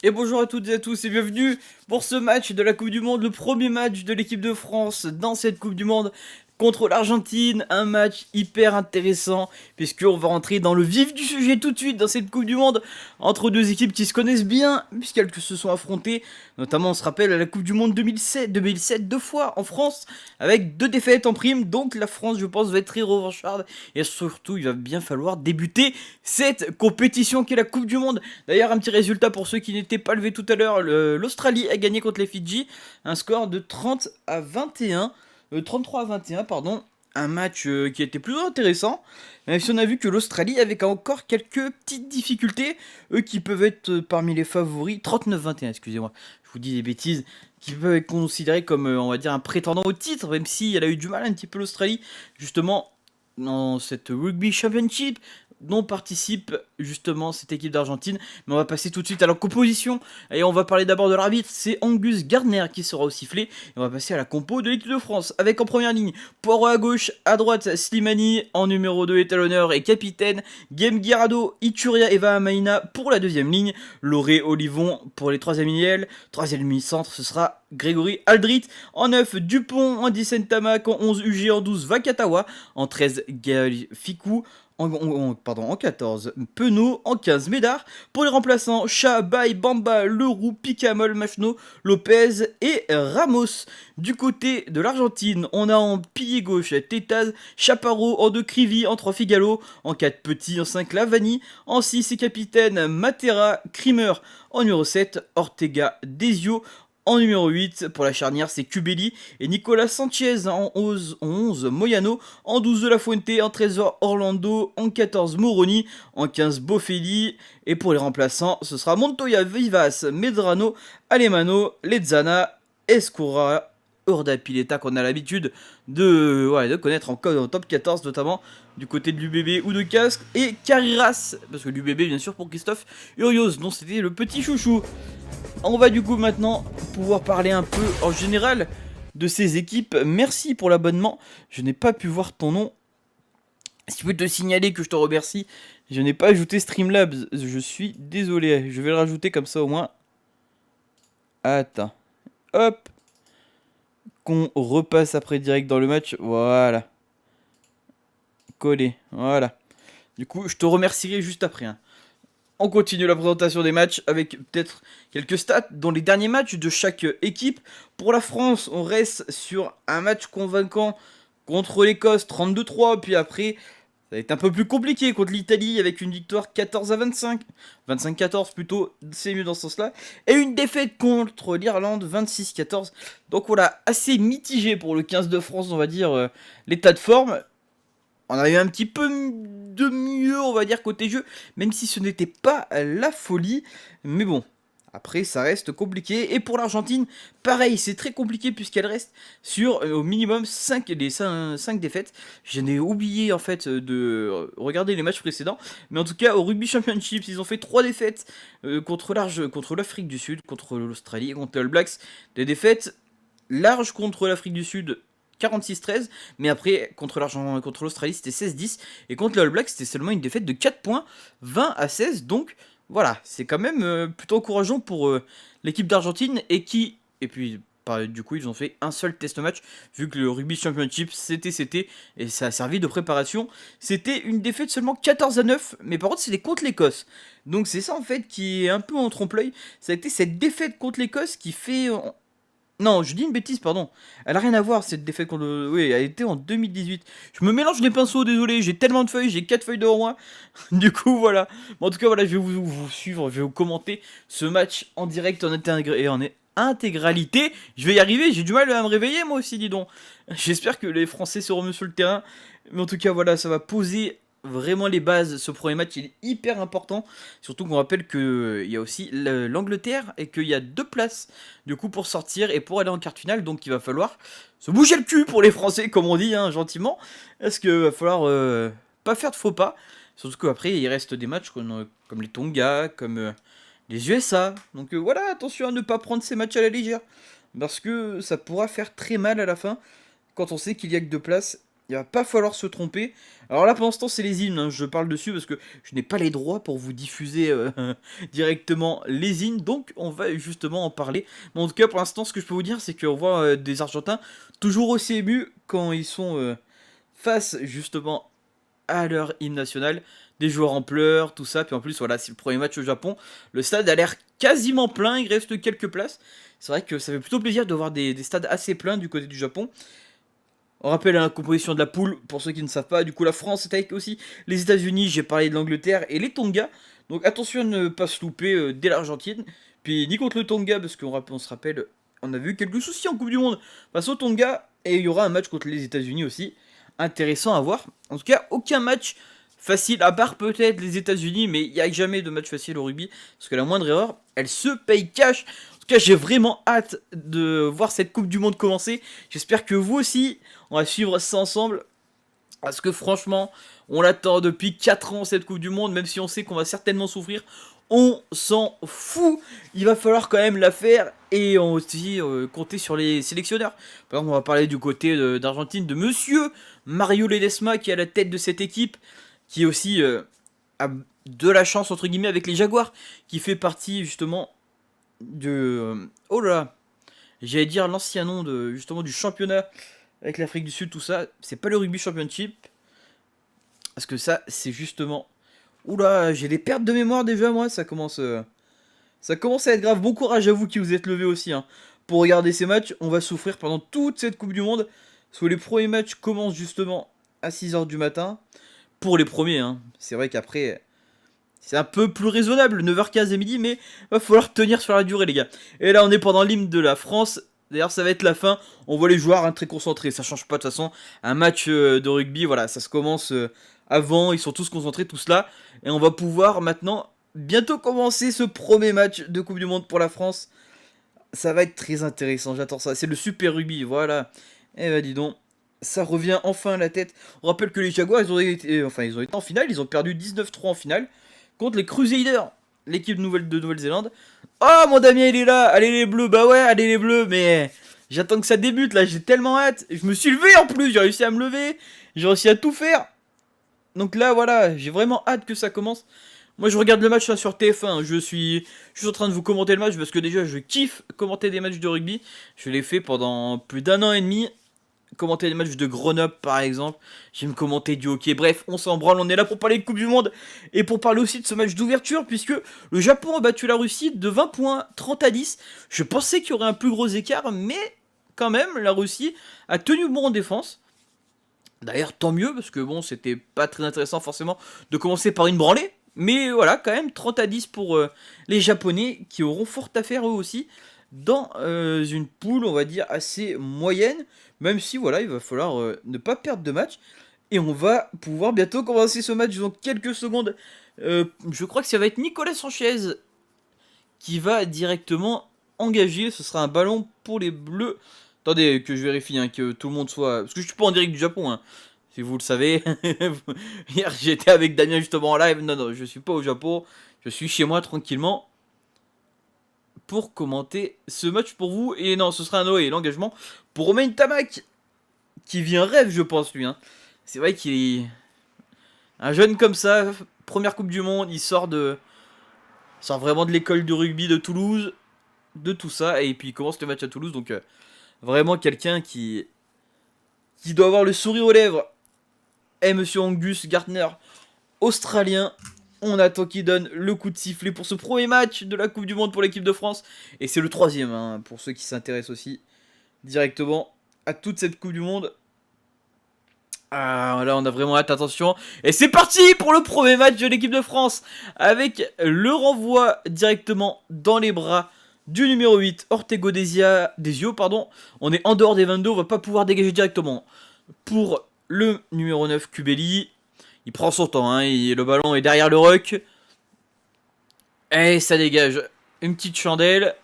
Et bonjour à toutes et à tous et bienvenue pour ce match de la Coupe du Monde, le premier match de l'équipe de France dans cette Coupe du Monde contre l'Argentine, un match hyper intéressant puisqu'on va rentrer dans le vif du sujet tout de suite dans cette Coupe du Monde entre deux équipes qui se connaissent bien puisqu'elles se sont affrontées, notamment on se rappelle à la Coupe du Monde 2007 deux fois en France avec deux défaites en prime, donc la France je pense va être très revancharde et surtout il va bien falloir débuter cette compétition qui est la Coupe du Monde. D'ailleurs un petit résultat pour ceux qui n'étaient pas levés tout à l'heure, l'Australie a gagné contre les Fidji, un score de 30 à 21. 33 à 21, pardon, un match qui était plutôt intéressant, même si on a vu que l'Australie avait encore quelques petites difficultés, eux qui peuvent être parmi les favoris, 39-21, excusez-moi, je vous dis des bêtises, qui peuvent être considérés comme, on va dire, un prétendant au titre, même si elle a eu du mal un petit peu l'Australie, justement, dans cette Rugby Championship, dont participe justement cette équipe d'Argentine. Mais on va passer tout de suite à la composition. Et on va parler d'abord de l'arbitre. C'est Angus Gardner qui sera au sifflet. Et on va passer à la compo de l'équipe de France. Avec en première ligne Poirot à gauche, à droite Slimani. En numéro 2 étalonneur et capitaine Guillaume Guirado, Ituria et Vahamaina pour la deuxième ligne. Loré Olivon pour les troisième lignes. Troisième ligne-centre, ce sera Grégory Aldrit. En 9, Dupont. En 10, Ntamak. En 11, UG. En 12, Vakatawa. En 13, Gaël Ficou. En 14, Penaud, en 15, Médard. Pour les remplaçants, Chat, Baye, Bamba, Leroux, Picamol, Machno, Lopez et Ramos. Du côté de l'Argentine, on a en pilier gauche Tétaz, Chaparro, en 2 Crivi, en 3 Figalo, en 4 Petit, en 5 Lavani, en 6 et capitaine Matera, Krimer, en numéro 7, Ortega, Desio. En numéro 8, pour la charnière, c'est Cubelli et Nicolas Sanchez. En 11, Moyano. En 12, De La Fuente. En 13, Orlando. En 14, Moroni. En 15, Bofelli. Et pour les remplaçants, ce sera Montoya, Vivas, Medrano, Alemano, Lezana, Escura, Urda Pileta qu'on a l'habitude de connaître en top 14, notamment du côté de l'UBB ou de Casque. Et Cariras, parce que l'UBB bien sûr pour Christophe Urios, dont c'était le petit chouchou. On va du coup maintenant pouvoir parler un peu en général de ces équipes. Merci pour l'abonnement. Je n'ai pas pu voir ton nom. Si je peux te signaler que je te remercie, je n'ai pas ajouté Streamlabs. Je suis désolé. Je vais le rajouter comme ça au moins. Attends. Hop. Qu'on repasse après direct dans le match. Voilà. Collé. Voilà. Du coup, je te remercierai juste après. Hein. On continue la présentation des matchs avec peut-être quelques stats dans les derniers matchs de chaque équipe. Pour la France, on reste sur un match convaincant contre l'Écosse 32-3. Puis après, ça va être un peu plus compliqué contre l'Italie avec une victoire 14-25. 25-14 plutôt, c'est mieux dans ce sens-là. Et une défaite contre l'Irlande 26-14. Donc voilà, assez mitigé pour le 15 de France, on va dire, l'état de forme. On a eu un petit peu de mieux, on va dire, côté jeu, même si ce n'était pas la folie. Mais bon, après, ça reste compliqué. Et pour l'Argentine, pareil, c'est très compliqué puisqu'elle reste sur au minimum 5 défaites. Je n'ai oublié, en fait, de regarder les matchs précédents. Mais en tout cas, au Rugby Championship, ils ont fait 3 défaites contre l'Afrique du Sud, contre l'Australie et contre les All Blacks. Des défaites larges contre l'Afrique du Sud, 46-13, mais après contre l'Australie c'était 16-10 et contre le All Black c'était seulement une défaite de 4 points, 20-16. Donc voilà, c'est quand même plutôt encourageant pour l'équipe d'Argentine et puis du coup ils ont fait un seul test match vu que le Rugby Championship c'était et ça a servi de préparation. C'était une défaite seulement 14-9, mais par contre c'était contre l'Écosse. Donc c'est ça en fait qui est un peu en trompe-l'œil. Ça a été cette défaite contre l'Écosse qui fait non, je dis une bêtise, pardon. Elle a rien à voir cette défaite contre. Oui, elle a été en 2018. Je me mélange les pinceaux, désolé, j'ai tellement de feuilles, j'ai 4 feuilles devant moi. Du coup, voilà. Bon, en tout cas, voilà, je vais vous suivre, je vais vous commenter ce match en direct, en intégralité. Je vais y arriver, j'ai du mal à me réveiller moi aussi, dis donc. J'espère que les Français seront mieux sur le terrain. Mais en tout cas, voilà, ça va poser vraiment les bases. Ce premier match il est hyper important, surtout qu'on rappelle qu'il y a aussi l'Angleterre et qu'il y a 2 places du coup pour sortir et pour aller en quart finale, donc il va falloir se bouger le cul pour les Français comme on dit, hein, gentiment, parce qu'il va falloir pas faire de faux pas, surtout qu'après il reste des matchs comme les Tonga, comme les USA, donc voilà, attention à ne pas prendre ces matchs à la légère, parce que ça pourra faire très mal à la fin quand on sait qu'il y a que 2 places. Il va pas falloir se tromper. Alors là, pour l'instant, c'est les hymnes, hein, je parle dessus parce que je n'ai pas les droits pour vous diffuser directement les hymnes, donc on va justement en parler. Mais en tout cas, pour l'instant, ce que je peux vous dire, c'est qu'on voit des Argentins toujours aussi émus quand ils sont face justement à leur hymne national, des joueurs en pleurs, tout ça. Puis en plus, voilà, c'est le premier match au Japon. Le stade a l'air quasiment plein, il reste quelques places. C'est vrai que ça fait plutôt plaisir de voir des stades assez pleins du côté du Japon. On rappelle la composition de la poule, pour ceux qui ne savent pas. Du coup, la France est avec aussi les États-Unis, j'ai parlé de l'Angleterre et les Tonga. Donc attention à ne pas se louper dès l'Argentine. Puis ni contre le Tonga, parce qu'on se rappelle, on a vu quelques soucis en Coupe du Monde face au Tonga. Et il y aura un match contre les États-Unis aussi. Intéressant à voir. En tout cas, aucun match facile, à part peut-être les États-Unis, mais il n'y a jamais de match facile au rugby. Parce que la moindre erreur, elle se paye cash. En tout cas, j'ai vraiment hâte de voir cette Coupe du Monde commencer. J'espère que vous aussi, on va suivre ça ensemble. Parce que franchement, on l'attend depuis 4 ans cette Coupe du Monde, même si on sait qu'on va certainement souffrir. On s'en fout. Il va falloir quand même la faire et on aussi compter sur les sélectionneurs. Par exemple, on va parler du côté d'Argentine de Monsieur Mario Ledesma qui est à la tête de cette équipe, qui est aussi a de la chance entre guillemets avec les Jaguars, qui fait partie justement de oh là là, j'allais dire l'ancien nom de justement du championnat avec l'Afrique du Sud, tout ça. C'est pas le rugby championship, parce que ça c'est justement oula, j'ai des pertes de mémoire déjà, moi, ça commence à être grave. Bon courage à vous qui vous êtes levés aussi, hein. Pour regarder ces matchs, on va souffrir pendant toute cette Coupe du Monde. Parce que les premiers matchs commencent justement à 6 h du matin. Pour les premiers, hein. C'est vrai qu'après, c'est un peu plus raisonnable, 9h15 et midi, mais va falloir tenir sur la durée, les gars. Et là, on est pendant l'hymne de la France. D'ailleurs, ça va être la fin. On voit les joueurs hein, très concentrés. Ça change pas de toute façon. Un match de rugby, voilà, ça se commence avant. Ils sont tous concentrés, tous là. Et on va pouvoir maintenant bientôt commencer ce premier match de Coupe du Monde pour la France. Ça va être très intéressant, j'attends ça. C'est le Super Rugby, voilà. Eh ben dis donc, ça revient enfin à la tête. On rappelle que les Jaguars, ils ont été en finale. Ils ont perdu 19-3 en finale contre les Crusaders, l'équipe de Nouvelle-Zélande. Oh, mon Damien, il est là. Allez les bleus, bah ouais, allez les bleus, mais j'attends que ça débute là, j'ai tellement hâte. Je me suis levé en plus, j'ai réussi à me lever, j'ai réussi à tout faire. Donc là, voilà, j'ai vraiment hâte que ça commence. Moi, je regarde le match là, sur TF1. Je suis en train de vous commenter le match parce que déjà, je kiffe commenter des matchs de rugby. Je l'ai fait pendant plus d'un an et demi. Commenter les matchs de Grenoble, par exemple. J'aime commenter du hockey. Bref, on s'en branle. On est là pour parler de Coupe du Monde et pour parler aussi de ce match d'ouverture puisque le Japon a battu la Russie de 20 points, 30-10. Je pensais qu'il y aurait un plus gros écart, mais quand même, la Russie a tenu bon en défense. D'ailleurs, tant mieux, parce que bon, c'était pas très intéressant forcément de commencer par une branlée. Mais voilà, quand même, 30-10 pour les Japonais, qui auront fort à faire eux aussi, dans une poule, on va dire, assez moyenne. Même si, voilà, il va falloir ne pas perdre de match. Et on va pouvoir bientôt commencer ce match dans quelques secondes. Je crois que ça va être Nicolas Sanchez qui va directement engager. Ce sera un ballon pour les Bleus. Attendez que je vérifie, hein, que tout le monde soit... Parce que je suis pas en direct du Japon, hein, si vous le savez. Hier, j'étais avec Damien justement en live. Non, non, je suis pas au Japon. Je suis chez moi tranquillement pour commenter ce match pour vous. Et non, ce sera un Noé, l'engagement pour Romain Tamac, qui vit un rêve, je pense, lui. Hein. C'est vrai qu'il est un jeune comme ça, première Coupe du Monde, il sort vraiment de l'école de rugby de Toulouse, de tout ça, et puis il commence le match à Toulouse, donc vraiment quelqu'un qui doit avoir le sourire aux lèvres. Et monsieur Angus Gardner, australien, on attend qu'il donne le coup de sifflet pour ce premier match de la Coupe du Monde pour l'équipe de France, et c'est le troisième, hein, pour ceux qui s'intéressent aussi directement à toute cette Coupe du Monde. Ah, là on a vraiment hâte, attention. Et c'est parti pour le premier match de l'équipe de France, avec le renvoi directement dans les bras du numéro 8, Ortego Desio, pardon. On est en dehors des 22, on va pas pouvoir dégager directement. Pour le numéro 9, Kubeli, il prend son temps, hein, le ballon est derrière le ruck. Et ça dégage une petite chandelle.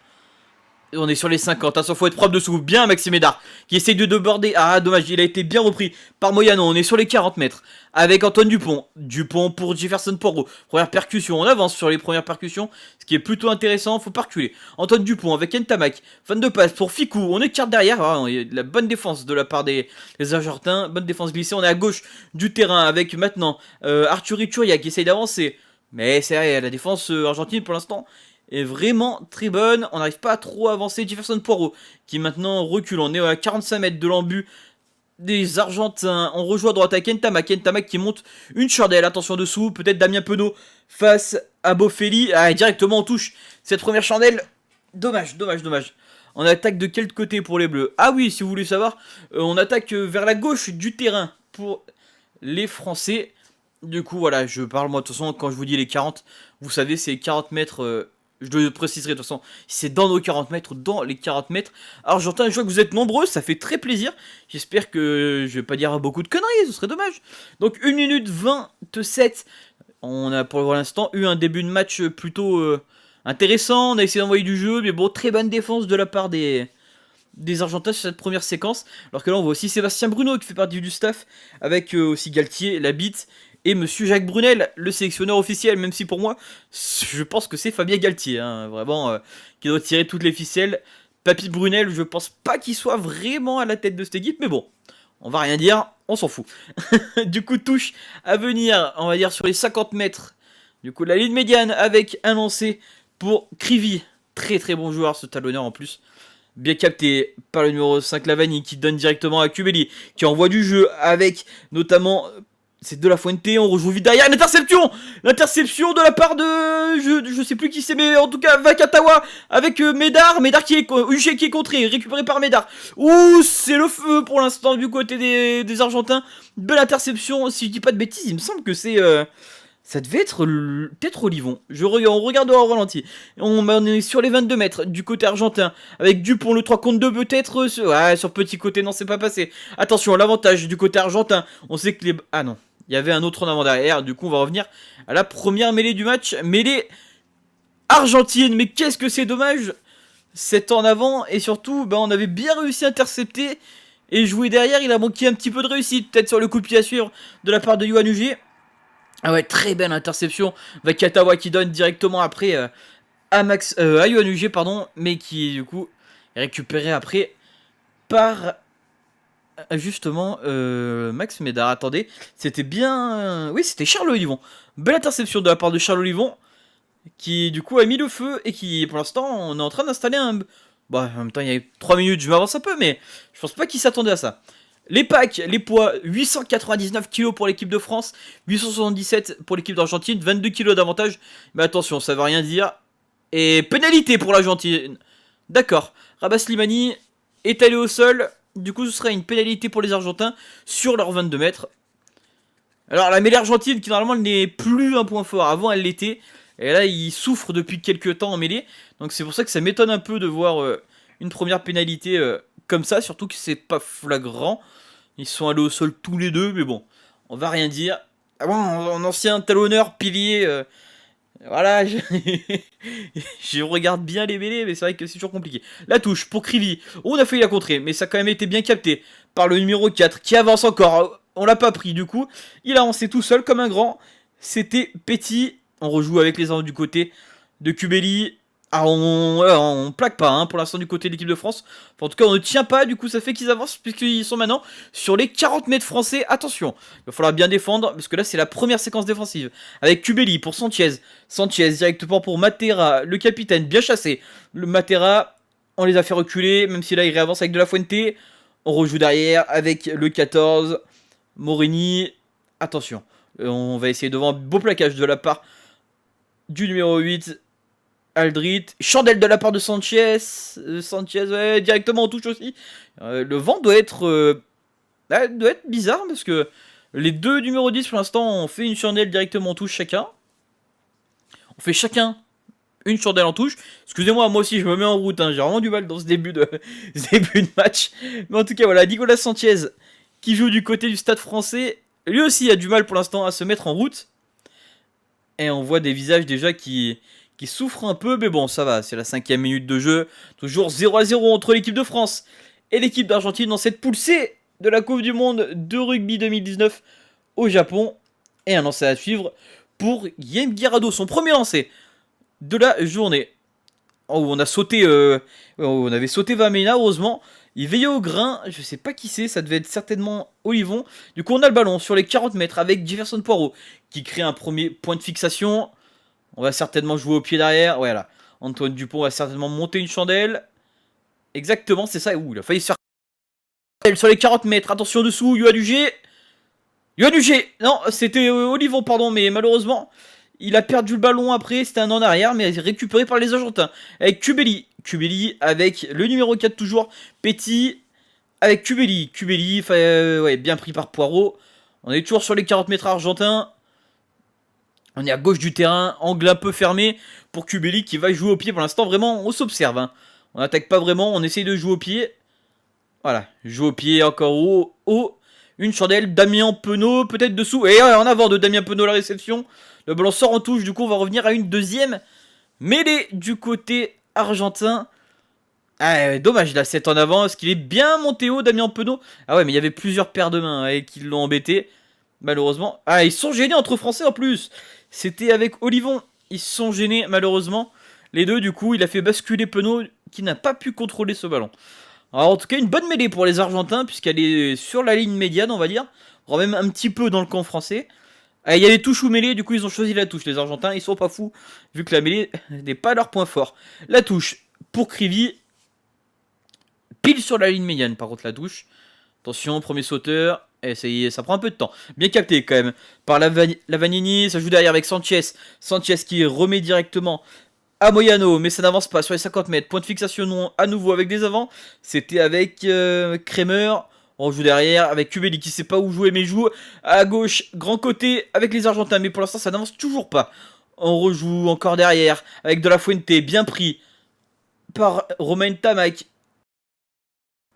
On est sur les 50, attention, faut être propre dessous. Bien Maxime Médard qui essaye de déborder. Ah dommage, il a été bien repris par Moyano. On est sur les 40 mètres avec Antoine Dupont. Dupont pour Jefferson Poirot. Première percussion, on avance sur les premières percussions, ce qui est plutôt intéressant, faut pas reculer. Antoine Dupont avec Ntamak, fan de passe pour Ficou. On écarte derrière, ah, il y a de la bonne défense de la part des Argentins. Bonne défense glissée, on est à gauche du terrain avec maintenant Arthur Iturria qui essaye d'avancer. Mais c'est la défense argentine pour l'instant est vraiment très bonne. On n'arrive pas à trop avancer. Jefferson Poirot qui maintenant recule. On est à 45 mètres de l'embut des Argentins. On rejoint à droite avec Ntamak. Ntamak qui monte une chandelle. Attention dessous. Peut-être Damien Penaud face à Bofelli. Ah, directement on touche cette première chandelle. Dommage. On attaque de quel côté pour les Bleus? Ah oui, si vous voulez savoir, on attaque vers la gauche du terrain pour les Français. Du coup, voilà, je parle moi de toute façon quand je vous dis les 40. Vous savez, c'est 40 mètres... je le préciserai de toute façon, c'est dans nos 40 mètres, dans les 40 mètres. Argentin, je vois que vous êtes nombreux, ça fait très plaisir. J'espère que je vais pas dire beaucoup de conneries, ce serait dommage. Donc 1 minute 27, on a pour l'instant eu un début de match plutôt intéressant. On a essayé d'envoyer du jeu, mais bon, très bonne défense de la part des Argentins sur cette première séquence. Alors que là, on voit aussi Sébastien Bruno qui fait partie du staff, avec aussi Galtier, Labitte, et monsieur Jacques Brunel, le sélectionneur officiel, même si pour moi, je pense que c'est Fabien Galtier, hein, vraiment, qui doit tirer toutes les ficelles. Papy Brunel, je pense pas qu'il soit vraiment à la tête de cette équipe, mais bon, on va rien dire, on s'en fout. Du coup, touche à venir, on va dire sur les 50 mètres. Du coup, la ligne médiane avec un lancer pour Krivy. Très très bon joueur, ce talonneur en plus. Bien capté par le numéro 5 Lavani qui donne directement à Cubelli, qui envoie du jeu avec notamment... C'est De La Fuente, on rejoue vite derrière, l'interception de la part de... Je sais plus qui c'est, mais en tout cas, Vakatawa avec Médard qui est... Huchet qui est contré, récupéré par Médard. Ouh, c'est le feu pour l'instant du côté des Argentins. Belle interception, si je dis pas de bêtises, il me semble que c'est... Ça devait être peut-être Olivon. On regardera au ralenti. On est sur les 22 mètres du côté argentin. Avec Dupont, le 3 contre 2 peut-être. Ouais, sur petit côté, non, c'est pas passé. Attention, l'avantage du côté argentin. On sait que les... Ah non, il y avait un autre en avant derrière. Du coup, on va revenir à la première mêlée du match. Mêlée argentine. Mais qu'est-ce que c'est dommage. C'est en avant. Et surtout, on avait bien réussi à intercepter. Et jouer derrière, il a manqué un petit peu de réussite. Peut-être sur le coup de pied à suivre de la part de Yohan Ugier. Ah ouais, très belle interception. Vakatawa qui donne directement après à Yohan Ugier, pardon, mais qui du coup est récupéré après par justement Max Médard. Attendez, c'était bien... oui, c'était Charles Olivon. Belle interception de la part de Charles Olivon qui du coup a mis le feu et qui pour l'instant on est en train d'installer un... Bah en même temps il y a 3 minutes, je m'avance un peu, mais je pense pas qu'il s'attendait à ça. Les packs, les poids, 899 kg pour l'équipe de France, 877 pour l'équipe d'Argentine, 22 kg d'avantage. Mais attention, ça veut rien dire. Et pénalité pour l'Argentine. D'accord, Rabat Slimani est allé au sol. Du coup, ce sera une pénalité pour les Argentins sur leurs 22 mètres. Alors, la mêlée argentine, qui normalement n'est plus un point fort. Avant, elle l'était. Et là, il souffre depuis quelques temps en mêlée. Donc, c'est pour ça que ça m'étonne un peu de voir une première pénalité comme ça. Surtout que c'est pas flagrant. Ils sont allés au sol tous les deux, mais bon, on va rien dire. Ah bon, en ancien talonneur, pilier, voilà, je regarde bien les mêlées, mais c'est vrai que c'est toujours compliqué. La touche pour Krivy, on a failli la contrer, mais ça a quand même été bien capté par le numéro 4, qui avance encore. On l'a pas pris du coup, il a avancé tout seul comme un grand. C'était Petit, on rejoue avec les armes du côté de Cubelli. Ah, on plaque pas hein, pour l'instant du côté de l'équipe de France. Enfin, en tout cas, on ne tient pas, du coup, ça fait qu'ils avancent puisqu'ils sont maintenant sur les 40 mètres français. Attention, il va falloir bien défendre parce que là, c'est la première séquence défensive. Avec Cubelli pour Sanchez. Sanchez directement pour Matera, le capitaine, bien chassé. Le Matera, on les a fait reculer, même si là, il réavance avec De La Fuente. On rejoue derrière avec le 14, Morini. Attention, on va essayer devant. Beau plaquage de la part du numéro 8. Aldrit, chandelle de la part de Sanchez, ouais, directement en touche aussi. Le vent doit être bizarre parce que les deux numéros 10 pour l'instant ont fait une chandelle directement en touche chacun. On fait chacun une chandelle en touche. Excusez-moi, moi aussi je me mets en route, hein. J'ai vraiment du mal dans ce début de match. Mais en tout cas voilà, Nicolas Sanchez qui joue du côté du Stade Français, lui aussi a du mal pour l'instant à se mettre en route. Et on voit des visages déjà qui qui souffre un peu, mais bon, ça va, c'est la 5e minute de jeu. Toujours 0-0 entre l'équipe de France et l'équipe d'Argentine dans cette poule C de la Coupe du Monde de rugby 2019 au Japon. Et un lancer à suivre pour Guillaume Guirado, son premier lancer de la journée. Oh, on a sauté, on avait sauté Vamena, heureusement. Il veillait au grain, je sais pas qui c'est, ça devait être certainement Olivon. Du coup, on a le ballon sur les 40 mètres avec Jefferson Poirot qui crée un premier point de fixation. On va certainement jouer au pied derrière. Voilà. Antoine Dupont va certainement monter une chandelle. Exactement, c'est ça. Ouh, il a failli se faire. Sur les 40 mètres, attention dessous, Yoann Huget. Yoann Huget. Non, c'était Olivon, pardon, mais malheureusement, il a perdu le ballon après. C'était un en arrière, mais récupéré par les Argentins. Avec Cubelli. Cubelli avec le numéro 4 toujours. Petit. Avec Cubelli. Cubelli, ouais, bien pris par Poirot. On est toujours sur les 40 mètres argentins. On est à gauche du terrain, angle un peu fermé pour Cubelli qui va jouer au pied. Pour l'instant, vraiment, on s'observe. Hein. On n'attaque pas vraiment, on essaye de jouer au pied. Voilà, joue au pied, encore haut. Une chandelle, Damien Penaud, peut-être dessous. Et en avant de Damien Penaud, la réception. Le ballon sort en touche, du coup, on va revenir à une deuxième mêlée du côté argentin. Ah, dommage, là, c'est en avant. Est-ce qu'il est bien monté haut, Damien Penaud? Ah ouais, mais il y avait plusieurs paires de mains et qui l'ont embêté. Malheureusement. Ah, ils sont gênés entre Français en plus. C'était avec Olivon. Ils se sont gênés, malheureusement. Les deux, du coup, il a fait basculer Penaud, qui n'a pas pu contrôler ce ballon. Alors, en tout cas, une bonne mêlée pour les Argentins, puisqu'elle est sur la ligne médiane, on va dire. Voire même un petit peu dans le camp français. Ah, il y a les touches ou mêlées, du coup, ils ont choisi la touche. Les Argentins, ils sont pas fous, vu que la mêlée n'est pas leur point fort. La touche pour Krivy. Pile sur la ligne médiane, par contre, la touche. Attention, premier sauteur. Et ça prend un peu de temps. Bien capté quand même. Par la Vanini, ça joue derrière avec Sanchez. Sanchez qui remet directement à Moyano, mais ça n'avance pas sur les 50 mètres. Point de fixation non, à nouveau avec des avants. C'était avec Kremer. On joue derrière avec Cubelli qui sait pas où jouer, mais joue à gauche, grand côté avec les Argentins. Mais pour l'instant, ça n'avance toujours pas. On rejoue encore derrière avec De La Fuente, bien pris par Romain Tamac.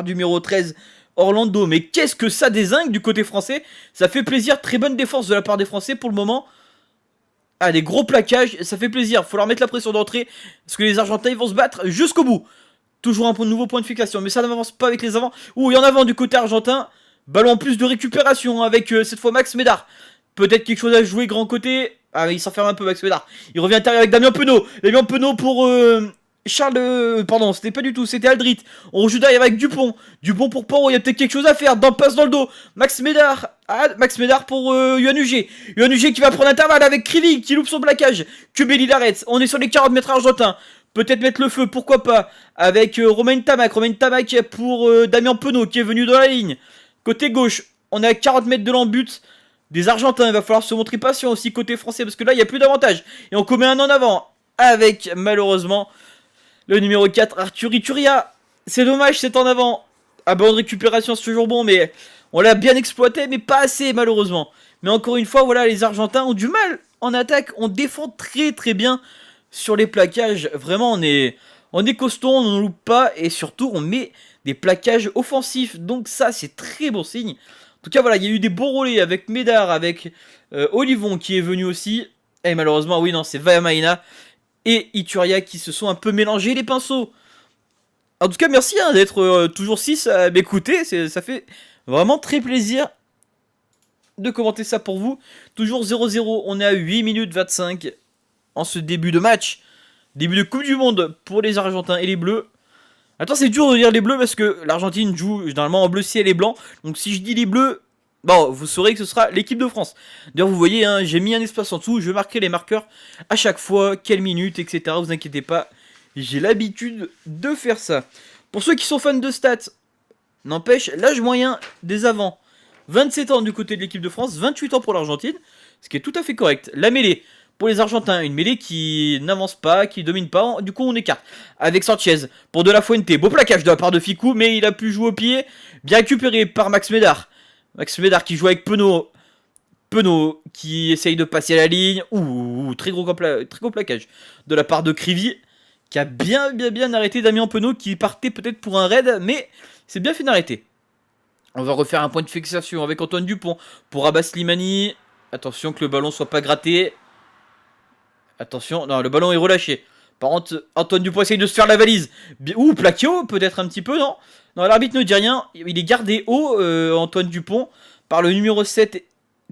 Numéro 13, Orlando. Mais qu'est-ce que ça dézingue du côté français. Ça fait plaisir, très bonne défense de la part des Français pour le moment. Ah, des gros plaquages, ça fait plaisir. Faut leur mettre la pression d'entrée, parce que les Argentins ils vont se battre jusqu'au bout. Toujours un nouveau point de fixation, mais ça n'avance pas avec les avants. Ouh, il y en a avant du côté argentin. Ballon en plus de récupération avec cette fois Max Médard. Peut-être quelque chose à jouer grand côté. Ah, il s'enferme un peu Max Médard. Il revient à l'intérieur avec Damien Penaud. Damien Penaud pour Charles, pardon, c'était pas du tout, c'était Aldrit. On rejoue derrière avec Dupont. Dupont pour Poirot, il y a peut-être quelque chose à faire. Dans le passe dans le dos. Max Médard. Ah, Max Médard pour Yoann Huget. Yoann Huget qui va prendre l'intervalle avec Krivy qui loupe son plaquage. Cubelli l'arrête. On est sur les 40 mètres argentins. Peut-être mettre le feu, pourquoi pas. Avec Romain Tamac. Romain Tamac pour Damien Penaud qui est venu dans la ligne. Côté gauche, on est à 40 mètres de l'embut des Argentins. Il va falloir se montrer patient aussi côté français parce que là, il n'y a plus d'avantage. Et on commet un en avant avec malheureusement le numéro 4, Arthur Ituria. C'est dommage, c'est en avant. Ah, bonne récupération, c'est toujours bon, mais on l'a bien exploité, mais pas assez, malheureusement. Mais encore une fois, voilà, les Argentins ont du mal en attaque. On défend très très bien sur les plaquages. Vraiment, on est costaud, on ne loupe pas. Et surtout, on met des plaquages offensifs. Donc ça, c'est très bon signe. En tout cas, voilà, il y a eu des bons relais avec Médard, avec Olivon qui est venu aussi. Et malheureusement, oui, non, c'est Vayamaina et Ituria qui se sont un peu mélangés les pinceaux. En tout cas, merci hein, d'être toujours 6 à m'écouter. Ça fait vraiment très plaisir de commenter ça pour vous. Toujours 0-0, on est à 8 minutes 25 en ce début de match. Début de Coupe du Monde pour les Argentins et les Bleus. Attends, c'est dur de dire les Bleus parce que l'Argentine joue généralement en bleu ciel et blanc. Donc si je dis les Bleus, bon, vous saurez que ce sera l'équipe de France. D'ailleurs, vous voyez, hein, j'ai mis un espace en dessous. Je vais marquer les marqueurs à chaque fois, quelle minute, etc. Vous inquiétez pas, j'ai l'habitude de faire ça. Pour ceux qui sont fans de stats, n'empêche, l'âge moyen des avants, 27 ans du côté de l'équipe de France, 28 ans pour l'Argentine, ce qui est tout à fait correct. La mêlée, pour les Argentins, une mêlée qui n'avance pas, qui domine pas, du coup on écarte. Avec Sanchez, pour De La Fuente, beau plaquage de la part de Ficou, mais il a pu jouer au pied, bien récupéré par Max Médard. Max Médard qui joue avec Penaud. Penaud qui essaye de passer la ligne. Ouh, très gros plaquage de la part de Krivy, qui a bien arrêté Damien Penaud, qui partait peut-être pour un raid, mais c'est bien fait d'arrêter. On va refaire un point de fixation avec Antoine Dupont pour Abbas Slimani. Attention que le ballon soit pas gratté. Attention, non, le ballon est relâché. Par contre, Antoine Dupont essaye de se faire la valise. Ouh, plaqué haut, peut-être un petit peu, non? Non, l'arbitre ne dit rien. Il est gardé haut, Antoine Dupont, par le numéro 7,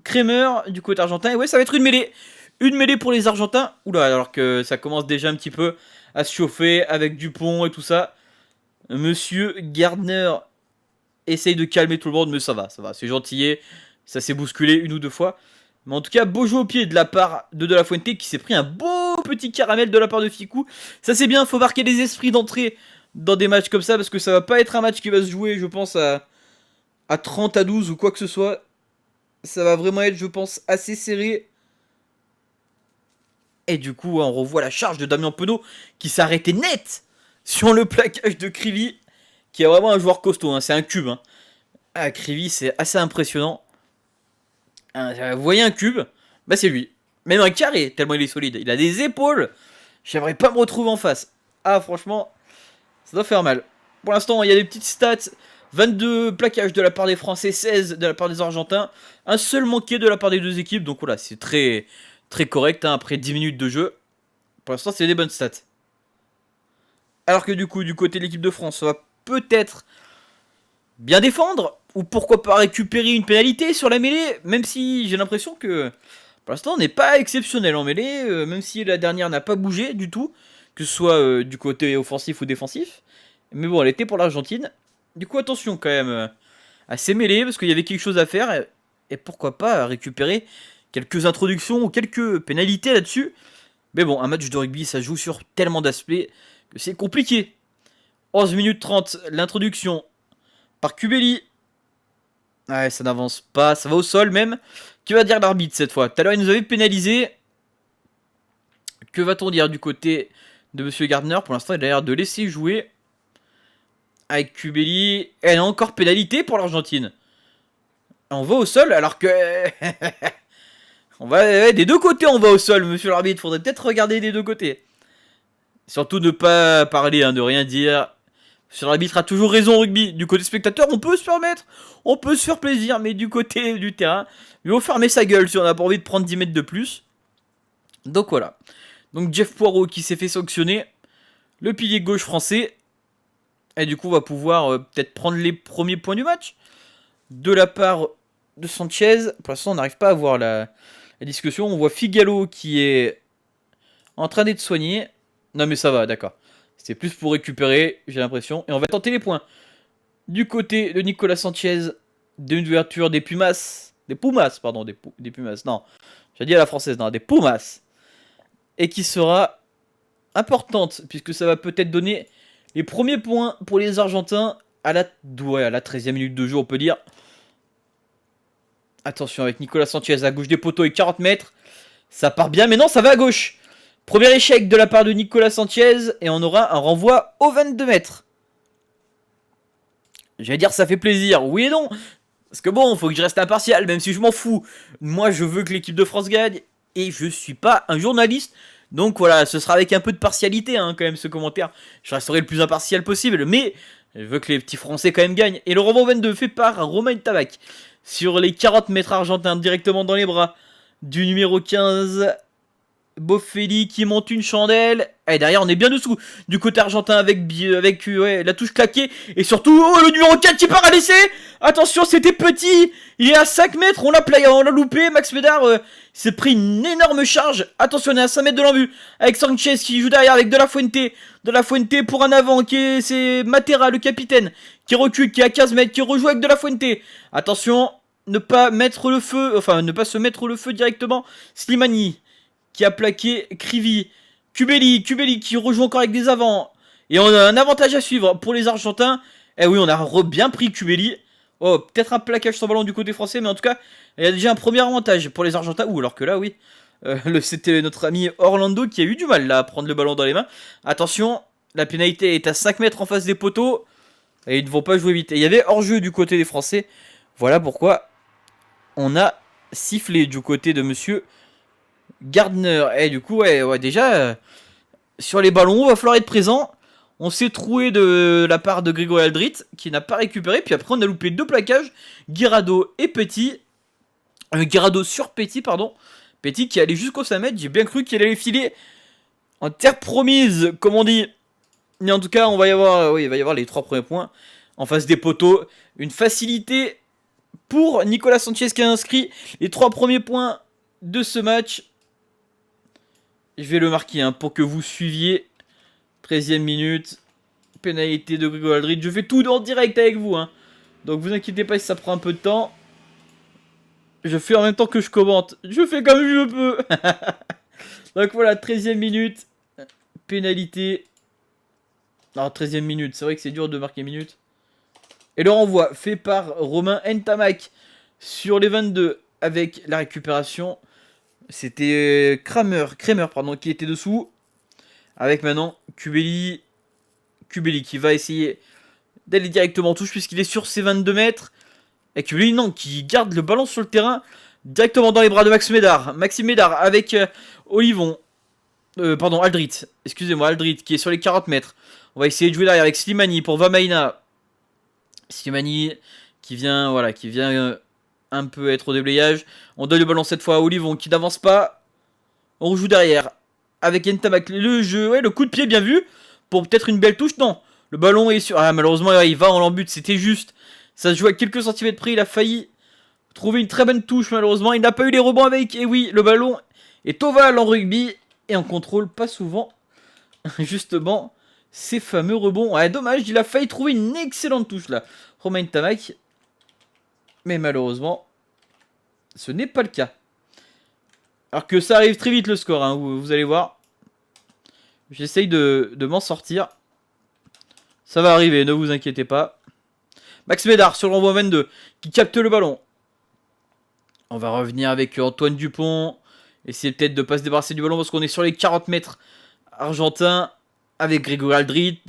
Kremer, du côté argentin. Et ouais, ça va être une mêlée. Une mêlée pour les Argentins. Oula, alors que ça commence déjà un petit peu à se chauffer avec Dupont et tout ça. Monsieur Gardner essaye de calmer tout le monde, mais ça va, c'est gentillet. Ça s'est bousculé une ou deux fois. Mais en tout cas, beau jeu au pied de la part de La Fuente qui s'est pris un beau petit caramel de la part de Ficou. Ça c'est bien, faut marquer les esprits d'entrée dans des matchs comme ça parce que ça va pas être un match qui va se jouer, je pense, à 30 à 12 ou quoi que ce soit. Ça va vraiment être, je pense, assez serré. Et du coup, on revoit la charge de Damien Penaud qui s'est arrêté net sur le plaquage de Krivy, qui est vraiment un joueur costaud, hein. C'est un cube. Hein. Ah, Krivy, c'est assez impressionnant. Vous voyez un cube, bah c'est lui. Même un carré, tellement il est solide. Il a des épaules. J'aimerais pas me retrouver en face. Ah, franchement, ça doit faire mal. Pour l'instant, il y a des petites stats. 22 plaquages de la part des Français, 16 de la part des Argentins. Un seul manqué de la part des deux équipes. Donc voilà, c'est très, très correct hein, après 10 minutes de jeu. Pour l'instant, c'est des bonnes stats. Alors que du coup, du côté de l'équipe de France, ça va peut-être bien défendre. Ou pourquoi pas récupérer une pénalité sur la mêlée. Même si j'ai l'impression que pour l'instant on n'est pas exceptionnel en mêlée. Même si la dernière n'a pas bougé du tout. Que ce soit du côté offensif ou défensif. Mais bon, elle était pour l'Argentine. Du coup, attention quand même à ces mêlées. Parce qu'il y avait quelque chose à faire. Et pourquoi pas récupérer quelques introductions ou quelques pénalités là-dessus. Mais bon, un match de rugby, ça joue sur tellement d'aspects que c'est compliqué. 11 minutes 30, l'introduction par Kubeli. Ouais, ça n'avance pas, ça va au sol même. Que va dire l'arbitre cette fois? Tout à l'heure, il nous avait pénalisé. Que va-t-on dire du côté de Monsieur Gardner? Pour l'instant, il a l'air de laisser jouer. Avec Kubeli. Elle a encore pénalité pour l'Argentine. On va au sol alors que... on va des deux côtés, on va au sol, monsieur l'arbitre. Faudrait peut-être regarder des deux côtés. Surtout ne pas parler, hein, de rien dire. Monsieur l'arbitre a toujours raison au rugby. Du côté spectateur, on peut se permettre. On peut se faire plaisir. Mais du côté du terrain, il faut fermer sa gueule si on n'a pas envie de prendre 10 mètres de plus. Donc voilà. Donc Jeff Poirot qui s'est fait sanctionner. Le pilier gauche français. Et du coup, on va pouvoir peut-être prendre les premiers points du match. De la part de Sanchez. Pour l'instant, on n'arrive pas à voir la discussion. On voit Figalo qui est en train d'être soigné. Non mais ça va, d'accord. C'est plus pour récupérer, j'ai l'impression. Et on va tenter les points. Du côté de Nicolas Sanchez, d'une ouverture des Pumas. Des Pumas, pardon, des Pumas. Non, j'ai dit à la française, non, des Pumas. Et qui sera importante, puisque ça va peut-être donner les premiers points pour les Argentins à la 13e minute de jeu, on peut dire. Attention avec Nicolas Sanchez à gauche des poteaux et 40 mètres. Ça part bien, mais non, ça va à gauche. Premier échec de la part de Nicolas Sanchez et on aura un renvoi au 22 mètres. J'allais dire ça fait plaisir, oui et non. Parce que bon, faut que je reste impartial, même si je m'en fous. Moi, je veux que l'équipe de France gagne et je suis pas un journaliste. Donc voilà, ce sera avec un peu de partialité hein, quand même ce commentaire. Je resterai le plus impartial possible, mais je veux que les petits Français quand même gagnent. Et le renvoi au 22 fait par Romain Tabac sur les 40 mètres argentins directement dans les bras du numéro 15... Boffelli qui monte une chandelle. Et derrière on est bien dessous du côté argentin avec la touche claquée. Et surtout le numéro 4 qui part à l'essai. Attention, c'était petit. Il est à 5 mètres, on l'a loupé. Max Médard s'est pris une énorme charge. Attention, on est à 5 mètres de l'embut avec Sanchez qui joue derrière avec De La Fuente. De La Fuente pour un avant c'est Matera le capitaine qui recule, qui est à 15 mètres, qui rejoue avec De La Fuente. Attention, ne pas mettre le feu, enfin ne pas se mettre le feu directement. Slimani qui a plaqué Krivy. Kubeli qui rejoue encore avec des avants. Et on a un avantage à suivre pour les Argentins. Eh oui, on a bien pris Kubeli. Oh, peut-être un plaquage sans ballon du côté français, mais en tout cas, il y a déjà un premier avantage pour les Argentins. Ouh, alors que là, oui, c'était notre ami Orlando qui a eu du mal là à prendre le ballon dans les mains. Attention, la pénalité est à 5 mètres en face des poteaux. Et ils ne vont pas jouer vite. Et il y avait hors-jeu du côté des Français. Voilà pourquoi on a sifflé du côté de monsieur Gardner. Et du coup, ouais déjà, sur les ballons, il va falloir être présent. On s'est troué de la part de Grégory Aldrit, qui n'a pas récupéré. Puis après, on a loupé deux plaquages. Guirado et Petit. Guirado sur Petit, pardon. Petit qui allait jusqu'au 5 mètres. J'ai bien cru qu'il allait filer en terre promise, comme on dit. Mais en tout cas, on va y avoir, oui, il va y avoir les 3 premiers points en face des poteaux. Une facilité pour Nicolas Sanchez qui a inscrit les 3 premiers points de ce match. Je vais le marquer hein, pour que vous suiviez. 13e minute. Pénalité de Grégory Aldrit. Je fais tout en direct avec vous. Hein. Donc vous inquiétez pas si ça prend un peu de temps. Je fais en même temps que je commente. Je fais comme je peux. Donc voilà, 13e minute. Pénalité. Non, 13e minute. C'est vrai que c'est dur de marquer minute. Et le renvoi fait par Romain Ntamak sur les 22 avec la récupération. C'était Kramer pardon, qui était dessous. Avec maintenant Kubeli qui va essayer d'aller directement en touche puisqu'il est sur ses 22 mètres. Et Kubeli non, qui garde le ballon sur le terrain directement dans les bras de Maxime Médard. Maxime Médard avec Olivon. Pardon, Aldrit. Excusez-moi, Aldrit qui est sur les 40 mètres. On va essayer de jouer derrière avec Slimani pour Vamaina. Slimani qui vient, voilà, un peu être au déblayage. On donne le ballon cette fois à Olivon qui n'avance pas. On rejoue derrière avec Ntamak. Le jeu, ouais, le coup de pied bien vu. Pour peut-être une belle touche, non. Le ballon est sur... Ah, malheureusement, ouais, il va en l'embut. C'était juste. Ça se joue à quelques centimètres près. Il a failli trouver une très bonne touche, malheureusement. Il n'a pas eu les rebonds avec. Et oui, le ballon est ovale en rugby. Et on contrôle pas souvent, justement, ces fameux rebonds. Ouais, dommage, il a failli trouver une excellente touche, là. Romain Ntamak. Mais malheureusement, ce n'est pas le cas. Alors que ça arrive très vite le score, hein, vous allez voir. J'essaye de m'en sortir. Ça va arriver, ne vous inquiétez pas. Max Médard sur l'envoi 22, qui capte le ballon. On va revenir avec Antoine Dupont. Essayer peut-être de ne pas se débarrasser du ballon parce qu'on est sur les 40 mètres argentins. Avec Grégory Aldrit.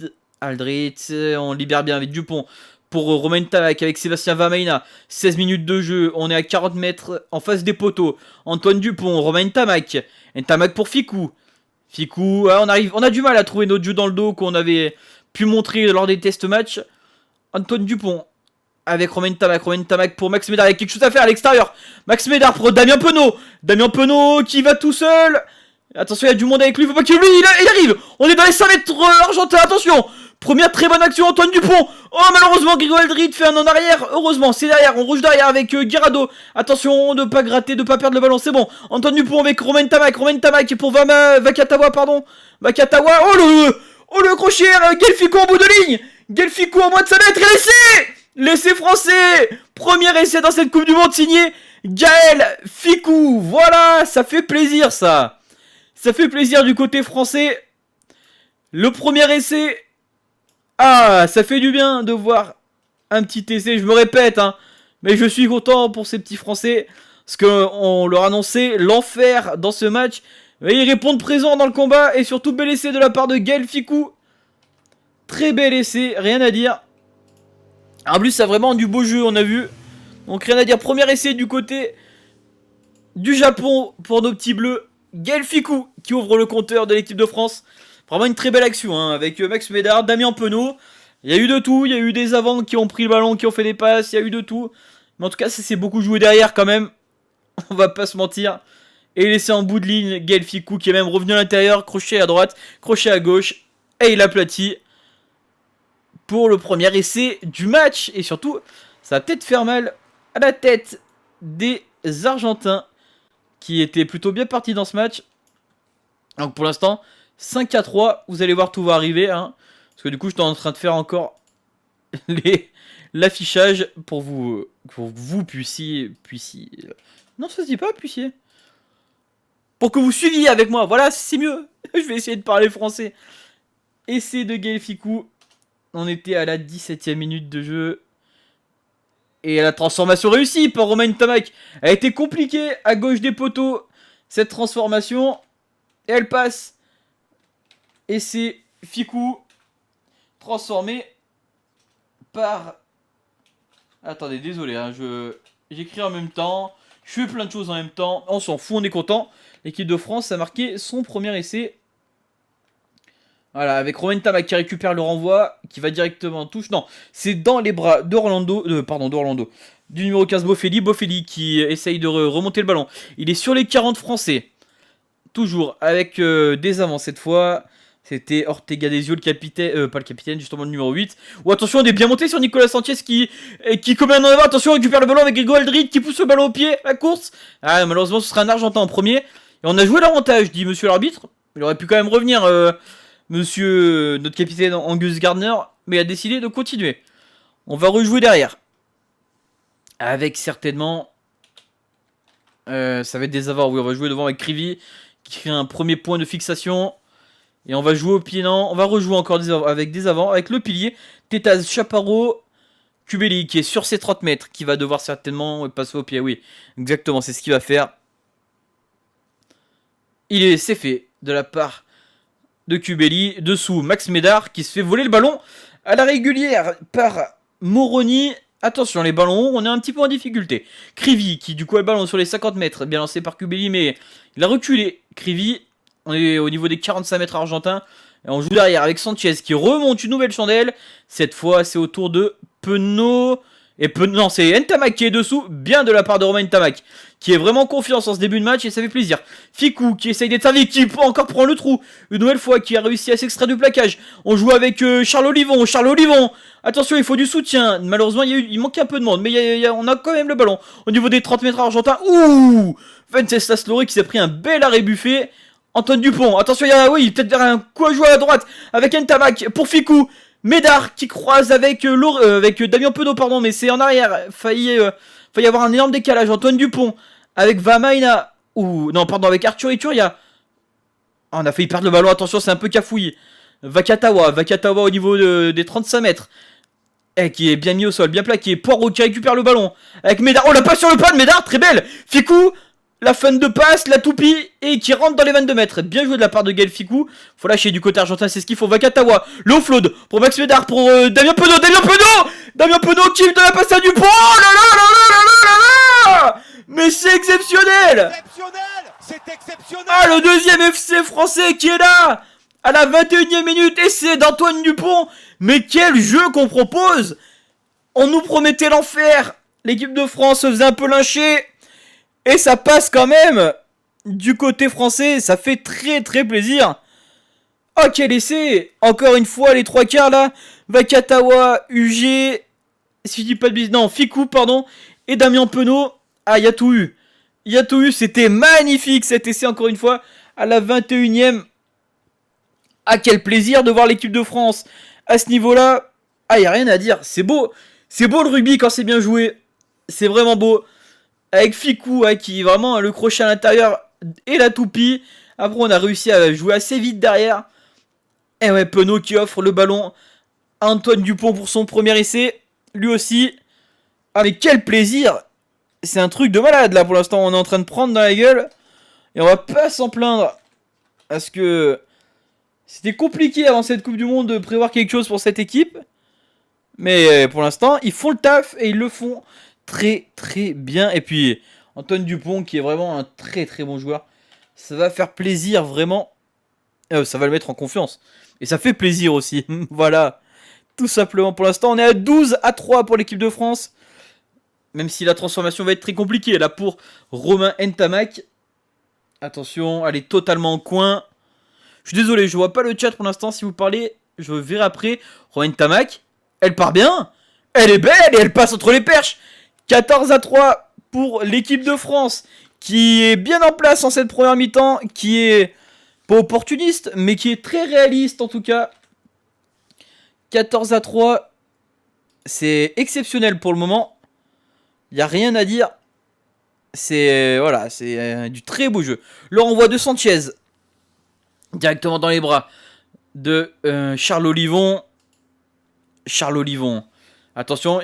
On libère bien avec Dupont. Pour Romain Ntamak avec Sébastien Vamaina. 16 minutes de jeu. On est à 40 mètres en face des poteaux. Antoine Dupont, Romain Ntamak. Ntamak pour Ficou. Ficou, on a du mal à trouver notre jeu dans le dos qu'on avait pu montrer lors des test matchs. Antoine Dupont avec Romain Ntamak pour Max Médard. Il y a quelque chose à faire à l'extérieur. Max Médard pour Damien Penaud. Damien Penaud qui va tout seul. Attention, il y a du monde avec lui. Faut pas qu'il oublie. Il arrive. On est dans les 5 mètres argentins. Attention. Première très bonne action, Antoine Dupont. Oh, malheureusement, Grégory Aldrit fait un en arrière. Heureusement, c'est derrière. On rouge derrière avec Guirado. Attention, de pas gratter, de pas perdre le ballon. C'est bon. Antoine Dupont avec Romain Ntamak pour Vakatawa, pardon. Vakatawa. Oh, le crochet. Gelfico en bout de ligne. Gelfico en moins de 5 mètres. Et l'essai français. Premier essai dans cette Coupe du Monde signé Gaël Ficou. Voilà, ça fait plaisir, ça. Ça fait plaisir du côté français. Le premier essai. Ah, ça fait du bien de voir un petit essai. Je me répète, hein, mais je suis content pour ces petits Français. Parce qu'on leur annonçait l'enfer dans ce match. Et ils répondent présent dans le combat. Et surtout, bel essai de la part de Gaël Ficou. Très bel essai, rien à dire. En plus, ça a vraiment du beau jeu, on a vu. Donc, rien à dire. Premier essai du côté du Japon pour nos petits bleus. Gaël Ficou qui ouvre le compteur de l'équipe de France. Vraiment une très belle action hein, avec Max Médard, Damien Penaud. Il y a eu de tout, il y a eu des avants qui ont pris le ballon, qui ont fait des passes, il y a eu de tout. Mais en tout cas, ça s'est beaucoup joué derrière quand même. On va pas se mentir. Et laissé en bout de ligne Gaël Ficou qui est même revenu à l'intérieur, crochet à droite, crochet à gauche. Et il aplatit pour le premier essai du match. Et surtout, ça va peut-être faire mal à la tête des Argentins qui étaient plutôt bien partis dans ce match. Donc pour l'instant, 5-3, vous allez voir, tout va arriver. Hein, parce que du coup, je suis en train de faire encore l'affichage pour que vous puissiez... Non, ça se dit pas, puissiez. Pour que vous suiviez avec moi. Voilà, c'est mieux. Je vais essayer de parler français. Essai de Gaël Ficou. On était à la 17e minute de jeu. Et la transformation réussie par Romain Ntamak. Elle a été compliquée à gauche des poteaux. Cette transformation. Et elle passe. Et c'est Ficou transformé par... Attendez, désolé, hein, j'écris en même temps. Je fais plein de choses en même temps. On s'en fout, on est content. L'équipe de France a marqué son premier essai Voilà, avec Romain Tamac qui récupère le renvoi, qui va directement en touche. Non, c'est dans les bras d'Orlando, du numéro 15 Bofelli. Bofelli qui essaye de remonter le ballon. Il est sur les 40 français. Toujours avec des avants cette fois. C'était Ortega Desio, le capitaine, pas le capitaine, justement le numéro 8. Ou attention, on est bien monté sur Nicolas Sanchez qui commet un en avant. Attention, on récupère le ballon avec Grégo Aldrit qui pousse le ballon au pied, la course. Ah, malheureusement, ce sera un Argentin en premier. Et on a joué l'avantage, dit monsieur l'arbitre. Il aurait pu quand même revenir, monsieur notre capitaine Angus Gardner, mais il a décidé de continuer. On va rejouer derrière. Avec certainement... ça va être des avants, oui, on va jouer devant avec Krivy qui crée un premier point de fixation. Et on va jouer au pied, non, on va rejouer encore avec des avants, avec le pilier, Tétaz, Chaparro, Kubeli qui est sur ses 30 mètres, qui va devoir certainement passer au pied, oui, exactement, c'est ce qu'il va faire. C'est fait de la part de Kubeli, dessous Max Médard qui se fait voler le ballon à la régulière par Moroni. Attention, les ballons hauts, on est un petit peu en difficulté. Krivy qui du coup a le ballon sur les 50 mètres, bien lancé par Kubeli, mais il a reculé, Krivy. On est au niveau des 45 mètres argentins. Et on joue derrière avec Sanchez qui remonte une nouvelle chandelle. Cette fois, c'est au tour de Penaud. Non, c'est Ntamak qui est dessous. Bien de la part de Romain Ntamak. Qui est vraiment confiance en ce début de match et ça fait plaisir. Ficou qui essaye d'être servi. Qui peut encore prendre le trou. Une nouvelle fois qui a réussi à s'extraire du plaquage. On joue avec Charles Olivon. Attention, il faut du soutien. Malheureusement, il manquait un peu de monde. Mais on a quand même le ballon. Au niveau des 30 mètres argentins. Ouh, Venceslas Loré qui s'est pris un bel arrêt buffet. Antoine Dupont, attention, peut-être vers un coup à jouer à droite avec Ntamak pour Ficou. Médard qui croise avec Damien Penaud, pardon, mais c'est en arrière. Failli avoir un énorme décalage. Antoine Dupont avec Vamaina. Avec Arthur Ituria. Ah, on a failli perdre le ballon, attention, c'est un peu cafouillé. Vakatawa au niveau des 35 mètres. Qui est bien mis au sol, bien plaqué. Poirot qui récupère le ballon avec Médard. Oh, la passe sur le pas de Médard, très belle. Ficou. La fin de passe, la toupie, et qui rentre dans les 22 mètres. Bien joué de la part de Gaël Ficou. Faut lâcher du côté argentin, c'est ce qu'il faut. Vakatawa, le offload pour Max Médard, pour Damien Penaud. Damien Penaud qui de la passe à Dupont. Oh là là là là là là là. Mais c'est exceptionnel. C'est exceptionnel. Ah, le deuxième FC français qui est là à la 21e minute. Et c'est d'Antoine Dupont. Mais quel jeu qu'on propose. On nous promettait l'enfer. L'équipe de France se faisait un peu lyncher. Et ça passe quand même du côté français, ça fait très très plaisir. Oh, quel essai. Encore une fois, les trois quarts là. Vakatawa, UG, si je dis pas de bêtises, non, Ficou, pardon, et Damien Penaud. Ah, il y a tout eu. C'était magnifique cet essai encore une fois, à la 21e. Ah, quel plaisir de voir l'équipe de France à ce niveau-là. Ah, il n'y a rien à dire, c'est beau. C'est beau le rugby quand c'est bien joué. C'est vraiment beau. Avec Ficou qui vraiment le crochet à l'intérieur et la toupie. Après on a réussi à jouer assez vite derrière. Et ouais, Penaud qui offre le ballon à Antoine Dupont pour son premier essai. Lui aussi. Ah mais quel plaisir. C'est un truc de malade là pour l'instant. On est en train de prendre dans la gueule. Et on va pas s'en plaindre. Parce que c'était compliqué avant cette Coupe du Monde de prévoir quelque chose pour cette équipe. Mais pour l'instant ils font le taf et ils le font très très bien. Et puis Antoine Dupont qui est vraiment un très très bon joueur. Ça va faire plaisir vraiment. Ça va le mettre en confiance. Et ça fait plaisir aussi. Voilà. Tout simplement pour l'instant on est à 12-3 pour l'équipe de France. Même si la transformation va être très compliquée là pour Romain Ntamak. Attention, elle est totalement en coin. Je suis désolé, je vois pas le chat pour l'instant. Si vous parlez, je verrai après. Romain Ntamak, elle part bien. Elle est belle et elle passe entre les perches. 14-3 pour l'équipe de France qui est bien en place en cette première mi-temps, qui est pas opportuniste, mais qui est très réaliste en tout cas. 14-3, c'est exceptionnel pour le moment. Il n'y a rien à dire. C'est du très beau jeu. Le renvoi de Sanchez directement dans les bras de Charles Olivon. Attention,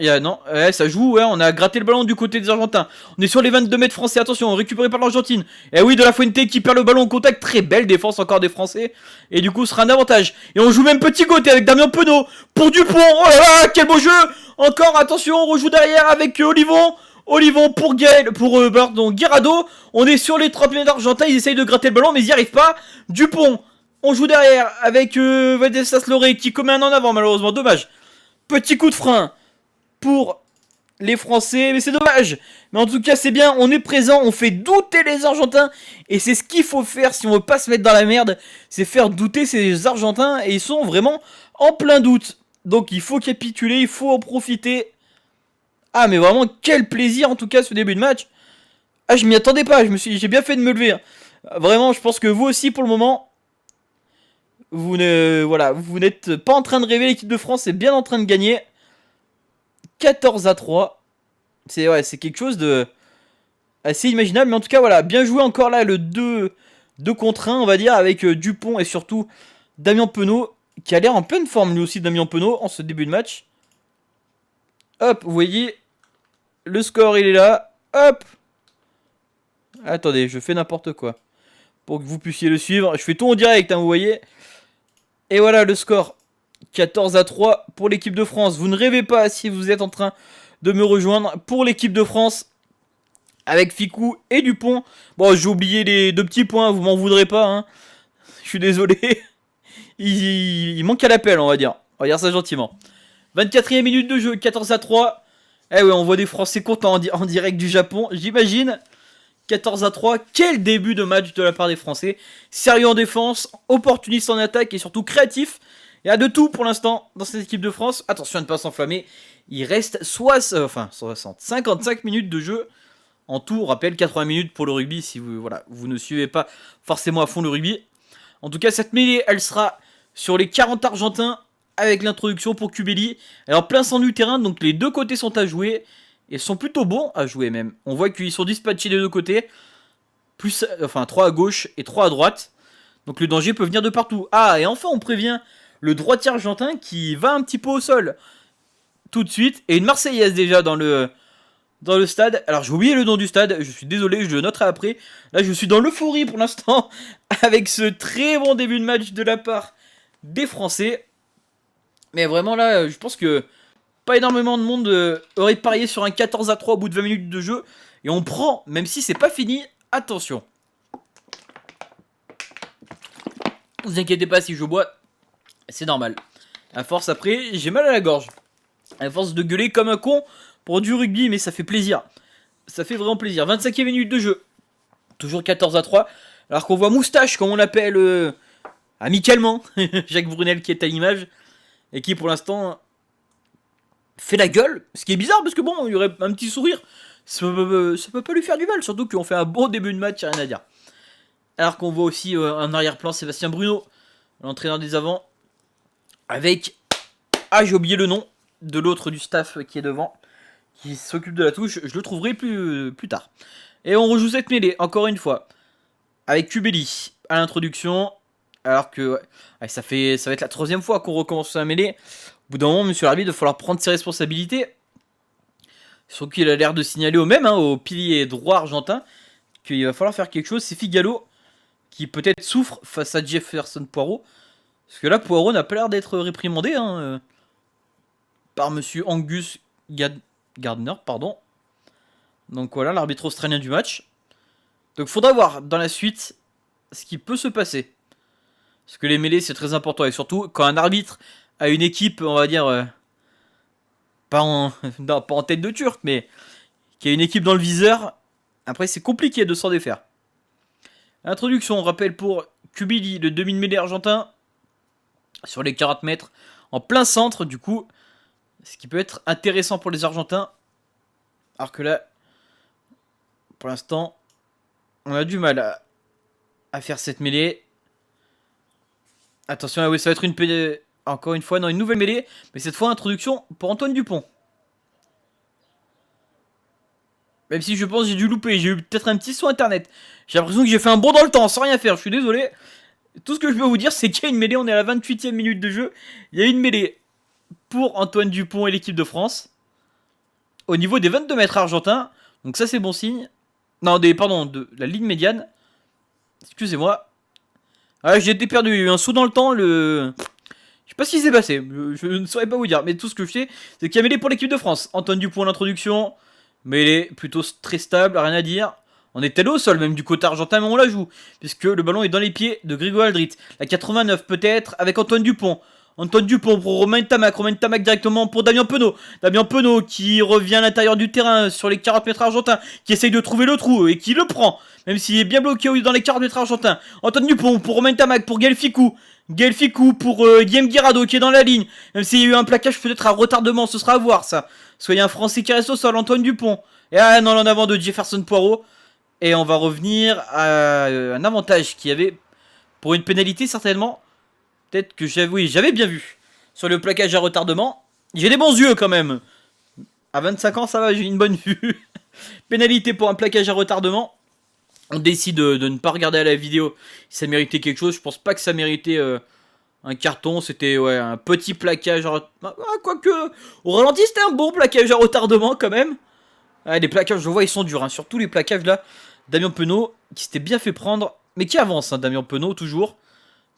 ça joue, on a gratté le ballon du côté des Argentins. On est sur les 22 mètres français, attention, récupéré par l'Argentine. Et oui, De La Fuente qui perd le ballon au contact, très belle défense encore des Français. Et du coup, ce sera un avantage. Et on joue même petit côté avec Damien Penaud pour Dupont. Oh là là, quel beau jeu. Encore, attention, on rejoue derrière avec Olivon pour Guirado. On est sur les 30 mètres argentins, ils essayent de gratter le ballon, mais ils n'y arrivent pas. Dupont On joue derrière avec Vadeslas Loré qui commet un en avant, malheureusement. Dommage. Petit coup de frein pour les Français, mais c'est dommage. Mais en tout cas, c'est bien, on est présent, on fait douter les Argentins. Et c'est ce qu'il faut faire si on veut pas se mettre dans la merde. C'est faire douter ces Argentins. Et ils sont vraiment en plein doute. Donc il faut capituler, il faut en profiter. Ah, mais vraiment, quel plaisir en tout cas ce début de match. Ah, je m'y attendais pas, j'ai bien fait de me lever. Vraiment, je pense que vous aussi, pour le moment, vous n'êtes pas en train de rêver. L'équipe de France est bien en train de gagner. 14-3. C'est quelque chose de assez imaginable. Mais en tout cas, voilà, bien joué encore là, le 2 contre 1, on va dire, avec Dupont et surtout Damien Penaud, qui a l'air en pleine forme lui aussi, Damien Penaud, en ce début de match. Hop, vous voyez, le score, il est là. Hop. Attendez, je fais n'importe quoi. Pour que vous puissiez le suivre. Je fais tout en direct, hein, vous voyez. Et voilà le score. 14-3 pour l'équipe de France. Vous ne rêvez pas si vous êtes en train de me rejoindre pour l'équipe de France. Avec Ficou et Dupont. Bon, j'ai oublié les 2 petits points, vous m'en voudrez pas. Hein. Je suis désolé. Il manque à l'appel, on va dire. On va dire ça gentiment. 24e minute de jeu, 14-3. Eh ouais, on voit des Français contents en direct du Japon, j'imagine. 14-3, quel début de match de la part des Français. Sérieux en défense, opportuniste en attaque et surtout créatif. Il y a de tout pour l'instant dans cette équipe de France. Attention à ne pas s'enflammer. Il reste 55 minutes de jeu. En tout, on rappelle 80 minutes pour le rugby si vous ne suivez pas forcément à fond le rugby. En tout cas, cette mêlée, elle sera sur les 40 Argentins avec l'introduction pour Cubelli. Alors, plein centre du terrain, donc les deux côtés sont à jouer. Et sont plutôt bons à jouer même. On voit qu'ils sont dispatchés des deux côtés. 3 à gauche et 3 à droite. Donc le danger peut venir de partout. Ah, et enfin on prévient le droitier argentin qui va un petit peu au sol. Tout de suite. Et une Marseillaise déjà dans le stade. Alors j'ai oublié le nom du stade. Je suis désolé, je le noterai après. Là je suis dans l'euphorie pour l'instant. Avec ce très bon début de match de la part des Français. Mais vraiment là, je pense que pas énormément de monde aurait parié sur un 14-3 au bout de 20 minutes de jeu. Et on prend, même si c'est pas fini, attention. Vous inquiétez pas si je bois, c'est normal. À force après, j'ai mal à la gorge. À force de gueuler comme un con pour du rugby, mais ça fait plaisir. Ça fait vraiment plaisir. 25e minute de jeu. Toujours 14-3. Alors qu'on voit Moustache, comme on l'appelle amicalement. Jacques Brunel qui est à l'image. Et qui pour l'instant fait la gueule, ce qui est bizarre parce que bon, il y aurait un petit sourire, ça peut pas lui faire du mal, surtout qu'on fait un bon début de match, rien à dire. Alors qu'on voit aussi en arrière-plan Sébastien Bruno, l'entraîneur des avants, avec, j'ai oublié le nom de l'autre du staff qui est devant, qui s'occupe de la touche, je le trouverai plus tard. Et on rejoue cette mêlée, encore une fois, avec Cubelli à l'introduction, alors que ça va être la 3e fois qu'on recommence la mêlée. Au bout d'un moment, monsieur l'arbitre, il va falloir prendre ses responsabilités. Surtout qu'il a l'air de signaler au même, au pilier droit argentin, qu'il va falloir faire quelque chose. C'est Figalo qui peut-être souffre face à Jefferson Poirot. Parce que là, Poirot n'a pas l'air d'être réprimandé par monsieur Angus Gardner, pardon. Donc voilà, l'arbitre australien du match. Donc faudra voir dans la suite ce qui peut se passer. Parce que les mêlées, c'est très important. Et surtout, quand un arbitre a une équipe, on va dire, pas en tête de turc, mais qui a une équipe dans le viseur, après c'est compliqué de s'en défaire. Introduction, on rappelle pour Cubelli, le demi-mêlée argentin, sur les 40 mètres, en plein centre, du coup, ce qui peut être intéressant pour les Argentins. Alors que là, pour l'instant, on a du mal à faire cette mêlée. Attention, oui, ça va être encore une fois, une nouvelle mêlée. Mais cette fois, introduction pour Antoine Dupont. Même si je pense que j'ai dû louper. J'ai eu peut-être un petit son internet. J'ai l'impression que j'ai fait un bond dans le temps sans rien faire. Je suis désolé. Tout ce que je peux vous dire, c'est qu'il y a une mêlée. On est à la 28e minute de jeu. Il y a une mêlée pour Antoine Dupont et l'équipe de France. Au niveau des 22 mètres argentins. Donc ça, c'est bon signe. Non, de la ligne médiane. Excusez-moi. J'ai été perdu. Il y a eu un saut dans le temps. Je sais pas ce qui s'est passé. Je ne saurais pas vous dire. Mais tout ce que je sais, c'est qu'il y a mêlée pour l'équipe de France. Antoine Dupont, l'introduction. Mêlée plutôt très stable, rien à dire. On est allé au sol même du côté argentin, mais on la joue. Puisque le ballon est dans les pieds de Grégory Aldrit. La 89 peut-être avec Antoine Dupont. Antoine Dupont pour Romain Tamac. Romain Tamac directement pour Damien Penaud. Damien Penaud qui revient à l'intérieur du terrain sur les 40 mètres argentins. Qui essaye de trouver le trou et qui le prend. Même s'il est bien bloqué dans les 40 mètres argentins. Antoine Dupont pour Romain Tamac, pour Gaël Ficou. Gaël Ficou pour Guillaume Guirado qui est dans la ligne. Même s'il y a eu un plaquage peut-être à retardement, ce sera à voir ça. Soit il y a un Français qui reste au sol, Antoine Dupont. Et non, en avant de Jefferson Poirot. Et on va revenir à un avantage qu'il y avait pour une pénalité certainement. Peut-être que j'avais bien vu. Sur le plaquage à retardement. J'ai des bons yeux quand même. À 25 ans ça va, j'ai une bonne vue. Pénalité pour un plaquage à retardement. On décide de ne pas regarder à la vidéo si ça méritait quelque chose. Je pense pas que ça méritait un carton. C'était un petit plaquage à retardement. Quoique, au ralenti c'était un bon plaquage à retardement quand même. Les plaquages, je vois, ils sont durs. Surtout les plaquages là. Damien Penaud qui s'était bien fait prendre. Mais qui avance, Damien Penaud toujours.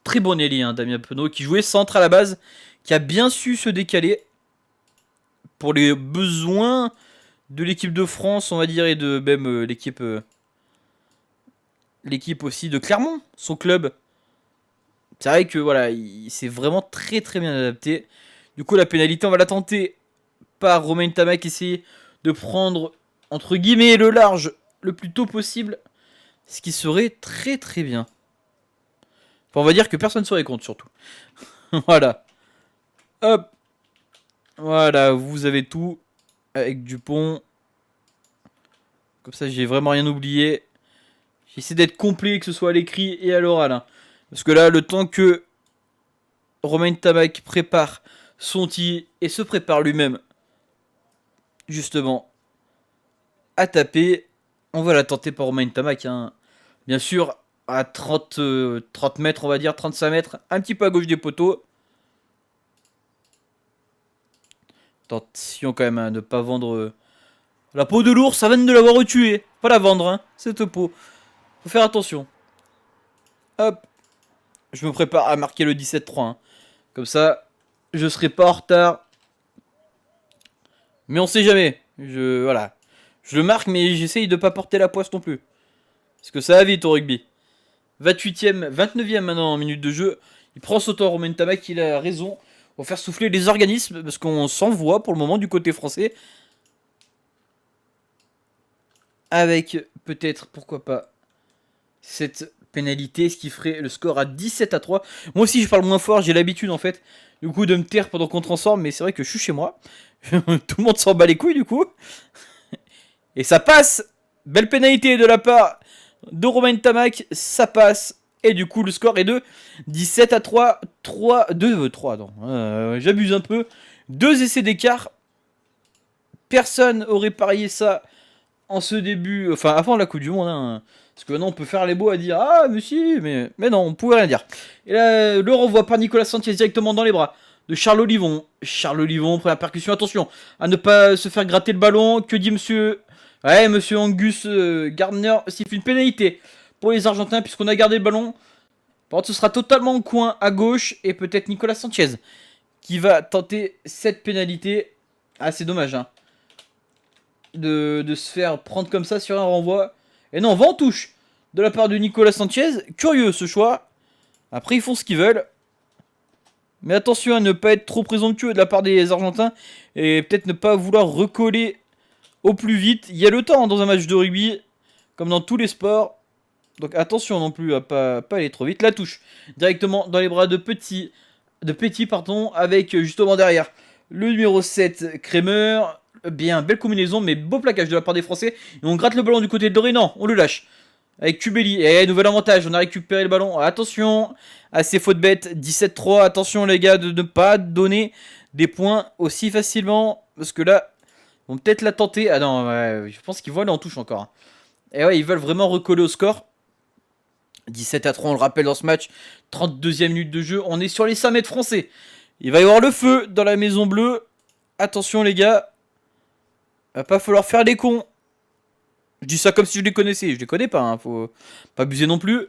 Très bon ailier, Damien Penaud, qui jouait centre à la base. Qui a bien su se décaler. Pour les besoins de l'équipe de France, on va dire. Et de même l'équipe... l'équipe aussi de Clermont, son club. C'est vrai que voilà, il s'est vraiment très très bien adapté. Du coup, la pénalité, on va la tenter par Romain Tamac, essayer de prendre entre guillemets le large le plus tôt possible, ce qui serait très très bien. Enfin, on va dire que personne ne serait contre surtout. Voilà. Hop. Voilà, vous avez tout avec Dupont. Comme ça, j'ai vraiment rien oublié. J'essaie d'être complet, que ce soit à l'écrit et à l'oral. Parce que là, le temps que Romain Tamac prépare son tir et se prépare lui-même, justement, à taper, on va la tenter par Romain Tamac. Bien sûr, à 30 mètres, on va dire, 35 mètres, un petit peu à gauche des poteaux. Attention quand même à ne pas vendre la peau de l'ours, ça vient de l'avoir tué. Pas la vendre, cette peau. Faut faire attention. Hop. Je me prépare à marquer le 17-3. Comme ça, je serai pas en retard. Mais on sait jamais. Voilà. Je le marque, mais j'essaye de pas porter la poisse non plus. Parce que ça va vite au rugby. 28e, 29e maintenant en minute de jeu. Il prend son temps, Romain Tamac, il a raison. On va faire souffler les organismes, parce qu'on s'envoie pour le moment du côté français. Avec peut-être, pourquoi pas, cette pénalité, ce qui ferait le score à 17-3. Moi aussi je parle moins fort, j'ai l'habitude en fait, du coup de me taire pendant qu'on transforme, mais c'est vrai que je suis chez moi. Tout le monde s'en bat les couilles du coup. Et ça passe. Belle pénalité de la part de Romain Tamac, ça passe. Et du coup le score est de 17-3. 3, non, j'abuse un peu. 2 essais d'écart. Personne aurait parié ça en ce début, enfin avant la Coupe du Monde, parce que maintenant on peut faire les beaux à dire ah mais si, mais non, on pouvait rien dire. Et là le renvoi par Nicolas Sanchez directement dans les bras de Charles Olivon. Charles Olivon, première percussion, attention à ne pas se faire gratter le ballon. Que dit monsieur monsieur Angus Gardner, siffle une pénalité pour les Argentins puisqu'on a gardé le ballon. Par contre ce sera totalement au coin à gauche et peut-être Nicolas Sanchez qui va tenter cette pénalité. C'est dommage de se faire prendre comme ça sur un renvoi. Et non, vent en touche de la part de Nicolas Sanchez. Curieux ce choix. Après, ils font ce qu'ils veulent. Mais attention à ne pas être trop présomptueux de la part des Argentins. Et peut-être ne pas vouloir recoller au plus vite. Il y a le temps dans un match de rugby, comme dans tous les sports. Donc attention non plus à pas aller trop vite. La touche directement dans les bras de Petit, avec justement derrière le numéro 7, Kremer. Bien, belle combinaison, mais beau plaquage de la part des Français. Et on gratte le ballon du côté de Doré. Non, on le lâche. Avec Kubeli. Et nouvel avantage, on a récupéré le ballon. Attention à ces fautes bêtes. 17-3. Attention les gars de ne pas donner des points aussi facilement. Parce que là, ils vont peut-être la tenter. Ah non, je pense qu'ils vont aller en touche encore. Et ouais, ils veulent vraiment recoller au score. 17-3, on le rappelle dans ce match. 32e minute de jeu. On est sur les 5 mètres français. Il va y avoir le feu dans la maison bleue. Attention les gars. Va pas falloir faire des cons. Je dis ça comme si je les connaissais. Je les connais pas, faut pas abuser non plus.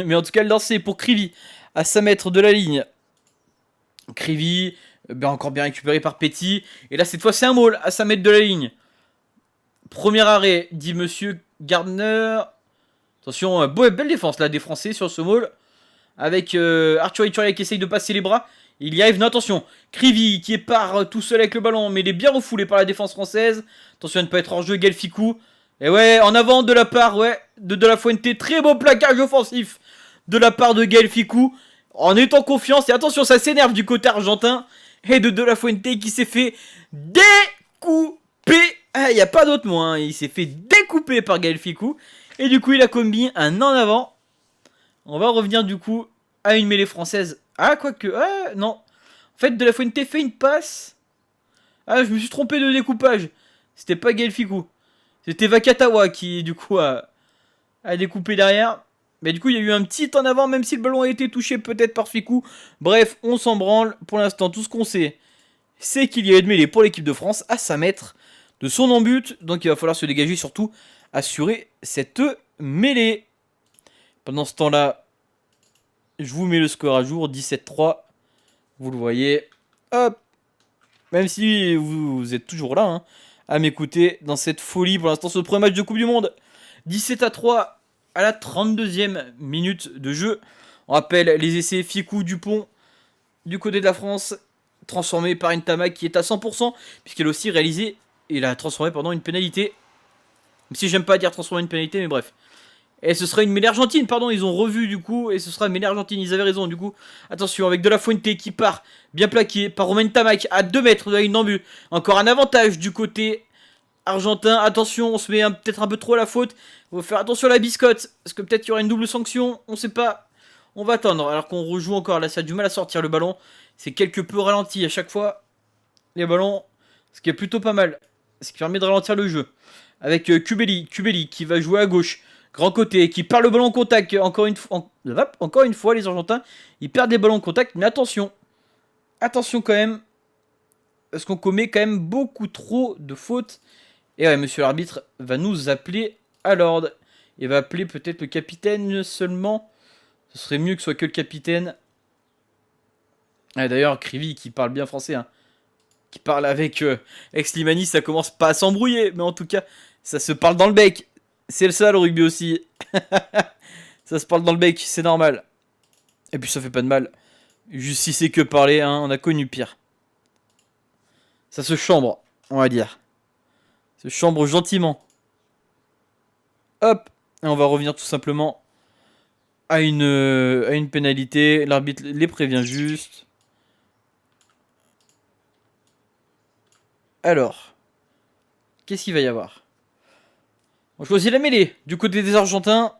Mais en tout cas, le lancer pour Krivy à 5 mètres de la ligne. Krivy, encore bien récupéré par Petit. Et là, cette fois, c'est un maul à 5 mètres de la ligne. Premier arrêt, dit monsieur Gardner. Attention, belle défense là des Français sur ce maul. Avec Arthur Ituria qui essaye de passer les bras. Il y arrive, non attention. Krivy qui part tout seul avec le ballon, mais il est bien refoulé par la défense française. Attention à ne pas être hors jeu, Gelficou. Et ouais, en avant de la part, de La Fuente. Très beau plaquage offensif de la part de Gelficou. En étant confiance, et attention, ça s'énerve du côté argentin. Et de La Fuente qui s'est fait découper. Ah, il n'y a pas d'autre mot, hein. Il s'est fait découper par Gelficou. Et du coup, il a combiné un en avant. On va revenir du coup à une mêlée française. Ah, quoique. Ah, non. En fait, De La Fuente fait une passe. Ah, je me suis trompé de découpage. C'était pas Gelficou. C'était Vakatawa qui, du coup, a découpé derrière. Mais du coup, il y a eu un petit en avant, même si le ballon a été touché peut-être par Ficou. Bref, on s'en branle. Pour l'instant, tout ce qu'on sait, c'est qu'il y a eu de mêlée pour l'équipe de France à 5 mètres de son en-but. Donc, il va falloir se dégager, surtout assurer cette mêlée. Pendant ce temps-là, je vous mets le score à jour, 17-3. Vous le voyez. Hop. Même si vous êtes toujours là, hein, à m'écouter dans cette folie pour l'instant, ce premier match de Coupe du Monde. 17-3 à la 32e minute de jeu. On rappelle les essais Ficou, Dupont du côté de la France, transformé par Ntama qui est à 100%, puisqu'elle a aussi réalisé, et l'a transformé pendant une pénalité. Même si j'aime pas dire transformer une pénalité, mais bref. Et ce sera une mêlée argentine, pardon, ils ont revu du coup, et ce sera une mêlée argentine, ils avaient raison du coup. Attention, avec De La Fuente qui part, bien plaqué, par Romain Tamac à 2 mètres de la ligne d'en but. Encore un avantage du côté argentin, attention, on se met peut-être un peu trop à la faute. Il faut faire attention à la biscotte, parce que peut-être qu'il y aura une double sanction, on sait pas. On va attendre, alors qu'on rejoue encore, là ça a du mal à sortir le ballon. C'est quelque peu ralenti à chaque fois, les ballons, ce qui est plutôt pas mal. Ce qui permet de ralentir le jeu. Avec Kubeli qui va jouer à gauche. Grand côté, qui perd le ballon en contact. Encore une fois, les Argentins, ils perdent des ballons en contact. Mais attention. Attention quand même. Parce qu'on commet quand même beaucoup trop de fautes. Et ouais, monsieur l'arbitre va nous appeler à l'ordre. Il va appeler peut-être le capitaine seulement. Ce serait mieux que ce soit que le capitaine. Ah, d'ailleurs, Krivy qui parle bien français. Hein. Qui parle avec Slimani, ça commence pas à s'embrouiller. Mais en tout cas, ça se parle dans le bec. C'est ça le rugby aussi. Ça se parle dans le bec, c'est normal. Et puis ça fait pas de mal. Juste si c'est que parler, hein, on a connu pire. Ça se chambre, on va dire. Ça se chambre gentiment. Hop. Et on va revenir tout simplement à une pénalité. L'arbitre les prévient juste. Alors. Qu'est-ce qu'il va y avoir ? On choisit la mêlée du côté des Argentins.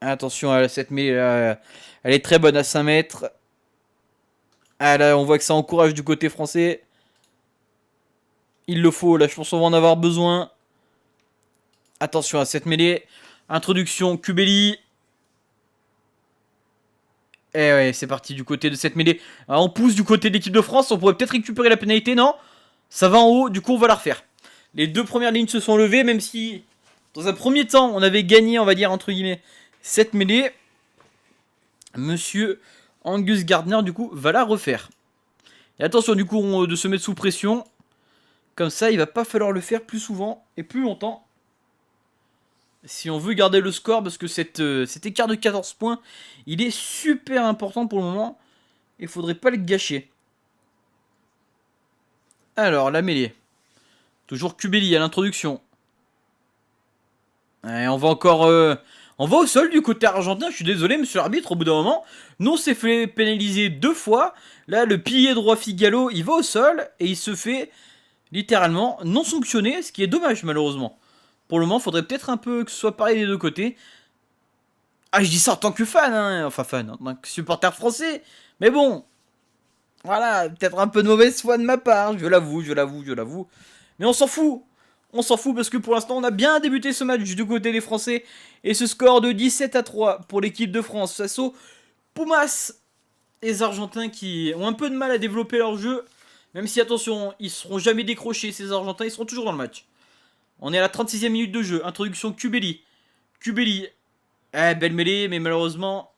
Attention à cette mêlée là. Elle est très bonne à 5 mètres. Ah là, on voit que ça encourage du côté français. Il le faut, là je pense qu'on va en avoir besoin. Attention à cette mêlée. Introduction, Kubeli. Et ouais, c'est parti du côté de cette mêlée. Alors, on pousse du côté de l'équipe de France. On pourrait peut-être récupérer la pénalité, non ? Ça va en haut, du coup on va la refaire. Les deux premières lignes se sont levées, même si dans un premier temps on avait gagné, on va dire entre guillemets, cette mêlée. Monsieur Angus Gardner du coup va la refaire. Et attention du coup de se mettre sous pression. Comme ça il va pas falloir le faire plus souvent et plus longtemps. Si on veut garder le score, parce que cet écart de 14 points, il est super important pour le moment. Il faudrait pas le gâcher. Alors la mêlée. Toujours Kubeli à l'introduction. Et on va encore... on va au sol du côté argentin. Je suis désolé, monsieur l'arbitre, au bout d'un moment. Nous, on s'est fait pénaliser 2 fois. Là, le pilier droit Figalo, il va au sol. Et il se fait, littéralement, non sanctionné. Ce qui est dommage, malheureusement. Pour le moment, il faudrait peut-être un peu que ce soit pareil des deux côtés. Ah, je dis ça en tant que fan, hein. Enfin fan, en tant que supporter français. Mais bon. Voilà, peut-être un peu de mauvaise foi de ma part. Je l'avoue. Mais on s'en fout. On s'en fout parce que pour l'instant, on a bien débuté ce match du côté des Français. Et ce score de 17-3 pour l'équipe de France face aux Pumas. Les Argentins qui ont un peu de mal à développer leur jeu. Même si, attention, ils ne seront jamais décrochés, ces Argentins. Ils seront toujours dans le match. On est à la 36e minute de jeu. Introduction Kubeli. Belle mêlée, mais malheureusement,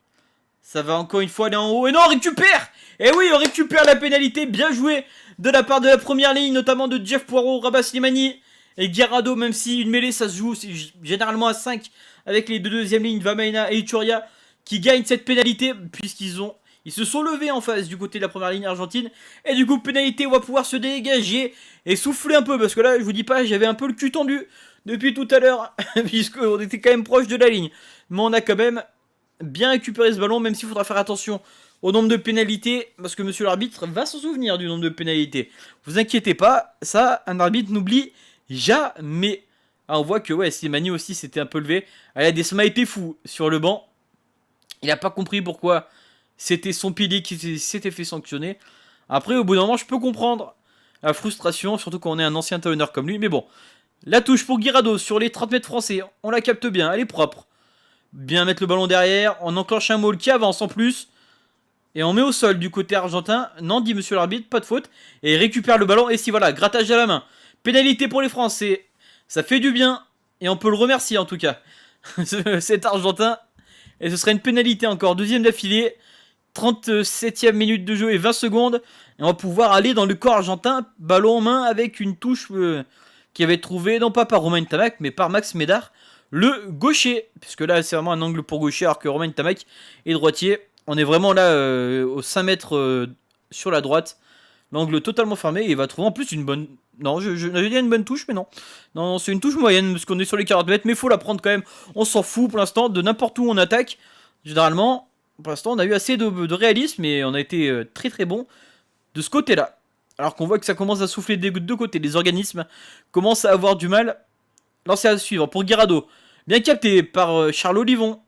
ça va encore une fois aller en haut. Et non, on récupère. Et oui, on récupère la pénalité. Bien joué de la part de la première ligne, notamment de Jeff Poirot, Rabat Slimani. Et Guirado, même si une mêlée ça se joue généralement à 5 avec les deux deuxièmes lignes, Vamaina et Iturria, qui gagnent cette pénalité ils se sont levés en face du côté de la première ligne argentine. Et du coup, pénalité, on va pouvoir se dégager et souffler un peu. Parce que là, je vous dis pas, j'avais un peu le cul tendu depuis tout à l'heure. Puisqu'on était quand même proche de la ligne. Mais on a quand même bien récupéré ce ballon. Même s'il faudra faire attention au nombre de pénalités. Parce que monsieur l'arbitre va s'en souvenir du nombre de pénalités. Vous inquiétez pas, ça, un arbitre n'oublie jamais. Ah, on voit que ouais, Slimani aussi s'était un peu levé. Il a des smileys fous sur le banc. Il a pas compris pourquoi c'était son pilier qui s'était fait sanctionner. Après, au bout d'un moment, je peux comprendre la frustration, surtout quand on est un ancien talonneur comme lui. Mais bon, la touche pour Guirado sur les 30 mètres français, on la capte bien, elle est propre. Bien mettre le ballon derrière, on enclenche un maul qui avance en plus. Et on met au sol du côté argentin. Non, dit monsieur l'arbitre, pas de faute. Et il récupère le ballon. Et si voilà, grattage à la main. Pénalité pour les Français. Ça fait du bien. Et on peut le remercier en tout cas. Cet argentin. Et ce serait une pénalité encore. Deuxième d'affilée. 37e minute de jeu et 20 secondes. Et on va pouvoir aller dans le corps argentin. Ballon en main avec une touche qui avait été trouvée. Non pas par Romain Tamac, mais par Max Médard. Le gaucher. Puisque là, c'est vraiment un angle pour gaucher. Alors que Romain Tamac est droitier. On est vraiment là au 5 mètres sur la droite. L'angle totalement fermé. Et il va trouver en plus une bonne... Non, je n'avais dit une bonne touche, mais non. Non, c'est une touche moyenne parce qu'on est sur les 40 mètres. Mais il faut la prendre quand même. On s'en fout pour l'instant de n'importe où on attaque. Généralement, pour l'instant, on a eu assez de réalisme. Et on a été très très bon de ce côté-là. Alors qu'on voit que ça commence à souffler des deux côtés. Les organismes commencent à avoir du mal. Lancé à suivre pour Guirado. Bien capté par Charles Olivon.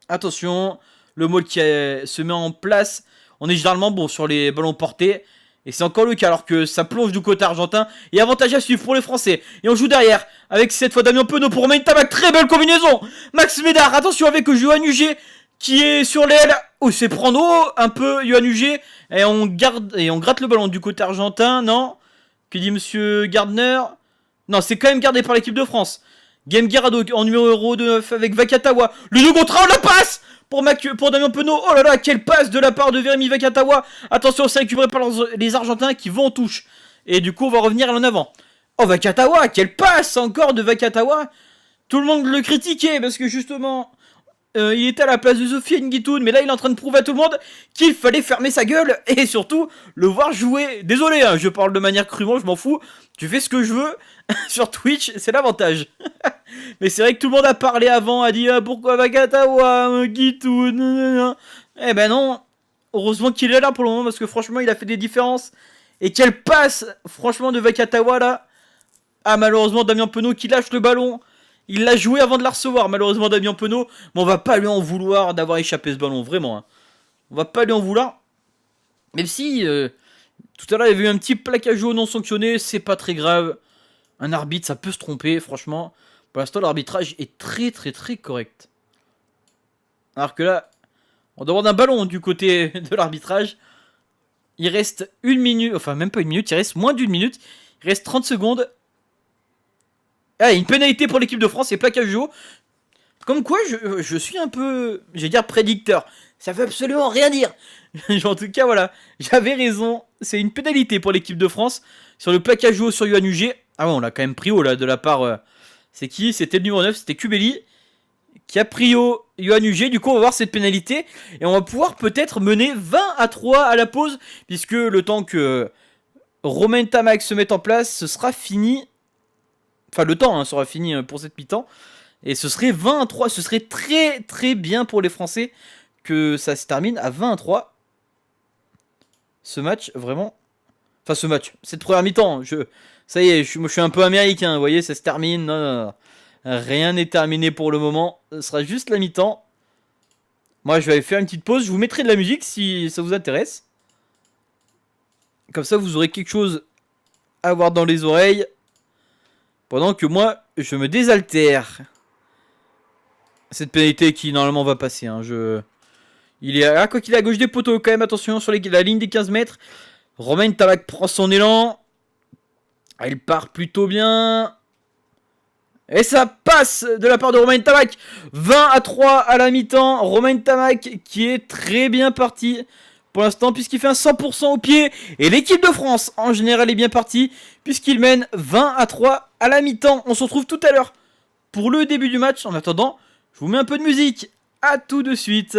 Attention... Le mot qui se met en place. On est généralement bon sur les ballons portés. Et c'est encore le cas alors que ça plonge du côté argentin. Et avantage à suivre pour les Français. Et on joue derrière. Avec cette fois Damien Penaud pour Romain Tamac. Très belle combinaison. Max Médard. Attention avec Johan Huget qui est sur l'aile. Oh, c'est prendre un peu Johan Huget. Et on gratte le ballon du côté argentin. Non. Que dit monsieur Gardner? Non, c'est quand même gardé par l'équipe de France. Game Guirado en numéro 9 avec Vakatawa. Le 2 contre 1, la passe pour Damien Penaud. Oh là là, quelle passe de la part de Vérémy Vakatawa. Attention, c'est récupéré par les Argentins qui vont en touche. Et du coup, on va revenir en avant. Oh, Vakatawa, quelle passe encore de Vakatawa. Tout le monde le critiquait parce que justement, il était à la place de Sofiane Guitoun. Mais là, il est en train de prouver à tout le monde qu'il fallait fermer sa gueule et surtout le voir jouer. Désolé, hein, je parle de manière crûment, je m'en fous. Tu fais ce que je veux sur Twitch, c'est l'avantage. Mais c'est vrai que tout le monde a parlé avant, a dit pourquoi Vakatawa, Guitoun. Eh ben non, heureusement qu'il est là pour le moment parce que franchement il a fait des différences. Et quelle passe franchement de Vakatawa là. Ah malheureusement Damien Penaud qui lâche le ballon. Il l'a joué avant de la recevoir malheureusement Damien Penaud. Mais on va pas lui en vouloir d'avoir échappé ce ballon vraiment. Hein. On va pas lui en vouloir. Même si tout à l'heure il y avait eu un petit plaquage non sanctionné, c'est pas très grave. Un arbitre ça peut se tromper franchement. Pour l'instant, l'arbitrage est très très très correct. Alors que là, on demande un ballon du côté de l'arbitrage. Il reste une minute, enfin même pas une minute, il reste moins d'une minute. Il reste 30 secondes. Ah, une pénalité pour l'équipe de France et plaquage haut. Comme quoi, je suis un peu, je vais dire prédicteur. Ça veut absolument rien dire. En tout cas, voilà, j'avais raison. C'est une pénalité pour l'équipe de France sur le plaquage haut sur Yohan Huget. Ah ouais, on l'a quand même pris haut là de la part... C'est qui? C'était le numéro 9, c'était Kubeli qui a pris au Yohan Huget. Du coup, on va voir cette pénalité. Et on va pouvoir peut-être mener 20-3 à la pause. Puisque le temps que Romain Tamac se mette en place, ce sera fini. Enfin, le temps sera fini pour cette mi-temps. Et ce serait 20-3. Ce serait très très bien pour les Français que ça se termine à 20-3. Ce match, vraiment... Enfin, ce match, cette première mi-temps, ça y est, je suis un peu américain, vous voyez, ça se termine. Non. Rien n'est terminé pour le moment. Ce sera juste la mi-temps. Moi, je vais aller faire une petite pause. Je vous mettrai de la musique si ça vous intéresse. Comme ça, vous aurez quelque chose à avoir dans les oreilles. Pendant que moi, je me désaltère. Cette pénalité qui, normalement, va passer. Hein. Il est quoi qu'il est à gauche des poteaux, quand même. Attention sur la ligne des 15 mètres. Romain Tamac prend son élan. Il part plutôt bien. Et ça passe de la part de Romain Tamac. 20-3 à la mi-temps. Romain Tamac qui est très bien parti pour l'instant puisqu'il fait un 100% au pied. Et l'équipe de France en général est bien partie puisqu'il mène 20-3 à la mi-temps. On se retrouve tout à l'heure pour le début du match. En attendant, je vous mets un peu de musique. À tout de suite.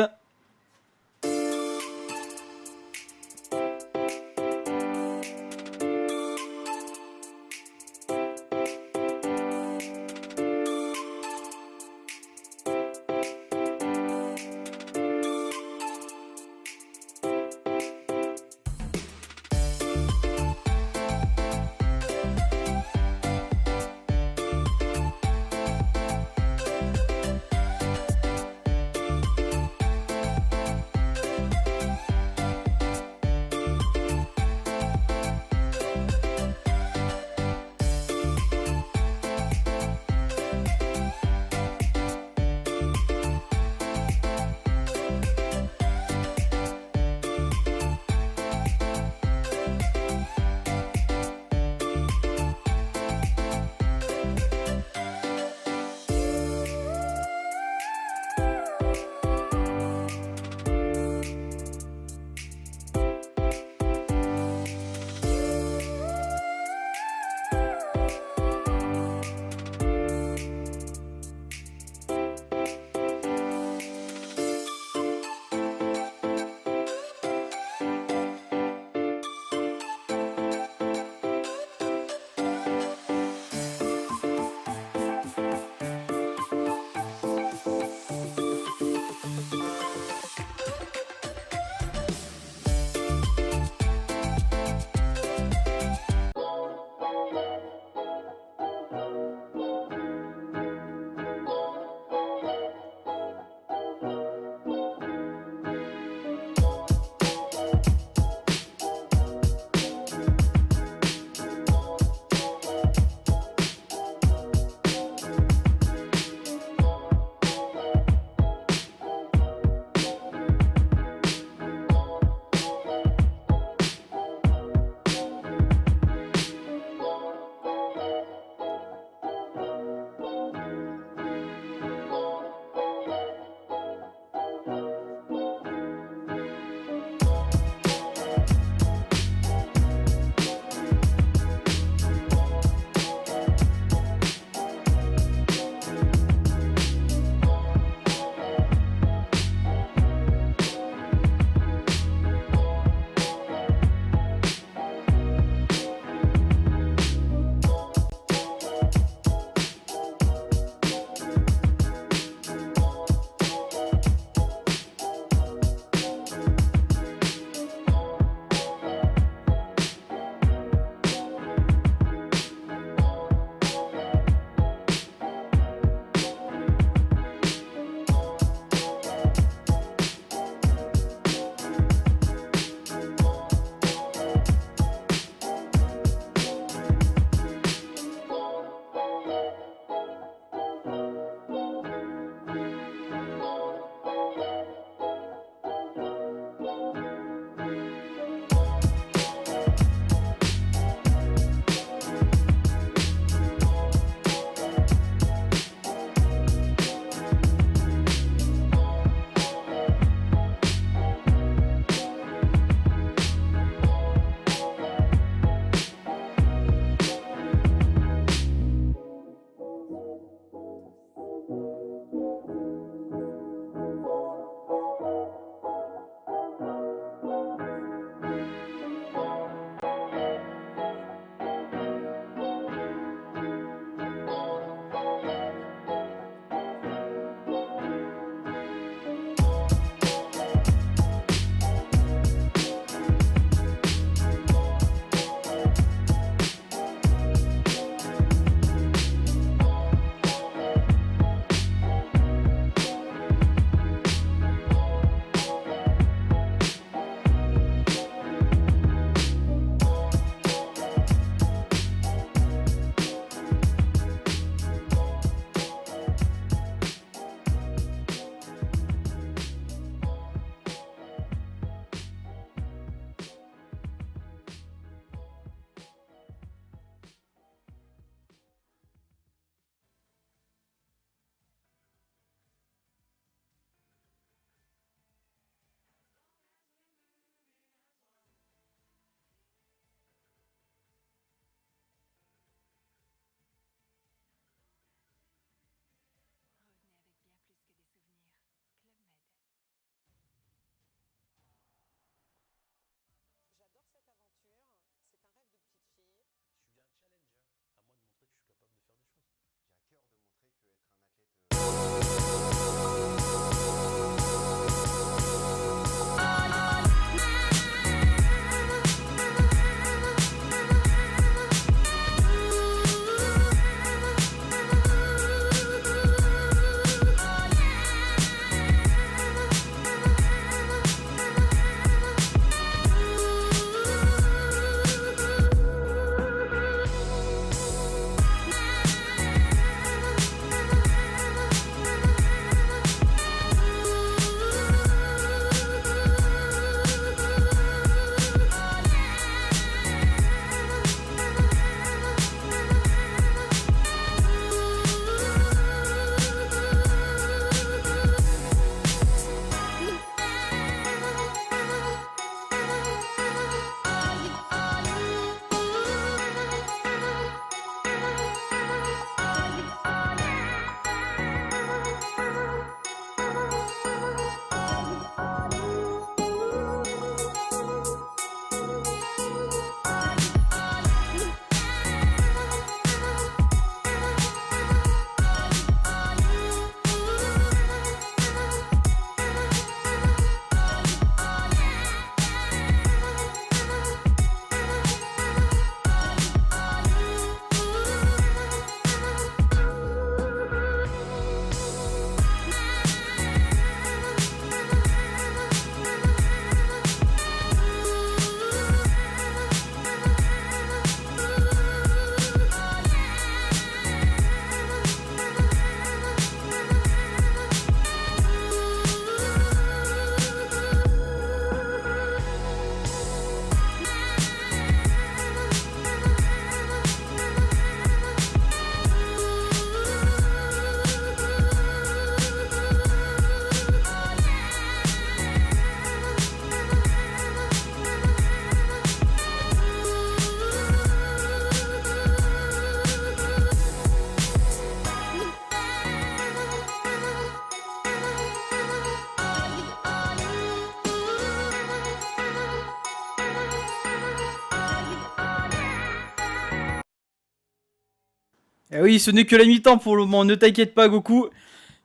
Eh oui, ce n'est que la mi-temps pour le moment, ne t'inquiète pas Goku.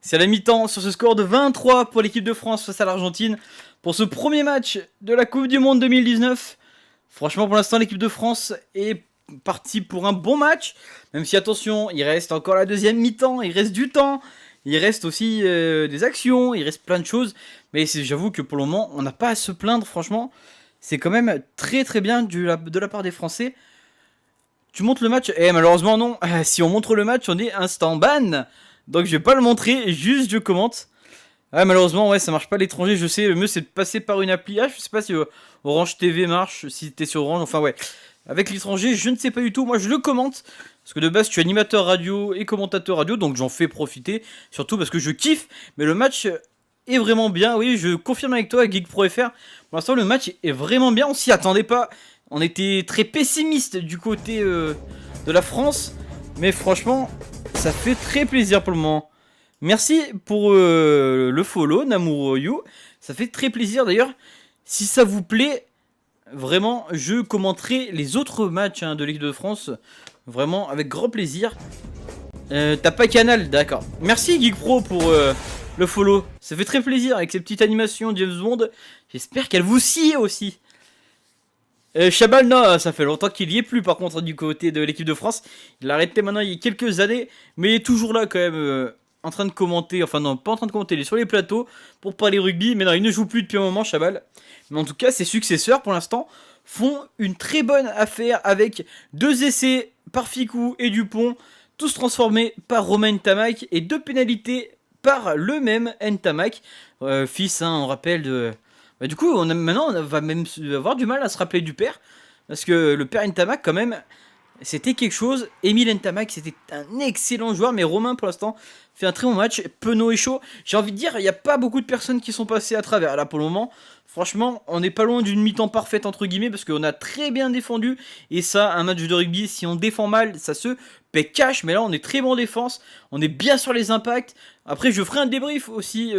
C'est la mi-temps sur ce score de 23 pour l'équipe de France face à l'Argentine. Pour ce premier match de la Coupe du Monde 2019. Franchement, pour l'instant, l'équipe de France est partie pour un bon match. Même si, attention, il reste encore la deuxième mi-temps, il reste du temps. Il reste aussi des actions, il reste plein de choses. Mais j'avoue que pour le moment, on n'a pas à se plaindre, franchement. C'est quand même très très bien de la part des Français. Tu montres le match? Eh malheureusement non. Si on montre le match, on est instant ban. Donc je vais pas le montrer, juste je commente. Ah malheureusement ouais ça marche pas à l'étranger, je sais, le mieux c'est de passer par une appli. Ah je sais pas si Orange TV marche, si t'es sur Orange, enfin ouais. Avec l'étranger je ne sais pas du tout, moi je le commente. Parce que de base je suis animateur radio et commentateur radio, donc j'en fais profiter. Surtout parce que je kiffe, mais le match est vraiment bien, oui je confirme avec toi GeekPro.fr. Pour l'instant le match est vraiment bien, on s'y attendait pas. On était très pessimiste du côté de la France. Mais franchement, ça fait très plaisir pour le moment. Merci pour le follow, Namuro-you. Ça fait très plaisir d'ailleurs. Si ça vous plaît, vraiment, je commenterai les autres matchs de l'équipe de France. Vraiment, avec grand plaisir. T'as pas Canal, d'accord. Merci GeekPro pour le follow. Ça fait très plaisir avec ces petites animations James Bond. J'espère qu'elles vous scie aussi. Chabal, non, ça fait longtemps qu'il y est plus par contre du côté de l'équipe de France. Il a arrêté maintenant il y a quelques années, mais il est toujours là quand même, en train de commenter, enfin non, pas en train de commenter, il est sur les plateaux pour parler rugby, mais non, il ne joue plus depuis un moment, Chabal. Mais en tout cas, ses successeurs pour l'instant font une très bonne affaire avec 2 essais par Ficou et Dupont, tous transformés par Romain Ntamak et 2 pénalités par le même Ntamak, fils, on rappelle de... Bah, du coup, maintenant, on va même avoir du mal à se rappeler du père. Parce que le père Ntamak, quand même, c'était quelque chose. Émile Ntamak, c'était un excellent joueur. Mais Romain, pour l'instant, fait un très bon match. Penaud et chaud. J'ai envie de dire, il n'y a pas beaucoup de personnes qui sont passées à travers. Là, pour le moment, franchement, on n'est pas loin d'une mi-temps parfaite, entre guillemets. Parce qu'on a très bien défendu. Et ça, un match de rugby, si on défend mal, ça se paie cash. Mais là, on est très bon en défense. On est bien sur les impacts. Après, je ferai un débrief aussi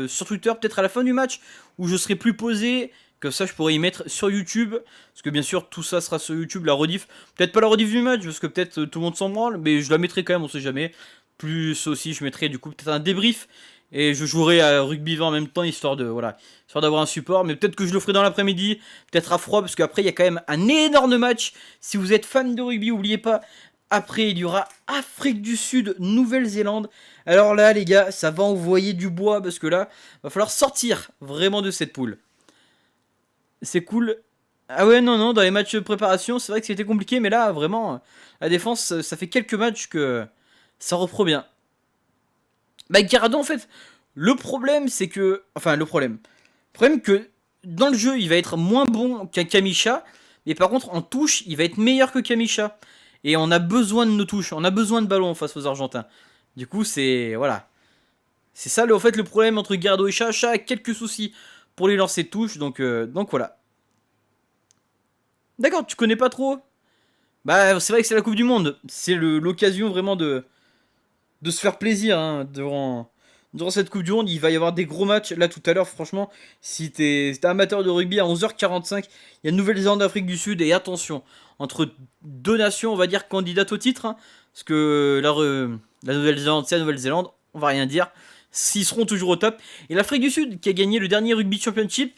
sur Twitter, peut-être à la fin du match, où je serai plus posé. Comme ça, je pourrais y mettre sur YouTube. Parce que bien sûr, tout ça sera sur YouTube, la rediff. Peut-être pas la rediff du match, parce que peut-être tout le monde s'en branle. Mais je la mettrai quand même, on sait jamais. Plus aussi, je mettrai du coup peut-être un débrief. Et je jouerai à Rugby 20 en même temps, histoire de voilà, histoire d'avoir un support. Mais peut-être que je le ferai dans l'après-midi, peut-être à froid, parce qu'après, il y a quand même un énorme match. Si vous êtes fan de rugby, n'oubliez pas. Après, il y aura Afrique du Sud, Nouvelle-Zélande. Alors là, les gars, ça va envoyer du bois, parce que là, va falloir sortir vraiment de cette poule. C'est cool. Ah ouais, non, non, dans les matchs de préparation, c'est vrai que c'était compliqué, mais là, vraiment, la défense, ça fait quelques matchs que ça reprend bien. Bah, Guerrado, en fait, le problème, c'est que... Enfin, le problème que dans le jeu, il va être moins bon qu'un Kamisha, mais par contre, en touche, il va être meilleur que Kamisha. Et on a besoin de nos touches, on a besoin de ballons face aux Argentins. Du coup, c'est... Voilà. C'est ça, en fait, le problème entre Guerrado et Chat. Chat a quelques soucis pour les lancer de touche, donc voilà. D'accord, tu connais pas trop? Bah, c'est vrai que c'est la Coupe du Monde. C'est l'occasion vraiment de se faire plaisir durant cette Coupe du Monde. Il va y avoir des gros matchs. Là, tout à l'heure, franchement, si t'es amateur de rugby, à 11h45, il y a Nouvelle-Zélande, Afrique du Sud. Et attention, entre deux nations, on va dire, candidates au titre. Parce que la Nouvelle-Zélande, c'est la Nouvelle-Zélande. On va rien dire. S'ils seront toujours au top. Et l'Afrique du Sud, qui a gagné le dernier Rugby Championship.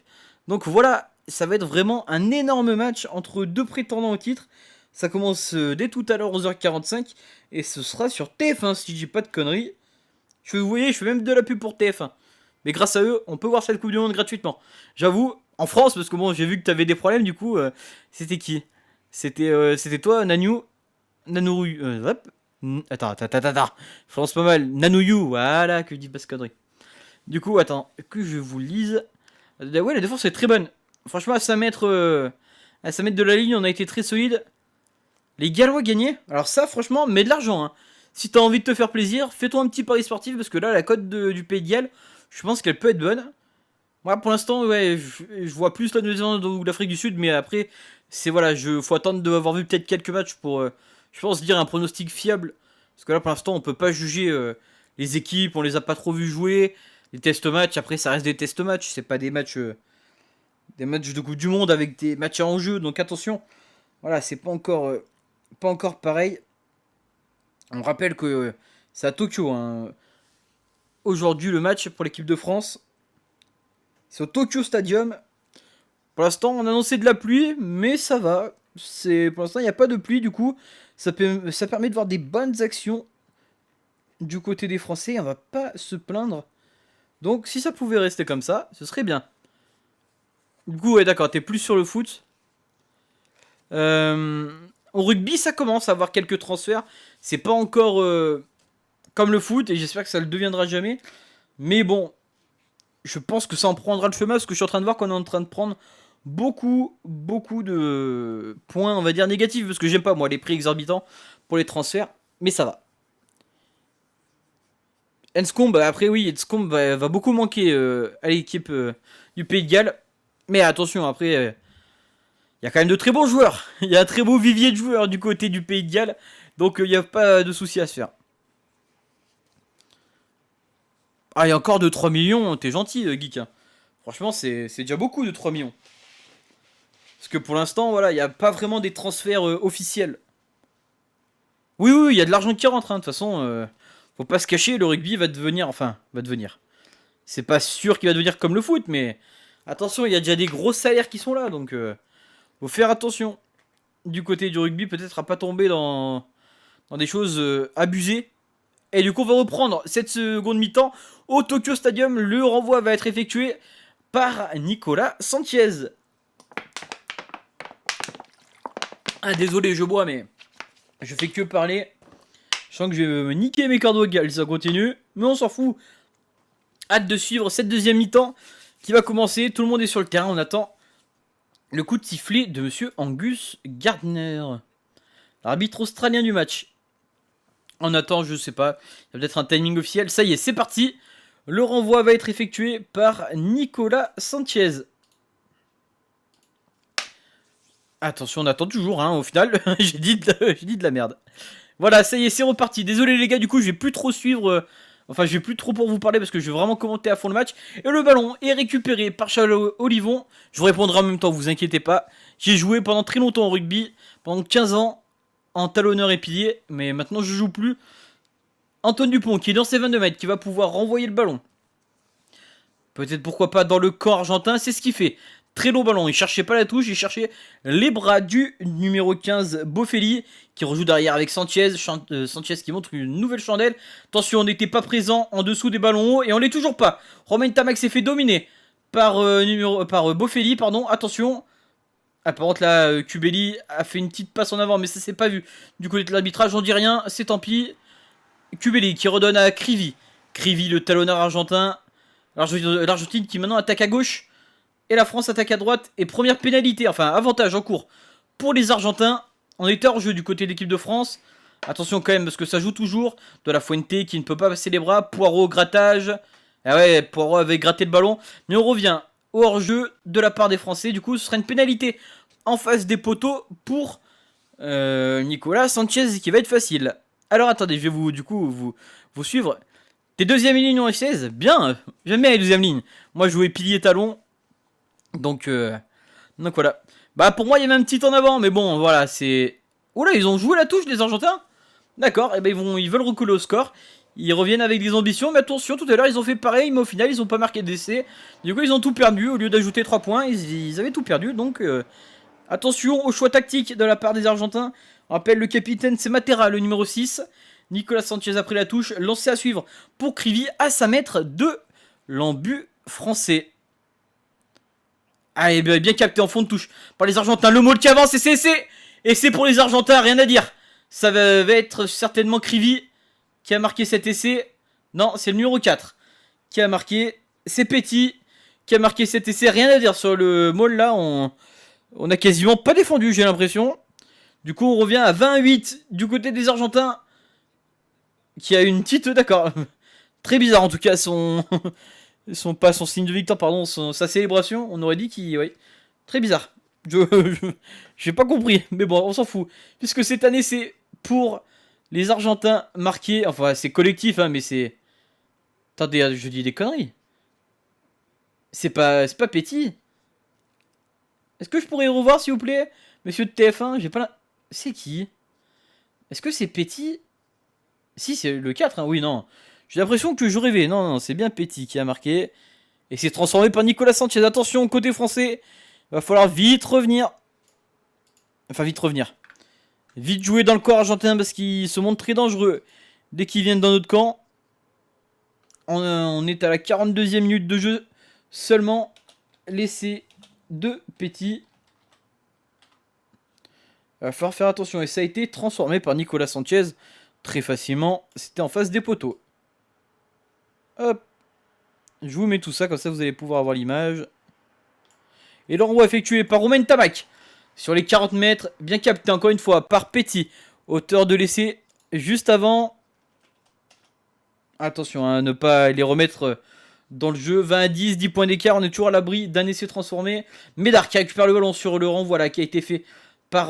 Donc voilà, ça va être vraiment un énorme match entre deux prétendants au titre. Ça commence dès tout à l'heure 11h45 et ce sera sur TF1 si je dis pas de conneries. Vous voyez, je fais même de la pub pour TF1. Mais grâce à eux, on peut voir cette Coupe du Monde gratuitement. J'avoue, en France, parce que bon, j'ai vu que t'avais des problèmes, du coup, c'était qui? C'était toi, Nanu Nanouru. Hop. Attends. Je pense pas mal. Nanouyou, voilà, que je dis pas ce connerie. Du coup, attends, que je vous lise. Ouais, la défense est très bonne. Franchement, à 5 mètres, de la ligne, on a été très solide. Les Gallois gagnaient. Alors ça, franchement, mets de l'argent. Hein. Si t'as envie de te faire plaisir, fais-toi un petit pari sportif parce que là, la cote du Pays de Galles, je pense qu'elle peut être bonne. Moi, pour l'instant, ouais, je vois plus la Nouvelle-Zélande ou l'Afrique du Sud, mais après, c'est voilà, faut attendre d'avoir vu peut-être quelques matchs pour, je pense, dire un pronostic fiable. Parce que là, pour l'instant, on peut pas juger les équipes, on les a pas trop vus jouer. Les test matchs, après, ça reste des test matchs, c'est pas des matchs de Coupe du Monde avec des matchs à enjeu, donc attention. Voilà, c'est pas encore pareil. On rappelle que c'est à Tokyo, hein. Aujourd'hui, le match pour l'équipe de France, c'est au Tokyo Stadium. Pour l'instant, on a annoncé de la pluie, mais ça va. Pour l'instant, il n'y a pas de pluie, du coup, ça permet de voir des bonnes actions du côté des Français. On va pas se plaindre. Donc, si ça pouvait rester comme ça, ce serait bien. Du coup, ouais, d'accord, t'es plus sur le foot. Au rugby, ça commence à avoir quelques transferts. C'est pas encore comme le foot, et j'espère que ça le deviendra jamais. Mais bon, je pense que ça en prendra le chemin, parce que je suis en train de voir qu'on est en train de prendre beaucoup de points, on va dire, négatifs, parce que j'aime pas, moi, les prix exorbitants pour les transferts, mais ça va. Enscombe, après oui, Enscombe va beaucoup manquer à l'équipe du Pays de Galles, mais attention, après, il y a quand même de très bons joueurs, il y a un très beau vivier de joueurs du côté du Pays de Galles, donc il n'y a pas de souci à se faire. Ah, il y a encore de 3 millions, t'es gentil, Geek, hein. Franchement, c'est déjà beaucoup de 3 millions. Parce que pour l'instant, voilà, il n'y a pas vraiment des transferts officiels. Oui, il y a de l'argent qui rentre, hein. De toute façon, faut pas se cacher, le rugby va devenir. Enfin, va devenir. C'est pas sûr qu'il va devenir comme le foot, mais attention, il y a déjà des gros salaires qui sont là, donc faut faire attention. Du côté du rugby, peut-être à pas tomber dans des choses abusées. Et du coup, on va reprendre cette seconde mi-temps au Tokyo Stadium. Le renvoi va être effectué par Nicolas Sanchez. Ah, désolé, je bois, mais je fais que parler. Je sens que je vais me niquer mes cordes vocales si ça continue. Mais on s'en fout. Hâte de suivre cette deuxième mi-temps qui va commencer. Tout le monde est sur le terrain. On attend le coup de sifflet de monsieur Angus Gardner, l'arbitre australien du match. On attend, je sais pas. Il y a peut-être un timing officiel. Ça y est, c'est parti. Le renvoi va être effectué par Nicolas Sanchez. Attention, on attend toujours, hein, au final. j'ai dit de la merde. Voilà, ça y est, c'est reparti. Désolé les gars, du coup, je vais plus trop suivre. Enfin, je vais plus trop pour vous parler parce que je vais vraiment commenter à fond le match. Et le ballon est récupéré par Charles Olivon. Je vous répondrai en même temps, vous inquiétez pas. J'ai joué pendant très longtemps au rugby, pendant 15 ans, en talonneur et pilier. Mais maintenant, je joue plus. Antoine Dupont, qui est dans ses 22 mètres, qui va pouvoir renvoyer le ballon. Peut-être pourquoi pas dans le camp argentin, c'est ce qu'il fait. Très long ballon, il cherchait pas la touche, il cherchait les bras du numéro 15 Bofelli qui rejoue derrière avec Sanchez, Sanchez qui montre une nouvelle chandelle. Attention, on n'était pas présent en dessous des ballons hauts et on l'est toujours pas. Romain Tamac s'est fait dominer par, Bofelli, pardon, attention. Ah, par contre là, Kubeli a fait une petite passe en avant mais ça s'est pas vu. Du côté de l'arbitrage, on dit rien, c'est tant pis. Kubeli qui redonne à Krivi. Krivi, le talonneur argentin. L'Argentine qui maintenant attaque à gauche. Et la France attaque à droite. Et première pénalité, enfin avantage en cours pour les Argentins. On était hors jeu du côté de l'équipe de France. Attention quand même parce que ça joue toujours. De la Fuente qui ne peut pas passer les bras. Poirot, grattage. Ah ouais, Poirot avait gratté le ballon. Mais on revient au hors jeu de la part des Français. Du coup, ce sera une pénalité en face des poteaux pour Nicolas Sanchez qui va être facile. Alors attendez, je vais vous suivre. T'es deuxième ligne en F16. Bien, j'aime bien les deuxième lignes. Moi je jouais pilier talon. Donc voilà. Bah pour moi il y avait un petit en avant. Mais bon voilà c'est... Oula ils ont joué la touche les Argentins. D'accord, et ben ils veulent recoller au score. Ils reviennent avec des ambitions. Mais attention, tout à l'heure ils ont fait pareil. Mais au final ils ont pas marqué d'essai. Du coup ils ont tout perdu. Au lieu d'ajouter 3 points ils avaient tout perdu. Donc attention au choix tactique de la part des Argentins. On rappelle le capitaine c'est Matera le numéro 6. Nicolas Sanchez a pris la touche, lancé à suivre pour Krivi à 5 mètres de l'embut français. Ah, et bien capté en fond de touche par les Argentins. Le Maul qui avance et c'est essai. Et c'est pour les Argentins, rien à dire. Ça va être certainement Krivi qui a marqué cet essai. Non, c'est le numéro 4 qui a marqué. C'est Petit qui a marqué cet essai. Rien à dire sur le Maul là. On a quasiment pas défendu, j'ai l'impression. Du coup, on revient à 28 du côté des Argentins. Qui a une petite... D'accord. Très bizarre en tout cas pas son signe de victoire, pardon, sa célébration. On aurait dit qu'il... Oui. Très bizarre. J'ai pas compris. Mais bon, on s'en fout. Puisque cette année, c'est pour les Argentins marqués. Enfin, c'est collectif, hein, mais c'est... Attendez, je dis des conneries. C'est pas Petit. Est-ce que je pourrais revoir, s'il vous plaît, monsieur de TF1? J'ai pas la... C'est qui? Est-ce que c'est Petit? Si, c'est le 4, hein. Oui, non. J'ai l'impression que je rêvais. Non, non, c'est bien Petit qui a marqué. Et c'est transformé par Nicolas Sanchez. Attention, côté français. Va falloir vite revenir. Enfin, vite revenir. Vite jouer dans le corps argentin parce qu'ils se montrent très dangereux dès qu'ils viennent dans notre camp. On est à la 42e minute de jeu. Seulement laisser de Petit. Il va falloir faire attention. Et ça a été transformé par Nicolas Sanchez très facilement. C'était en face des poteaux. Hop. Je vous mets tout ça, comme ça vous allez pouvoir avoir l'image. Et l'envoi effectué par Romain Tamac. Sur les 40 mètres. Bien capté encore une fois par Petit. Auteur de l'essai juste avant. Attention à ne pas les remettre dans le jeu. 20 à 10, 10 points d'écart. On est toujours à l'abri d'un essai transformé. Médard qui récupère le ballon sur le renvoi là, qui a été fait par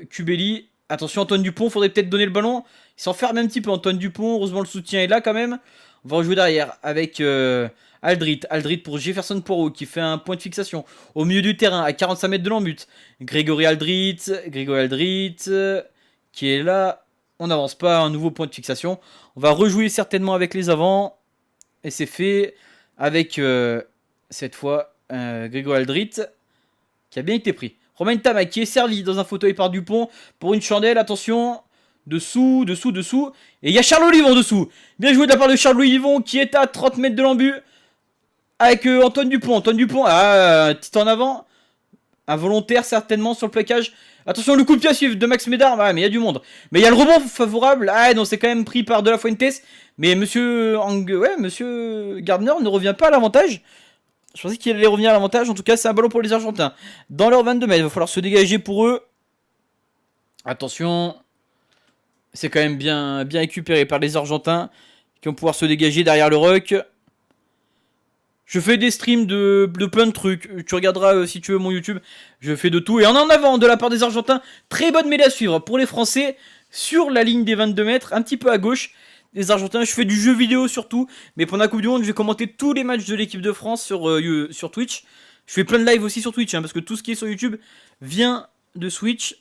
Kubeli. Attention Antoine Dupont, faudrait peut-être donner le ballon. Il s'enferme un petit peu Antoine Dupont. Heureusement le soutien est là quand même. On va rejouer derrière avec Aldrit. Aldrit pour Jefferson Poirot qui fait un point de fixation. Au milieu du terrain à 45 mètres de l'embut. Grégory Aldrit qui est là. On n'avance pas, un nouveau point de fixation. On va rejouer certainement avec les avants. Et c'est fait avec cette fois Grégory Aldrit qui a bien été pris. Romain Tamac qui est servi dans un fauteuil par Dupont pour une chandelle. Attention. Dessous. Et il y a Charles Olivon dessous. Bien joué de la part de Charles Olivon qui est à 30 mètres de l'embut. Avec Antoine Dupont. Antoine Dupont, petit en avant. Involontaire certainement sur le plaquage. Attention, le coup de pied à suivre de Max Médard. Ah, mais il y a du monde. Mais il y a le rebond favorable. Ah non, c'est quand même pris par De La Fuentes. Mais monsieur Gardner ne revient pas à l'avantage. Je pensais qu'il allait revenir à l'avantage. En tout cas, c'est un ballon pour les Argentins. Dans leurs 22 mètres, il va falloir se dégager pour eux. Attention. C'est quand même bien récupéré par les Argentins qui vont pouvoir se dégager derrière le ruck. Je fais des streams de plein de trucs. Tu regarderas si tu veux mon YouTube. Je fais de tout. Et en avant de la part des Argentins. Très bonne mêlée à suivre pour les Français. Sur la ligne des 22 mètres. Un petit peu à gauche des Argentins. Je fais du jeu vidéo surtout. Mais pendant la Coupe du Monde, je vais commenter tous les matchs de l'équipe de France sur Twitch. Je fais plein de lives aussi sur Twitch. Parce que tout ce qui est sur YouTube vient de Switch.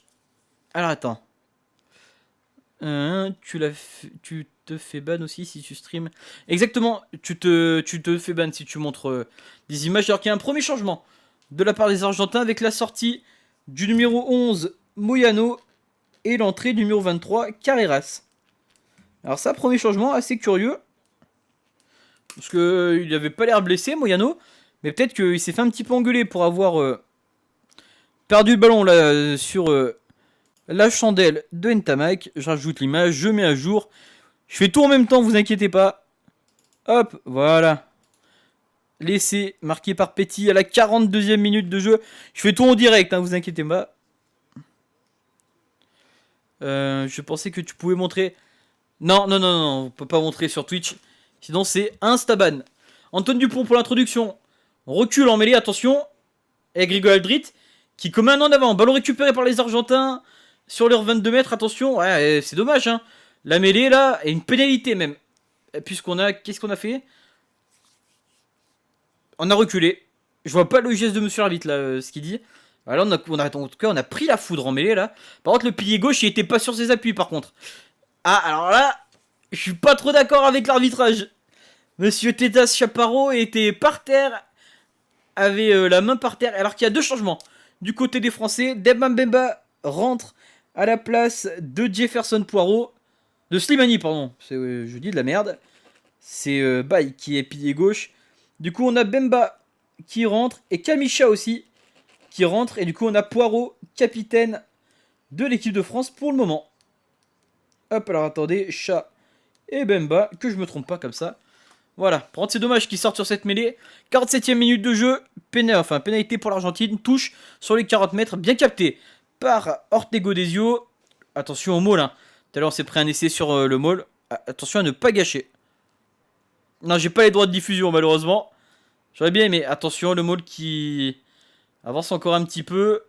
Alors attends. Tu te fais ban aussi si tu stream. Exactement, tu te fais ban si tu montres des images. Alors qu'il y a un premier changement de la part des Argentins avec la sortie du numéro 11 Moyano et l'entrée du numéro 23 Carreras. Alors ça, premier changement assez curieux. Parce qu'il n'avait pas l'air blessé Moyano. Mais peut-être qu'il s'est fait un petit peu engueuler pour avoir perdu le ballon là sur la chandelle de Ntamak. Je rajoute l'image, je mets à jour. Je fais tout en même temps, vous inquiétez pas. Hop, voilà. L'essai marqué par Petit à la 42e minute de jeu. Je fais tout en direct, vous inquiétez pas. Je pensais que tu pouvais montrer. Non, on peut pas montrer sur Twitch. Sinon c'est Instaban. Antoine Dupont pour l'introduction. On recule en mêlée, attention. Et Grégory Aldrit qui commet un en avant. Ballon récupéré par les Argentins. Sur leurs 22 mètres, attention. Ouais, c'est dommage, La mêlée là, et une pénalité même. Puisqu'on a. Qu'est-ce qu'on a fait? On a reculé. Je vois pas le geste de monsieur l'arbitre là, ce qu'il dit. Alors en tout cas, on a pris la foudre en mêlée là. Par contre, le pilier gauche, il était pas sur ses appuis par contre. Ah, alors là, je suis pas trop d'accord avec l'arbitrage. Monsieur Tetas Chaparro était par terre. Avait la main par terre. Alors qu'il y a deux changements. Du côté des Français, Demba Mbemba rentre à la place de Jefferson Poirot. De Slimani, pardon. Je dis de la merde. C'est Baye qui est pilier gauche. Du coup, on a Bemba qui rentre. Et Kamisha aussi qui rentre. Et du coup, on a Poirot, capitaine de l'équipe de France pour le moment. Hop, alors attendez. Chat et Bemba. Que je me trompe pas comme ça. Voilà. Par contre, c'est dommage qu'ils sortent sur cette mêlée. 47e minute de jeu. Pénalité pour l'Argentine. Touche sur les 40 mètres. Bien capté par Ortego Desio. Attention au maul. Tout à l'heure, on s'est pris un essai sur le maul. Attention à ne pas gâcher. Non, j'ai pas les droits de diffusion, malheureusement. J'aurais bien aimé. Attention, le maul qui avance encore un petit peu.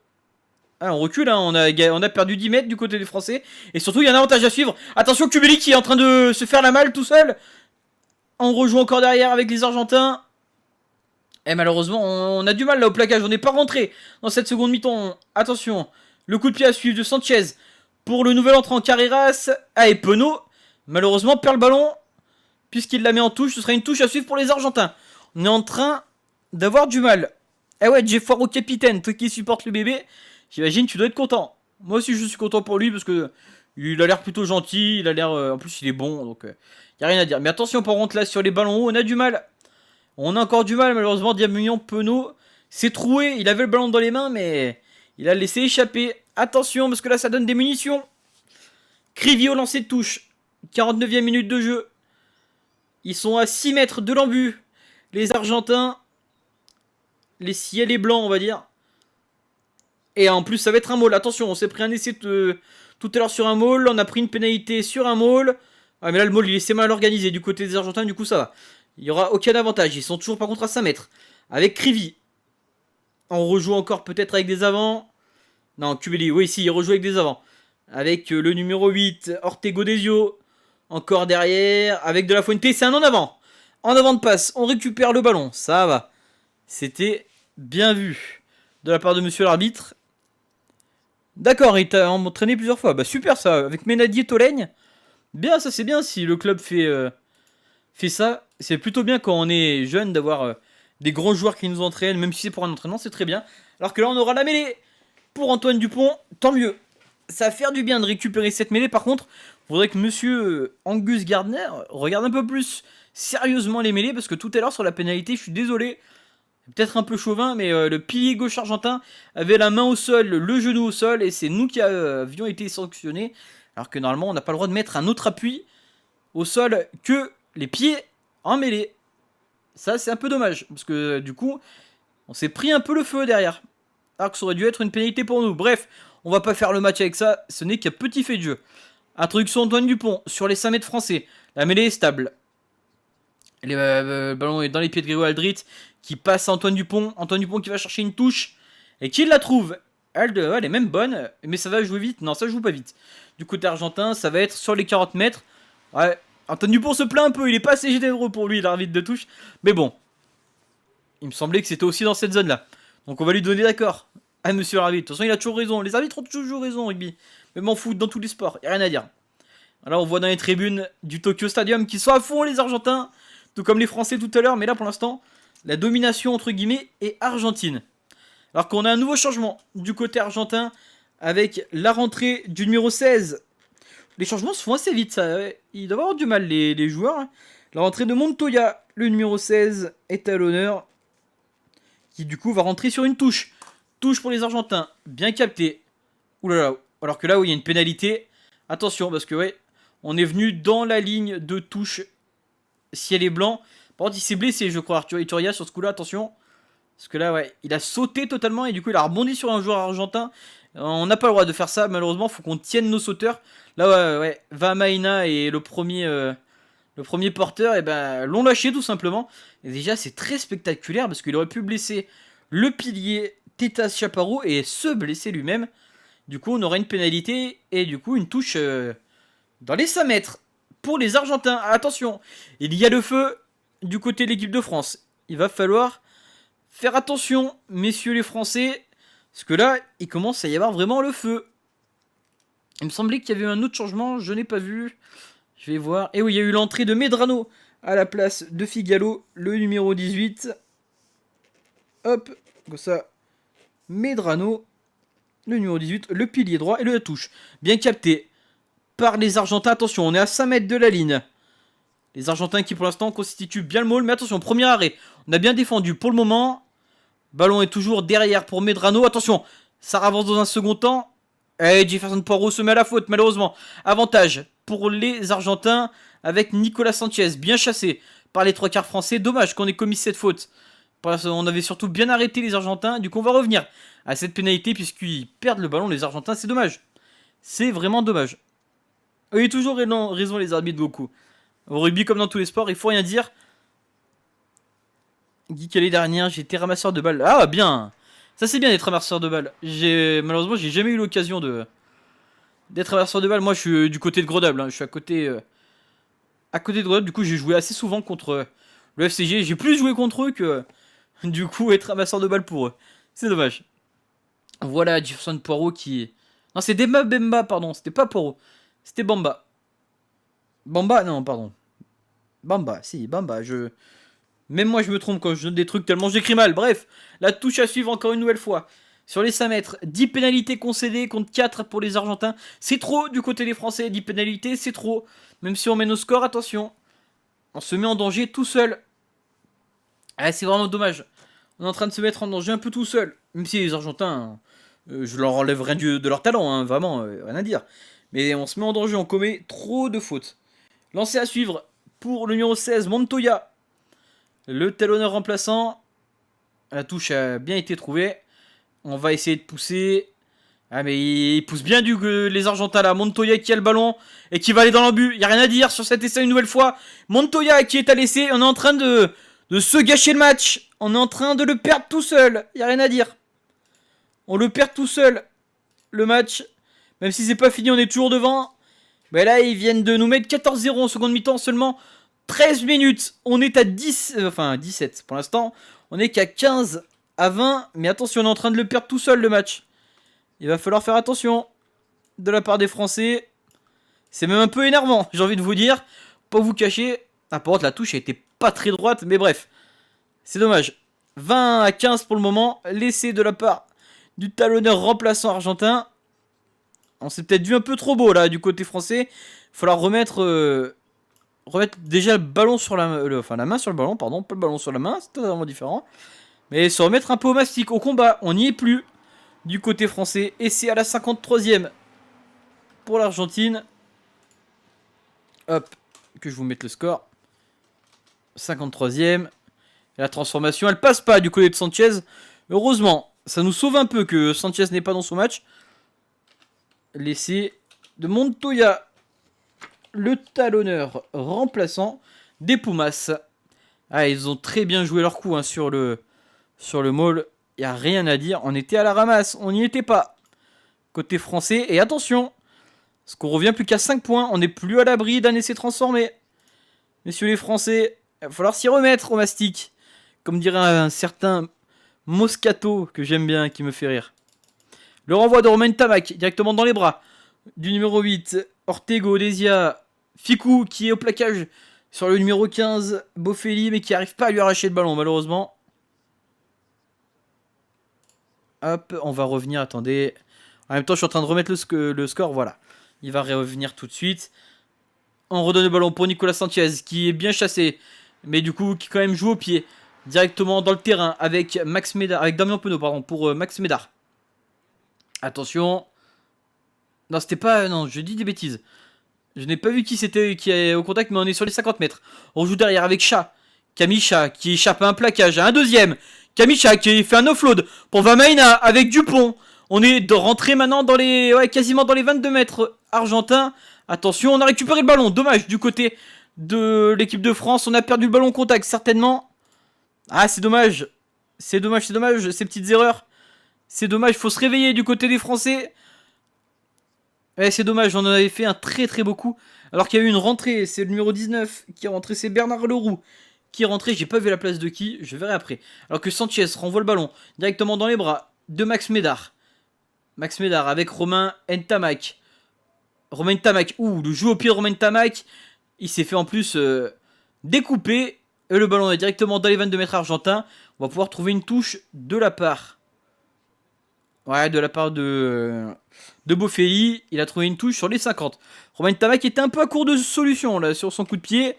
On recule, on a perdu 10 mètres du côté des Français. Et surtout, il y a un avantage à suivre. Attention, Kubeli qui est en train de se faire la malle tout seul. On rejoue encore derrière avec les Argentins. Et malheureusement, on a du mal là au plaquage. On n'est pas rentré dans cette seconde mi-temps. Attention. Le coup de pied à suivre de Sanchez pour le nouvel entrant Carreras. Et Penaud Malheureusement, perd le ballon. Puisqu'il la met en touche, ce sera une touche à suivre pour les Argentins. On est en train d'avoir du mal. Eh ouais, Jeff Faro capitaine, toi qui supportes le bébé, j'imagine tu dois être content. Moi aussi je suis content pour lui parce que il a l'air plutôt gentil, il a l'air... en plus il est bon, donc y a rien à dire. Mais attention par contre là sur les ballons hauts, on a du mal. On a encore du mal malheureusement, Diamillon Penaud s'est troué, il avait le ballon dans les mains mais il a laissé échapper. Attention parce que là ça donne des munitions. Krivy au lancer de touche, 49e minute de jeu. Ils sont à 6 mètres de l'embut. Les Argentins. Les ciels et blancs, on va dire. Et en plus, ça va être un maul. Attention, on s'est pris un essai tout à l'heure sur un maul. On a pris une pénalité sur un maul. Ah, mais là, le maul, il est mal organisé du côté des Argentins. Du coup, ça va. Il n'y aura aucun avantage. Ils sont toujours par contre à 5 mètres. Avec Krivy. On rejoue encore peut-être avec des avants. Non, Cubelli. Oui, si, il rejoue avec des avants. Avec le numéro 8, Ortego Desio. Encore derrière. Avec De La Fuente. C'est un en avant. En avant de passe. On récupère le ballon. Ça va. C'était bien vu de la part de monsieur l'arbitre. D'accord, il t'a entraîné plusieurs fois. Bah super ça, avec Ménadier Tolègne. Bien, ça c'est bien si le club fait ça. C'est plutôt bien quand on est jeune d'avoir des grands joueurs qui nous entraînent, même si c'est pour un entraînement, c'est très bien. Alors que là on aura la mêlée pour Antoine Dupont, tant mieux. Ça va faire du bien de récupérer cette mêlée. Par contre, il faudrait que monsieur Angus Gardner regarde un peu plus sérieusement les mêlées, parce que tout à l'heure sur la pénalité, je suis désolé, peut-être un peu chauvin, mais le pilier gauche argentin avait la main au sol, le genou au sol, et c'est nous qui avions été sanctionnés. Alors que normalement, on n'a pas le droit de mettre un autre appui au sol que les pieds en mêlée. Ça, c'est un peu dommage, parce que du coup, on s'est pris un peu le feu derrière. Alors que ça aurait dû être une pénalité pour nous. Bref, on va pas faire le match avec ça, ce n'est qu'un petit fait de jeu. Introduction Antoine Dupont sur les 5 mètres français. La mêlée est stable. Le ballon est dans les pieds de Grégory Aldrit qui passe à Antoine Dupont. Antoine Dupont qui va chercher une touche et qui la trouve. Elle est même bonne, mais ça va jouer vite. Non, ça joue pas vite. Du côté argentin, ça va être sur les 40 mètres. Ouais, Antoine Dupont se plaint un peu. Il est pas assez généreux pour lui, l'arbitre de touche. Mais bon, il me semblait que c'était aussi dans cette zone-là. Donc on va lui donner d'accord. Ah, monsieur l'arbitre. De toute façon, il a toujours raison. Les arbitres ont toujours raison, rugby. Même en foot, dans tous les sports. Y a rien à dire. Là, on voit dans les tribunes du Tokyo Stadium qui sont à fond, les Argentins. Tout comme les Français tout à l'heure, mais là pour l'instant, la domination entre guillemets est argentine. Alors qu'on a un nouveau changement du côté argentin avec la rentrée du numéro 16. Les changements se font assez vite, ça. Ils doivent avoir du mal, les joueurs. La rentrée de Montoya, le numéro 16, est à l'honneur. Qui du coup va rentrer sur une touche. Touche pour les Argentins, bien capté. Oulala, alors que là où il y a une pénalité, attention parce que ouais, on est venu dans la ligne de touche ciel est blanc. Par contre, il s'est blessé, je crois, Arthur Ituria sur ce coup-là, attention. Parce que là, ouais, il a sauté totalement et du coup, il a rebondi sur un joueur argentin. On n'a pas le droit de faire ça, malheureusement, faut qu'on tienne nos sauteurs. Là, ouais, Vamaina et le premier porteur, et ben, l'ont lâché tout simplement. Et déjà, c'est très spectaculaire parce qu'il aurait pu blesser le pilier Tetas Chaparro et se blesser lui-même. Du coup, on aura une pénalité et du coup, une touche dans les 5 mètres. Pour les Argentins, attention, il y a le feu du côté de l'équipe de France. Il va falloir faire attention, messieurs les Français, parce que là, il commence à y avoir vraiment le feu. Il me semblait qu'il y avait eu un autre changement, je n'ai pas vu. Je vais voir. Et oui, il y a eu l'entrée de Medrano à la place de Figalo, le numéro 18. Hop, comme ça. Medrano, le numéro 18, le pilier droit et le touche. Bien capté par les Argentins. Attention, on est à 5 mètres de la ligne. Les Argentins qui pour l'instant constituent bien le maul. Mais attention, premier arrêt. On a bien défendu pour le moment. Ballon est toujours derrière pour Medrano. Attention, ça avance dans un second temps. Et Jefferson Poirot se met à la faute malheureusement. Avantage pour les Argentins avec Nicolas Sanchez. Bien chassé par les 3/4 français. Dommage qu'on ait commis cette faute. On avait surtout bien arrêté les Argentins. Du coup, on va revenir à cette pénalité puisqu'ils perdent le ballon les Argentins. C'est dommage. C'est vraiment dommage. Il y a toujours raison les arbitres beaucoup. Au rugby comme dans tous les sports, il faut rien dire. Guy l'année dernière, j'étais ramasseur de balles. Ah bien. Ça c'est bien d'être ramasseur de balles. Malheureusement, j'ai jamais eu l'occasion d'être ramasseur de balles. Moi, je suis du côté de Grenoble. Hein. Je suis à côté de Grenoble. Du coup, j'ai joué assez souvent contre le FCG. J'ai plus joué contre eux que du coup être ramasseur de balles pour eux. C'est dommage. Voilà Jefferson Poirot qui. Non, c'est Demba Bemba, pardon. C'était pas Poirot. C'était Bamba. Bamba, non, pardon. Bamba, si, Bamba, Même moi, je me trompe quand je donne des trucs tellement j'écris mal. Bref, la touche à suivre encore une nouvelle fois. Sur les 5 mètres, 10 pénalités concédées contre 4 pour les Argentins. C'est trop du côté des Français, 10 pénalités, c'est trop. Même si on mène au score, attention. On se met en danger tout seul. Ah, c'est vraiment dommage. On est en train de se mettre en danger un peu tout seul. Même si les Argentins, je leur enlève rien de leur talent, hein, vraiment, rien à dire. Mais on se met en danger, on commet trop de fautes. Lancé à suivre pour le numéro 16, Montoya. Le talonneur remplaçant. La touche a bien été trouvée. On va essayer de pousser. Ah mais il pousse bien les Argentins là. Montoya qui a le ballon et qui va aller dans l'embut. Il n'y a rien à dire sur cet essai une nouvelle fois. Montoya qui est à l'essai. On est en train de se gâcher le match. On est en train de le perdre tout seul. Il n'y a rien à dire. On le perd tout seul. Le match. Même si c'est pas fini, on est toujours devant. Mais là, ils viennent de nous mettre 14-0 en seconde mi-temps seulement. 13 minutes. On est à 10. Enfin, 17 pour l'instant. On est qu'à 15 à 20. Mais attention, on est en train de le perdre tout seul le match. Il va falloir faire attention de la part des Français. C'est même un peu énervant, j'ai envie de vous dire. Pas vous cacher. Ah, par contre, la touche était pas très droite, mais bref. C'est dommage. 20 à 15 pour le moment. L'essai de la part du talonneur remplaçant argentin. On s'est peut-être vu un peu trop beau là du côté français. Il va falloir remettre déjà le ballon sur la main sur le ballon, pardon. Pas le ballon sur la main, c'est totalement différent. Mais se remettre un peu au mastic, au combat. On n'y est plus du côté français. Et c'est à la 53e pour l'Argentine. Hop, que je vous mette le score. 53e. La transformation, elle passe pas du côté de Sanchez. Heureusement, ça nous sauve un peu que Sanchez n'est pas dans son match. L'essai de Montoya, le talonneur remplaçant des Pumas. Ah, ils ont très bien joué leur coup hein, sur le maul. Il n'y a rien à dire. On était à la ramasse. On n'y était pas. Côté français. Et attention. Parce qu'on revient plus qu'à 5 points. On n'est plus à l'abri d'un essai transformé. Messieurs les Français. Il va falloir s'y remettre au mastic. Comme dirait un certain Moscato que j'aime bien, qui me fait rire. Le renvoi de Romain Tamac directement dans les bras du numéro 8. Ortego, Desia, Ficou qui est au plaquage sur le numéro 15. Bofelli mais qui n'arrive pas à lui arracher le ballon malheureusement. Hop, on va revenir, attendez. En même temps, je suis en train de remettre le score, voilà. Il va revenir tout de suite. On redonne le ballon pour Nicolas Sanchez, qui est bien chassé. Mais du coup, qui quand même joue au pied. Directement dans le terrain avec Max Médard, avec Damien Penaud, pardon, pour Max Médard. Attention. Non, c'était pas... Non, je dis des bêtises. Je n'ai pas vu qui c'était qui est au contact, mais on est sur les 50 mètres. On joue derrière avec Chat. Kamicha qui échappe à un plaquage, à un deuxième. Kamicha qui fait un offload pour Vamaina avec Dupont. On est de rentrer maintenant dans les... Ouais, quasiment dans les 22 mètres argentins. Attention, on a récupéré le ballon. Dommage du côté de l'équipe de France. On a perdu le ballon contact, certainement. Ah, c'est dommage. C'est dommage, ces petites erreurs. C'est dommage, faut se réveiller du côté des Français. Ouais, c'est dommage, on en avait fait un très très beau coup. Alors qu'il y a eu une rentrée, c'est le numéro 19 qui est rentré, c'est Bernard Leroux qui est rentré. J'ai pas vu la place de qui, je verrai après. Alors que Sanchez renvoie le ballon directement dans les bras de Max Médard. Max Médard avec Romain Ntamak. Romain Ntamak, le jeu au pied de Romain Ntamak. Il s'est fait en plus découper. Et le ballon est directement dans les 22 mètres argentins. On va pouvoir trouver une touche de la part. Ouais, de la part de Bofelli. Il a trouvé une touche sur les 50. Romain Ntamak était un peu à court de solution là sur son coup de pied.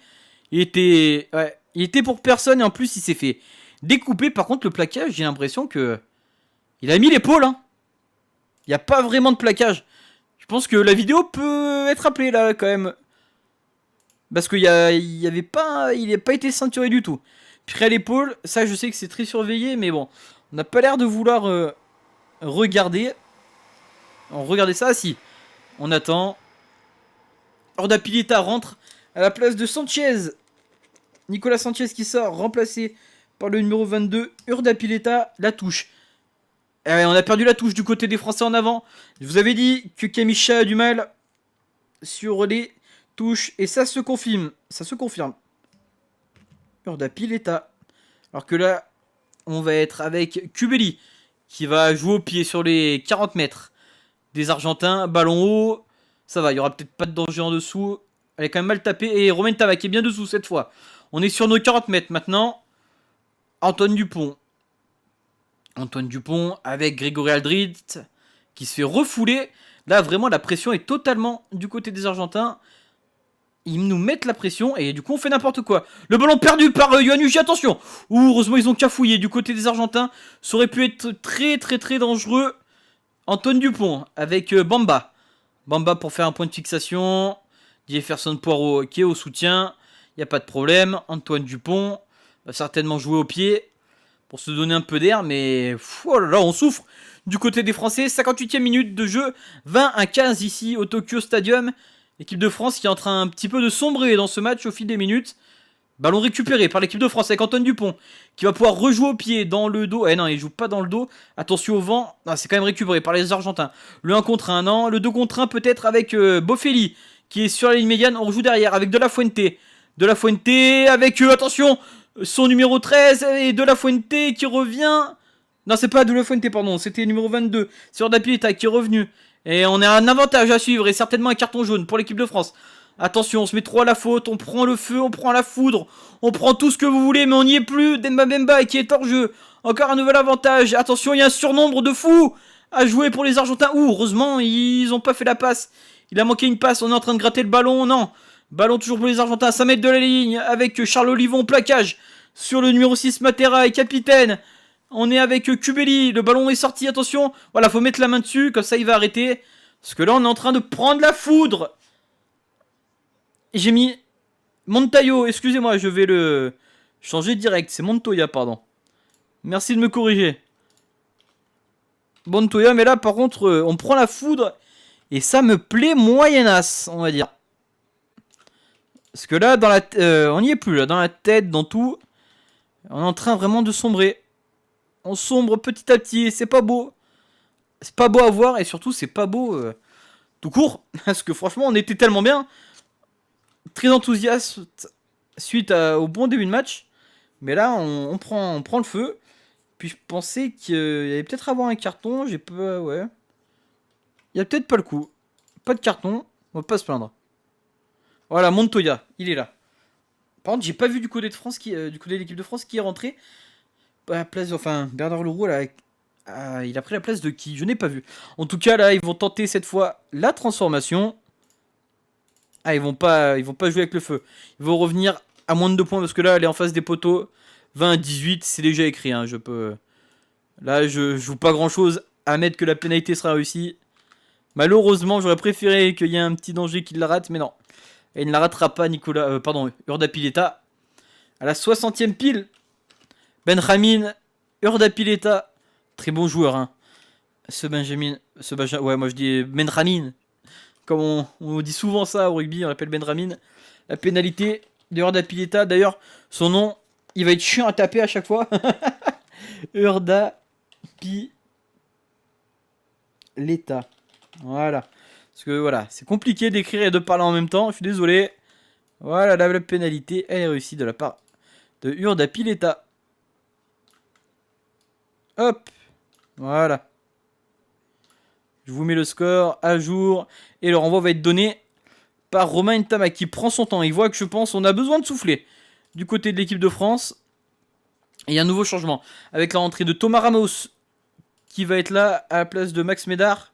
Il était pour personne et en plus il s'est fait découper. Par contre le plaquage, j'ai l'impression que il a mis l'épaule. Hein. Il n'y a pas vraiment de plaquage. Je pense que la vidéo peut être appelée là quand même. Parce qu'il n'a pas été ceinturé du tout. Puis à l'épaule, ça je sais que c'est très surveillé, mais bon, on n'a pas l'air de vouloir regarder. On regardait ça, si. On attend. Orda Pileta rentre à la place de Sanchez. Nicolas Sanchez qui sort, remplacé par le numéro 22, Urda Pileta, la touche. On a perdu la touche du côté des Français en avant. Je vous avais dit que Kamicha a du mal sur les touches. Et ça se confirme. Ça se confirme. Urda Pileta. Alors que là, on va être avec Kubeli, qui va jouer au pied sur les 40 mètres des Argentins. Ballon haut. Ça va, il n'y aura peut-être pas de danger en dessous. Elle est quand même mal tapée. Et Romain Tamac est bien dessous cette fois. On est sur nos 40 mètres maintenant. Antoine Dupont. Antoine Dupont avec Grégory Aldrit qui se fait refouler. Là, vraiment, la pression est totalement du côté des Argentins. Ils nous mettent la pression et du coup, on fait n'importe quoi. Le ballon perdu par Yohan Uji, attention. Ouh, heureusement, ils ont cafouillé du côté des Argentins. Ça aurait pu être très, très, très dangereux. Antoine Dupont avec Bamba. Bamba pour faire un point de fixation. Jefferson Poirot qui est au soutien. Il n'y a pas de problème. Antoine Dupont va certainement jouer au pied pour se donner un peu d'air. Mais oh là là, on souffre du côté des Français. 58e minute de jeu. 20-15 ici au Tokyo Stadium. L'équipe de France qui est en train un petit peu de sombrer dans ce match au fil des minutes. Ballon récupéré par l'équipe de France avec Antoine Dupont qui va pouvoir rejouer au pied dans le dos. Eh non, il joue pas dans le dos. Attention au vent. Ah, c'est quand même récupéré par les Argentins. Le 1 contre 1, non. Le 2 contre 1 peut-être avec Bofelli qui est sur la ligne médiane. On rejoue derrière avec De La Fuente. De La Fuente avec, attention, son numéro 13 et De La Fuente qui revient. Non, c'est pas De La Fuente, pardon. C'était numéro 22. Sur Dapieta qui est revenu. Et on a un avantage à suivre et certainement un carton jaune pour l'équipe de France. Attention, on se met trop à la faute, on prend le feu, on prend la foudre, on prend tout ce que vous voulez, mais on n'y est plus. Demba Bemba qui est hors jeu. Encore un nouvel avantage. Attention, il y a un surnombre de fous à jouer pour les Argentins. Ouh, heureusement, ils n'ont pas fait la passe. Il a manqué une passe, on est en train de gratter le ballon. Non, ballon toujours pour les Argentins, 5 mètres de la ligne avec Charles Olivon, plaquage sur le numéro 6 Matera et capitaine. On est avec Kubeli, le ballon est sorti, attention. Voilà, faut mettre la main dessus, comme ça il va arrêter. Parce que là, on est en train de prendre la foudre. J'ai mis Montayo, excusez-moi, je vais le changer direct. C'est Montoya, pardon. Merci de me corriger. Montoya, mais là, par contre, on prend la foudre. Et ça me plaît moyennasse, on va dire. Parce que là, on n'y est plus, là, dans la tête, dans tout. On est en train vraiment de sombrer. On sombre petit à petit, et c'est pas beau. C'est pas beau à voir, et surtout, c'est pas beau tout court. Parce que franchement, on était tellement bien. Très enthousiaste suite au bon début de match. Mais là, on prend le feu. Puis je pensais qu'il y allait peut-être avoir un carton. J'ai pas... Ouais. Il y a peut-être pas le coup. Pas de carton. On va pas se plaindre. Voilà, Montoya. Il est là. Par contre, j'ai pas vu du côté de France du côté de l'équipe de France qui est rentré. À la place, enfin, Bernard Leroux, là, il a pris la place de qui? Je n'ai pas vu. En tout cas, là, ils vont tenter cette fois la transformation. Ah, ils vont pas jouer avec le feu. Ils vont revenir à moins de 2 points parce que là, elle est en face des poteaux. 20-18, c'est déjà écrit. Hein, je peux. Là, je joue pas grand chose à mettre que la pénalité sera réussie. Malheureusement, j'aurais préféré qu'il y ait un petit danger qu'il la rate, mais non. Et il ne la ratera pas, Urdapilleta. À la 60e pile. Benjamin Urdapilleta. Très bon joueur, hein. Ouais, moi je dis Benjamin. Comme on dit souvent ça au rugby, on l'appelle Benjamin. La pénalité de Urdapilleta. D'ailleurs, son nom, il va être chiant à taper à chaque fois. Urdapilleta. Voilà. Parce que voilà, c'est compliqué d'écrire et de parler en même temps. Je suis désolé. Voilà, la pénalité, elle est réussie de la part de Urdapilleta. Hop. Voilà. Je vous mets le score à jour. Et le renvoi va être donné par Romain Ntamak qui prend son temps. Il voit que je pense on a besoin de souffler du côté de l'équipe de France. Et il y a un nouveau changement. Avec la rentrée de Thomas Ramos qui va être là à la place de Max Médard.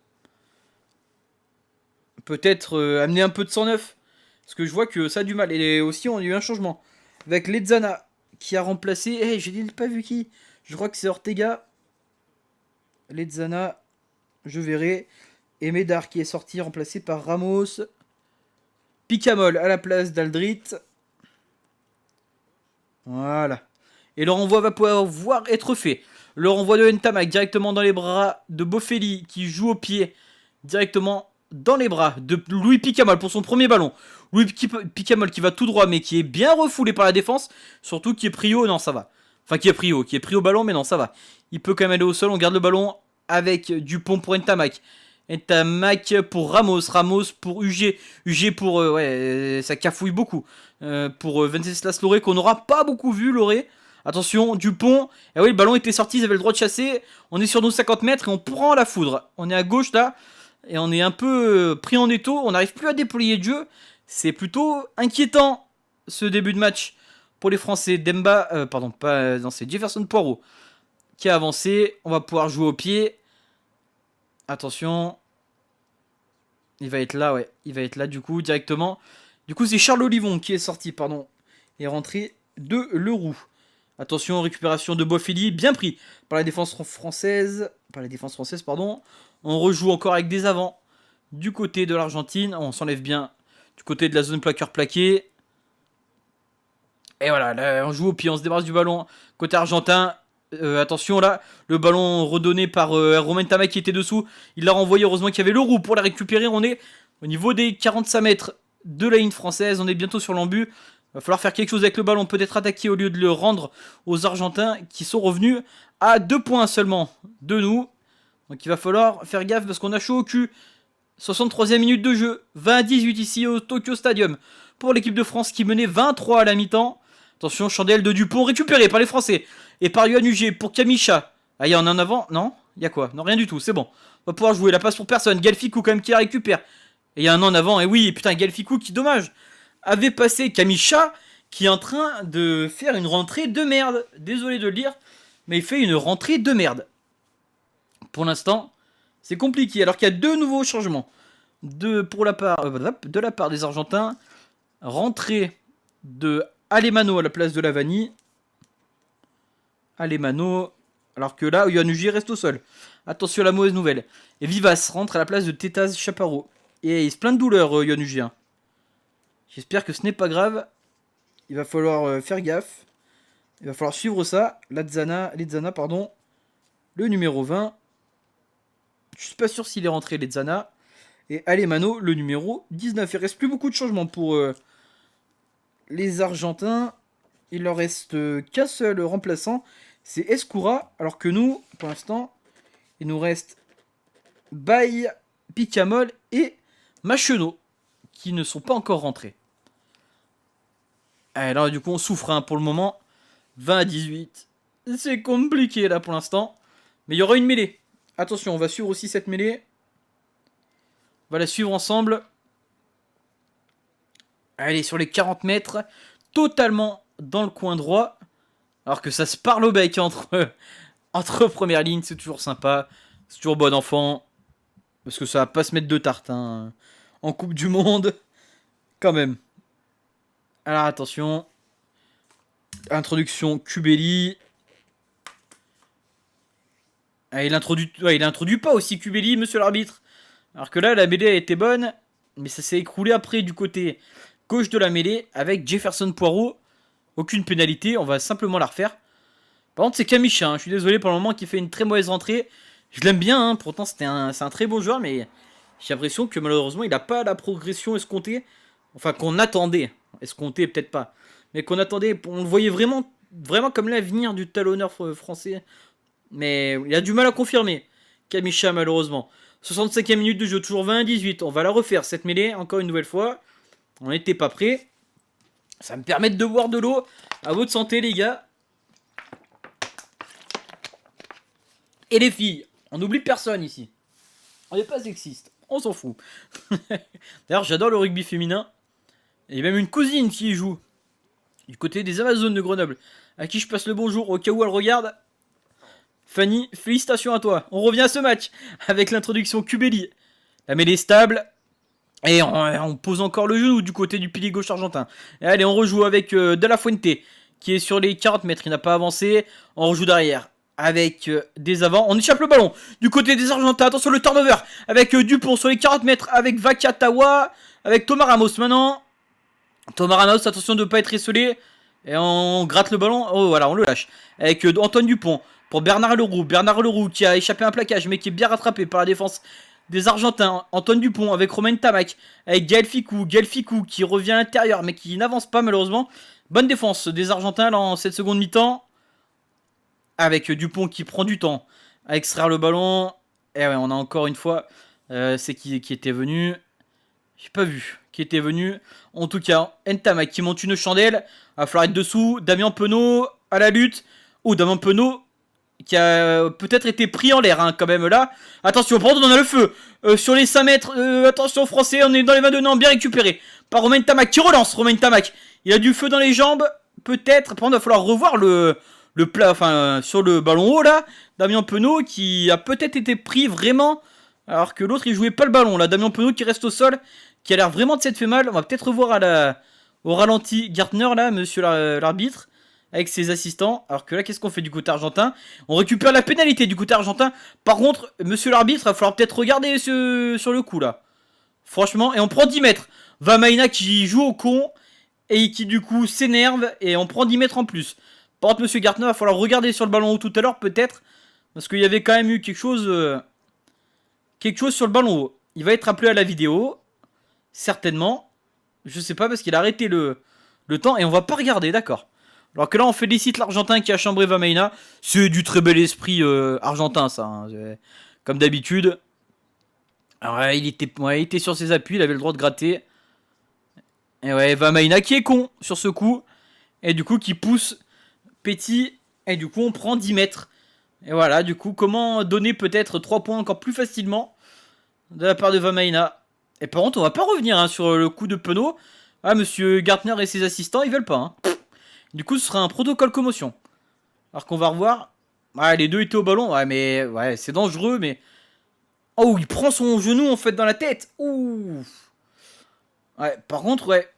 Peut-être amener un peu de 109. Parce que je vois que ça a du mal. Et aussi on a eu un changement. Avec Lezana qui a remplacé... j'ai pas vu qui. Je crois que c'est Ortega. Lezana... Je verrai. Et Médard qui est sorti, remplacé par Ramos. Picamol à la place d'Aldrit. Voilà. Et le renvoi va pouvoir être fait. Le renvoi de Ntamak directement dans les bras de Bofelli qui joue au pied. Directement dans les bras de Louis Picamol pour son premier ballon. Louis Picamol qui va tout droit mais qui est bien refoulé par la défense. Surtout qui est pris haut, non ça va. Enfin qui est pris au ballon mais non ça va. Il peut quand même aller au sol, on garde le ballon. Avec Dupont pour Ntamak. Ntamak pour Ramos. Ramos pour UG. UG pour... ça cafouille beaucoup. Pour Venceslas Loré qu'on n'aura pas beaucoup vu, Loré. Attention, Dupont. Et oui, le ballon était sorti, ils avaient le droit de chasser. On est sur nos 50 mètres et on prend la foudre. On est à gauche là. Et on est un peu pris en étau. On n'arrive plus à déployer de jeu. C'est plutôt inquiétant ce début de match pour les Français. Demba, pardon, pas non, c'est Jefferson Poirot qui a avancé. On va pouvoir jouer au pied. Attention. Il va être là, ouais. Il va être là du coup directement. Du coup, c'est Charles Olivon qui est sorti, pardon. Et rentré de Leroux. Attention, récupération de Boifili, bien pris par la défense française. Pardon. On rejoue encore avec des avants. Du côté de l'Argentine, on s'enlève bien du côté de la zone plaqueur-plaqué. Et voilà, là, on joue au pied, on se débarrasse du ballon. Côté argentin, attention là, le ballon redonné par Romain Tamac qui était dessous. Il l'a renvoyé, heureusement qu'il y avait Leroux pour la récupérer. On est au niveau des 45 mètres de la ligne française. On est bientôt sur l'embut. Il va falloir faire quelque chose avec le ballon, peut-être attaquer au lieu de le rendre aux Argentins qui sont revenus à 2 points seulement de nous. Donc il va falloir faire gaffe parce qu'on a chaud au cul. 63e minute de jeu, 20-18 ici au Tokyo Stadium pour l'équipe de France qui menait 23 à la mi-temps. Attention, chandelle de Dupont récupérée par les Français et par Yohan Ugier pour Kamicha. Ah, il y en a en avant? Non? Il y a quoi? Non, rien du tout, c'est bon. On va pouvoir jouer, la passe pour personne. Galficou quand même qui la récupère. Et il y a un en avant, et oui, putain, Galficou qui, dommage, avait passé Kamicha qui est en train de faire une rentrée de merde. Désolé de le dire, mais il fait une rentrée de merde. Pour l'instant, c'est compliqué, alors qu'il y a 2 nouveaux changements. De la part des Argentins, rentrée de Alemano à la place de Lavani. Alemano, alors que là, Yohan Ugier reste au sol. Attention à la mauvaise nouvelle. Et Vivas rentre à la place de Tetaz Chaparro. Et il se plaint de douleur, Yohan Ugier. J'espère que ce n'est pas grave. Il va falloir faire gaffe. Il va falloir suivre ça. Lezana, pardon. Le numéro 20. Je suis pas sûr s'il est rentré, Lezana. Et Alemano, le numéro 19. Il reste plus beaucoup de changements pour les Argentins. Il leur reste qu'un seul remplaçant. C'est Escura. Alors que nous, pour l'instant, il nous reste Baye, Picamol et Machenot. Qui ne sont pas encore rentrés. Alors du coup, on souffre pour le moment. 20-18. C'est compliqué là pour l'instant. Mais il y aura une mêlée. Attention, on va suivre aussi cette mêlée. On va la suivre ensemble. Allez, sur les 40 mètres. Totalement dans le coin droit. Alors que ça se parle au bec entre premières lignes. C'est toujours sympa. C'est toujours bon enfant. Parce que ça va pas se mettre de tarte en Coupe du Monde. Quand même. Alors attention. Introduction Cubelli. Ah, il introduit pas aussi Cubelli, monsieur l'arbitre. Alors que là, la mêlée a été bonne. Mais ça s'est écroulé après du côté gauche de la mêlée. Avec Jefferson Poirot. Aucune pénalité. On va simplement la refaire. Par contre, c'est Kamicha. Je suis désolé pour le moment qui fait une très mauvaise rentrée. Je l'aime bien. Pourtant, c'est un très bon joueur. Mais j'ai l'impression que malheureusement, il n'a pas la progression escomptée. Enfin, qu'on attendait. Escomptée, peut-être pas. Mais qu'on attendait. On le voyait vraiment comme l'avenir du talonneur français. Mais il a du mal à confirmer. Kamicha, malheureusement. 65e minute de jeu, toujours 20-18. On va la refaire, cette mêlée, encore une nouvelle fois. On n'était pas prêt. Ça me permet de boire de l'eau. À votre santé, les gars. Et les filles. On n'oublie personne ici. On n'est pas sexiste. On s'en fout. D'ailleurs, j'adore le rugby féminin. Il y a même une cousine qui y joue. Du côté des Amazones de Grenoble. À qui je passe le bonjour au cas où elle regarde. Fanny, félicitations à toi. On revient à ce match avec l'introduction Cubelli. La mêlée stable. Et on pose encore le genou du côté du pilier gauche argentin. Et allez, on rejoue avec De La Fuente qui est sur les 40 mètres. Il n'a pas avancé. On rejoue derrière avec des avants. On échappe le ballon du côté des Argentins. Attention le turnover avec Dupont sur les 40 mètres. Avec Vakatawa. Avec Thomas Ramos maintenant. Thomas Ramos, attention de ne pas être esselé. Et on gratte le ballon. Oh voilà, on le lâche. Avec Antoine Dupont. Pour Bernard Leroux. Bernard Leroux qui a échappé un plaquage mais qui est bien rattrapé par la défense des Argentins. Antoine Dupont avec Romain Tamac. Avec Gaël Ficou. Gaël Ficou qui revient à l'intérieur mais qui n'avance pas malheureusement. Bonne défense des Argentins dans cette seconde mi-temps. Avec Dupont qui prend du temps à extraire le ballon. Et ouais, on a encore une fois. C'est qui était venu. J'ai pas vu qui était venu. En tout cas, Ntamak qui monte une chandelle. Il va falloir être dessous. Damien Penaud à la lutte. Oh, Damien Penaud. qui a peut-être été pris en l'air, hein, quand même, là. Attention, par contre, on a le feu. Sur les 5 mètres, attention, français, on est dans les 22, non, bien récupéré. Par Romain Tamac, qui relance, Romain Tamac. Il a du feu dans les jambes, peut-être. Par contre, il va falloir revoir le plat, enfin, sur le ballon haut, là. Damien Penaud, qui a peut-être été pris vraiment, alors que l'autre, il jouait pas le ballon, là. Damien Penaud qui reste au sol, qui a l'air vraiment de s'être fait mal. On va peut-être revoir au ralenti Gartner, là, monsieur l'arbitre, avec ses assistants. Alors que là, qu'est-ce qu'on fait du côté argentin? On récupère la pénalité du côté argentin. Par contre, monsieur l'arbitre, il va falloir peut-être regarder sur le coup, là. Franchement, et on prend 10 mètres. Vamaina qui joue au con, et qui du coup s'énerve, et on prend 10 mètres en plus. Par contre, monsieur Gartner, il va falloir regarder sur le ballon haut tout à l'heure, peut-être. Parce qu'il y avait quand même eu quelque chose sur le ballon haut. Il va être appelé à la vidéo. Certainement. Je sais pas, parce qu'il a arrêté le temps, et on va pas regarder, d'accord. Alors que là, on félicite l'Argentin qui a chambré Vamaina. C'est du très bel esprit argentin, ça. Hein. Comme d'habitude. Alors là, il était sur ses appuis, il avait le droit de gratter. Et ouais, Vamaina qui est con sur ce coup. Et du coup, qui pousse Petit. Et du coup, on prend 10 mètres. Et voilà, du coup, comment donner peut-être 3 points encore plus facilement de la part de Vamaina. Et par contre, on va pas revenir hein, sur le coup de Penaud. Ah, monsieur Gartner et ses assistants, ils veulent pas. Hein. Du coup, ce sera un protocole commotion. Alors qu'on va revoir. Ouais, les deux étaient au ballon. Ouais, mais ouais, c'est dangereux, mais. Oh, il prend son genou en fait dans la tête. Ouh. Ouais, par contre, ouais.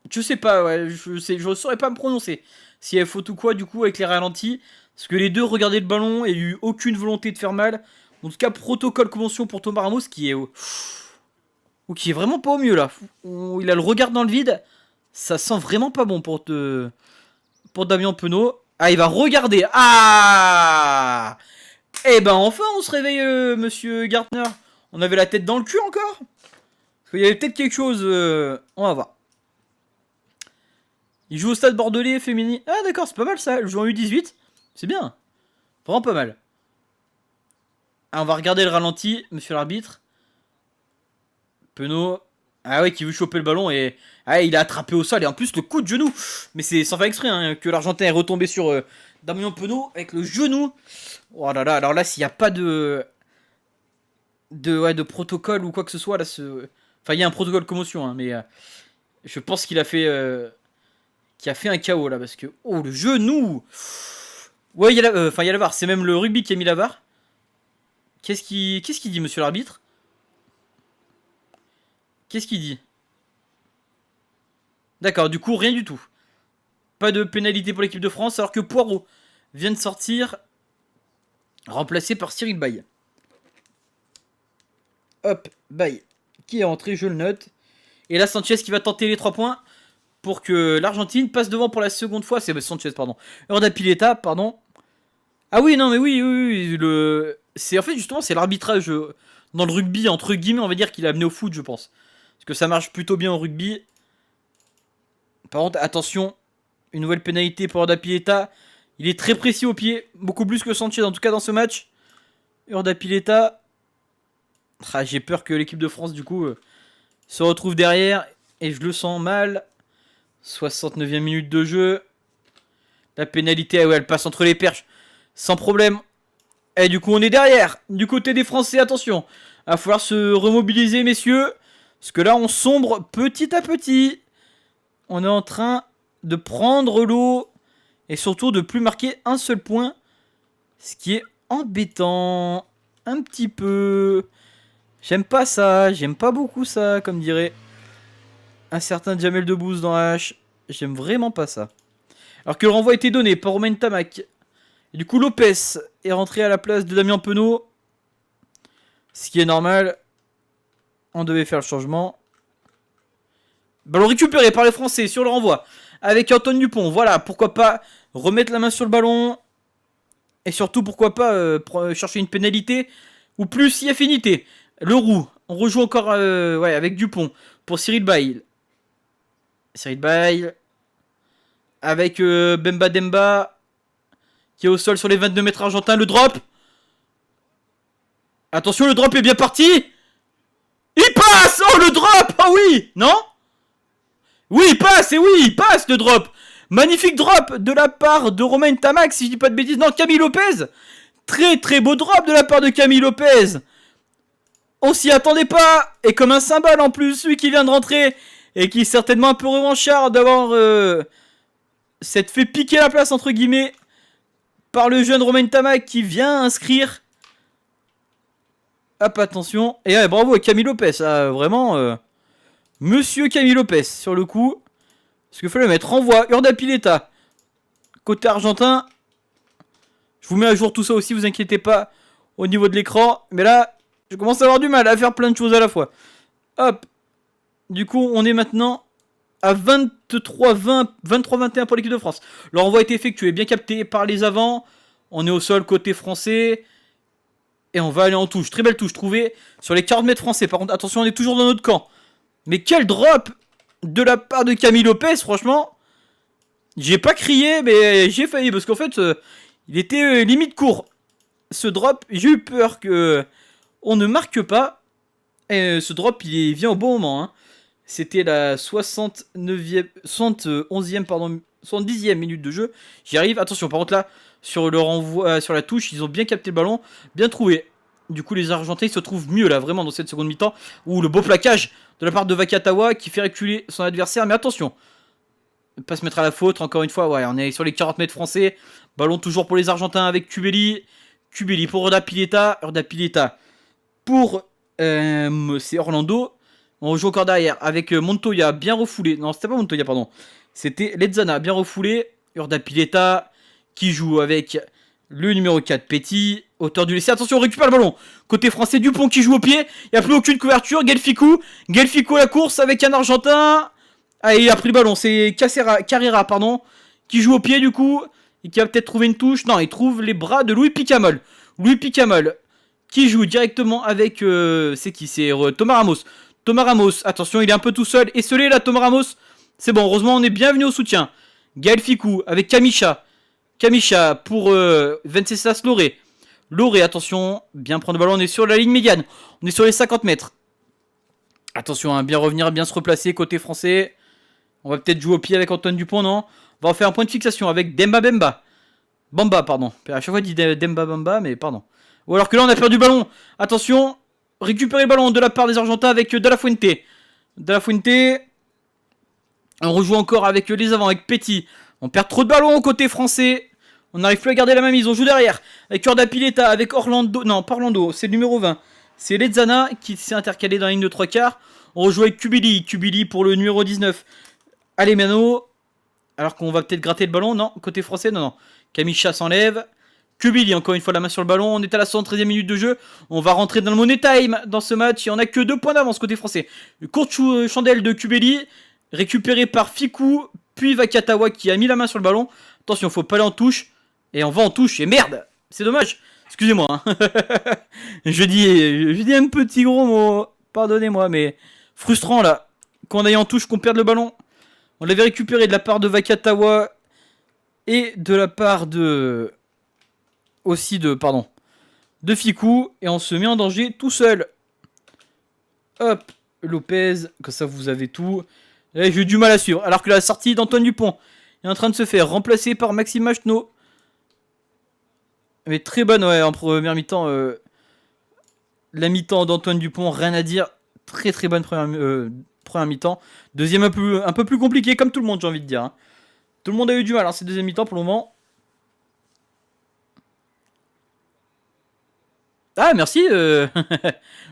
Je sais pas, ouais, je saurais pas me prononcer. S'il y avait faute ou quoi, du coup, avec les ralentis. Parce que les deux regardaient le ballon et il n'y a eu aucune volonté de faire mal. En tout cas, protocole convention pour Thomas Ramos qui est. Qui est vraiment pas au mieux là. Il a le regard dans le vide. Ça sent vraiment pas bon pour Damien Penaud. Ah, il va regarder. Ah. Eh ben enfin, on se réveille, monsieur Gartner. On avait la tête dans le cul encore. Parce qu'il y avait peut-être quelque chose. On va voir. Il joue au stade bordelais féminin. Ah d'accord, c'est pas mal ça. Il joue en U18. C'est bien. Vraiment pas mal. Ah, on va regarder le ralenti, monsieur l'arbitre. Penaud. Ah ouais, qui veut choper le ballon et. Ah, il a attrapé au sol et en plus le coup de genou. Mais c'est sans faire exprès hein, que l'Argentin est retombé sur Damien Penaud avec le genou. Oh là là, alors là, s'il n'y a pas de protocole ou quoi que ce soit, là, enfin, il y a un protocole commotion, hein, mais je pense qu'il a fait un KO là parce que. Oh, le genou! Ouais, il y a la VAR, c'est même le rugby qui a mis la VAR. Qu'est-ce qu'il dit, monsieur l'arbitre? Qu'est-ce qu'il dit? D'accord, du coup, rien du tout. Pas de pénalité pour l'équipe de France, alors que Poirot vient de sortir, remplacé par Cyril Baye. Hop, Baye, qui est rentré, je le note. Et là, Sanchez qui va tenter les 3 points pour que l'Argentine passe devant pour la seconde fois. C'est Sanchez, pardon. Urda Pileta, pardon. Ah oui, non, mais oui, c'est en fait, justement, c'est l'arbitrage dans le rugby, entre guillemets, on va dire qu'il a amené au foot, je pense. Parce que ça marche plutôt bien au rugby. Par contre, attention, une nouvelle pénalité pour Urda Pileta. Il est très précis au pied, beaucoup plus que Sanchez, en tout cas dans ce match. Urda Pileta. Ah, j'ai peur que l'équipe de France, du coup, se retrouve derrière. Et je le sens mal. 69e minute de jeu. La pénalité, ouais, elle passe entre les perches. Sans problème. Et du coup, on est derrière. Du côté des Français, attention. Il va falloir se remobiliser, messieurs. Parce que là, on sombre petit à petit. On est en train de prendre l'eau. Et surtout de plus marquer un seul point. Ce qui est embêtant. Un petit peu. J'aime pas ça. J'aime pas beaucoup ça, comme dirait un certain Jamel Debbouze dans H. J'aime vraiment pas ça. Alors que le renvoi a été donné par Romain Tamac. Et du coup, Lopez est rentré à la place de Damien Penaud. Ce qui est normal. On devait faire le changement. Ballon récupéré par les Français sur le renvoi. Avec Antoine Dupont. Voilà, pourquoi pas remettre la main sur le ballon. Et surtout, pourquoi pas chercher une pénalité. Ou plus si affinité. Le roux. On rejoue encore avec Dupont. Pour Cyril Baye. Cyril Baye. Avec Bemba Demba. Qui est au sol sur les 22 mètres argentins. Le drop. Attention, le drop est bien parti. Il passe. Oh, le drop. Oh oui. Non. Oui, il passe. Et oui, il passe le drop. Magnifique drop de la part de Romain Tamac, si je dis pas de bêtises. Non, Camille Lopez. Très très beau drop de la part de Camille Lopez. On s'y attendait pas. Et comme un cymbale en plus, celui qui vient de rentrer. Et qui est certainement un peu revanchard d'avoir s'être fait piquer la place entre guillemets par le jeune Romain Tamac qui vient inscrire. Hop, attention. Et ouais, bravo à Camille Lopez. Vraiment, Monsieur Camille Lopez sur le coup. Parce qu'il faut le mettre. Renvoi, Urdapilleta. Côté argentin. Je vous mets à jour tout ça aussi, vous inquiétez pas. Au niveau de l'écran. Mais là, je commence à avoir du mal à faire plein de choses à la fois. Hop. Du coup, on est maintenant à 23-21 pour l'équipe de France. Le renvoi a été effectué, bien capté par les avants. On est au sol côté français. Et on va aller en touche. Très belle touche trouvée sur les 40 mètres français. Par contre, attention, on est toujours dans notre camp. Mais quel drop de la part de Camille Lopez, franchement. J'ai pas crié, mais j'ai failli. Parce qu'en fait, il était limite court. Ce drop, j'ai eu peur que on ne marque pas. Et ce drop, il vient au bon moment. Hein. C'était la 70e minute de jeu. J'y arrive. Attention, par contre là, sur le renvoi, sur la touche, ils ont bien capté le ballon, bien trouvé. Du coup, les Argentins se trouvent mieux là, vraiment dans cette seconde mi-temps. Où le beau plaquage de la part de Vakatawa qui fait reculer son adversaire. Mais attention, ne pas se mettre à la faute. Encore une fois, ouais, on est sur les 40 mètres français. Ballon toujours pour les Argentins avec Cubelli. Cubelli pour Urdapilleta. Urdapilleta pour c'est Orlando. On joue encore derrière avec Montoya bien refoulé. Non, c'était pas Montoya, pardon. C'était Lezana bien refoulé. Urdapilleta qui joue avec le numéro 4 Petit. Auteur du laissé. Attention, on récupère le ballon. Côté français, Dupont qui joue au pied. Il n'y a plus aucune couverture. Gelficou à la course avec un Argentin. Ah, il a pris le ballon. C'est Carrera, pardon. Qui joue au pied du coup. Et qui va peut-être trouver une touche. Non, il trouve les bras de Louis Picamol. Louis Picamol qui joue directement avec... c'est qui? C'est Thomas Ramos. Thomas Ramos, attention, il est un peu tout seul. Esselé là, Thomas Ramos. C'est bon, heureusement, on est bienvenu au soutien. Gaël Ficou avec Kamisha. Kamisha pour Venceslas Loré. Loré, attention, bien prendre le ballon. On est sur la ligne médiane. On est sur les 50 mètres. Attention, hein, bien revenir, bien se replacer côté français. On va peut-être jouer au pied avec Antoine Dupont, non? On va faire un point de fixation avec Demba Bemba. Bamba, pardon. À chaque fois, il dit Demba Bamba, mais pardon. Ou alors que là, on a perdu le ballon. Attention. Récupérer le ballon de la part des Argentins avec De La Fuente. De La Fuente. On rejoue encore avec les avants, avec Petit. On perd trop de ballons côté français. On n'arrive plus à garder la même mise. On joue derrière. Avec Urdapilleta, avec Orlando. Non, pas Orlando, c'est le numéro 20. C'est Lezana qui s'est intercalé dans la ligne de 3/4. On rejoue avec Cubelli. Cubelli pour le numéro 19. Alemano. Alors qu'on va peut-être gratter le ballon. Non, côté français, non. Kamisha s'enlève. Cubelli, encore une fois la main sur le ballon. On est à la 113e minute de jeu. On va rentrer dans le Money Time dans ce match. Et on n'a que 2 points d'avance côté français. Courte chandelle de Cubelli. Récupéré par Ficou. Puis Vakatawa qui a mis la main sur le ballon. Attention, faut pas aller en touche. Et on va en touche. Et merde, c'est dommage. Excusez-moi. Hein. je dis un petit gros mot. Pardonnez-moi, mais frustrant là. Qu'on aille en touche, qu'on perde le ballon. On l'avait récupéré de la part de Vakatawa. Et de la part de... aussi de Ficou, et on se met en danger tout seul. Hop, Lopez, comme ça vous avez tout. Et j'ai eu du mal à suivre, alors que la sortie d'Antoine Dupont est en train de se faire remplacer par Maxime Machno. Mais très bonne, ouais, en première mi-temps. La mi-temps d'Antoine Dupont, rien à dire. Très très bonne première mi-temps. Deuxième un peu plus compliqué, comme tout le monde, j'ai envie de dire. Hein. Tout le monde a eu du mal, hein, ces deuxième mi-temps pour le moment. Ah, merci.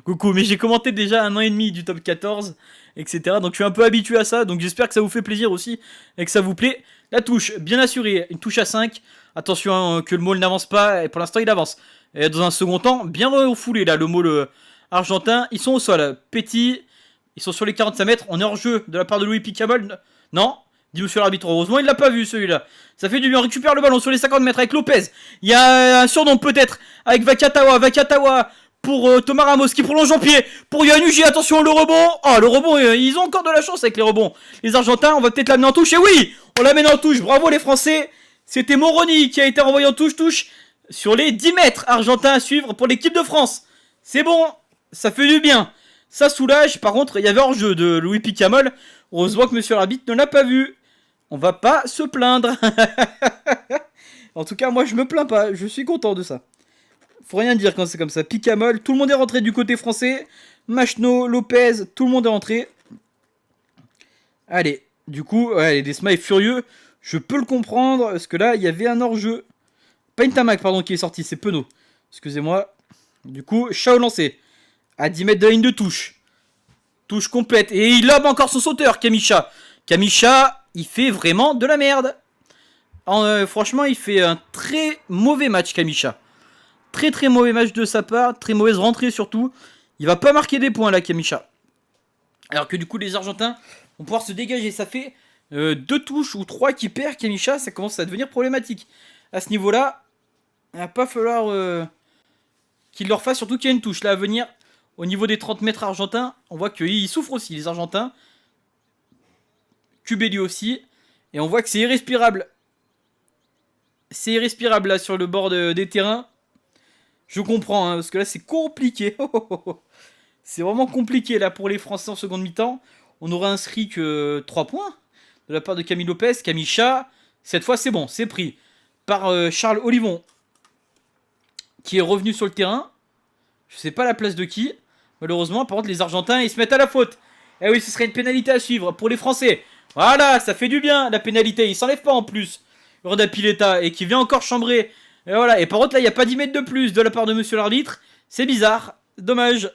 Coucou, mais j'ai commenté déjà 1 an et demi du top 14, etc. Donc je suis un peu habitué à ça. Donc j'espère que ça vous fait plaisir aussi et que ça vous plaît. La touche, bien assurée. Une touche à 5. Attention hein, que le maul n'avance pas. Et pour l'instant, il avance. Et dans un second temps, bien refoulé là, le maul argentin. Ils sont au sol. Petit. Ils sont sur les 45 mètres. On est hors jeu de la part de Louis Picamol. Non. Dit monsieur l'arbitre, heureusement il l'a pas vu celui-là. Ça fait du bien, on récupère le ballon sur les 50 mètres avec Lopez. Il y a un surnom peut-être avec Vakatawa pour Thomas Ramos qui prolonge en pied. Pour Yanuji, attention le rebond. Oh le rebond, ils ont encore de la chance avec les rebonds. Les Argentins, on va peut-être l'amener en touche. Et oui, on l'amène en touche, bravo les Français. C'était Moroni qui a été renvoyé en touche sur les 10 mètres argentins à suivre pour l'équipe de France. C'est bon, ça fait du bien. Ça soulage, par contre il y avait hors-jeu de Louis Picamol. Heureusement que monsieur l'arbitre ne l'a pas vu. On va pas se plaindre. En tout cas, moi, je me plains pas. Je suis content de ça. Faut rien dire quand c'est comme ça. Picamol, tout le monde est rentré du côté français. Machno, Lopez, tout le monde est rentré. Allez, du coup, ouais, Desma est furieux. Je peux le comprendre, parce que là, il y avait un hors-jeu. Pas une Tamac, pardon, qui est sorti, c'est Penaud. Excusez-moi. Du coup, Chao lancé. À 10 mètres de la ligne de touche. Touche complète. Et il lobe encore son sauteur, Kamisha. Kamisha, il fait vraiment de la merde. Franchement, il fait un très mauvais match, Kamisha. Très très mauvais match de sa part. Très mauvaise rentrée surtout. Il va pas marquer des points là, Kamisha. Alors que du coup, les Argentins vont pouvoir se dégager. Ça fait 2 touches ou 3 qui perd, Kamisha. Ça commence à devenir problématique. À ce niveau-là, il va pas falloir qu'il leur fasse. Surtout qu'il y a une touche là à venir. Au niveau des 30 mètres argentins, on voit qu'ils souffrent aussi, les Argentins. Cubelli aussi. Et on voit que c'est irrespirable. C'est irrespirable là sur le bord des terrains. Je comprends, hein, parce que là c'est compliqué. C'est vraiment compliqué là pour les Français en seconde mi-temps. On n'aura inscrit que 3 points de la part de Camille Lopez. Kamisha, cette fois c'est bon, c'est pris par Charles Olivon, qui est revenu sur le terrain. Je sais pas la place de qui. Malheureusement, par contre, les Argentins, ils se mettent à la faute. Eh oui, ce serait une pénalité à suivre pour les Français. Voilà, ça fait du bien, la pénalité. Il s'enlève pas en plus. Urda Pileta, et qui vient encore chambrer. Et voilà, et par contre, là, il n'y a pas 10 mètres de plus de la part de monsieur l'arbitre. C'est bizarre. Dommage.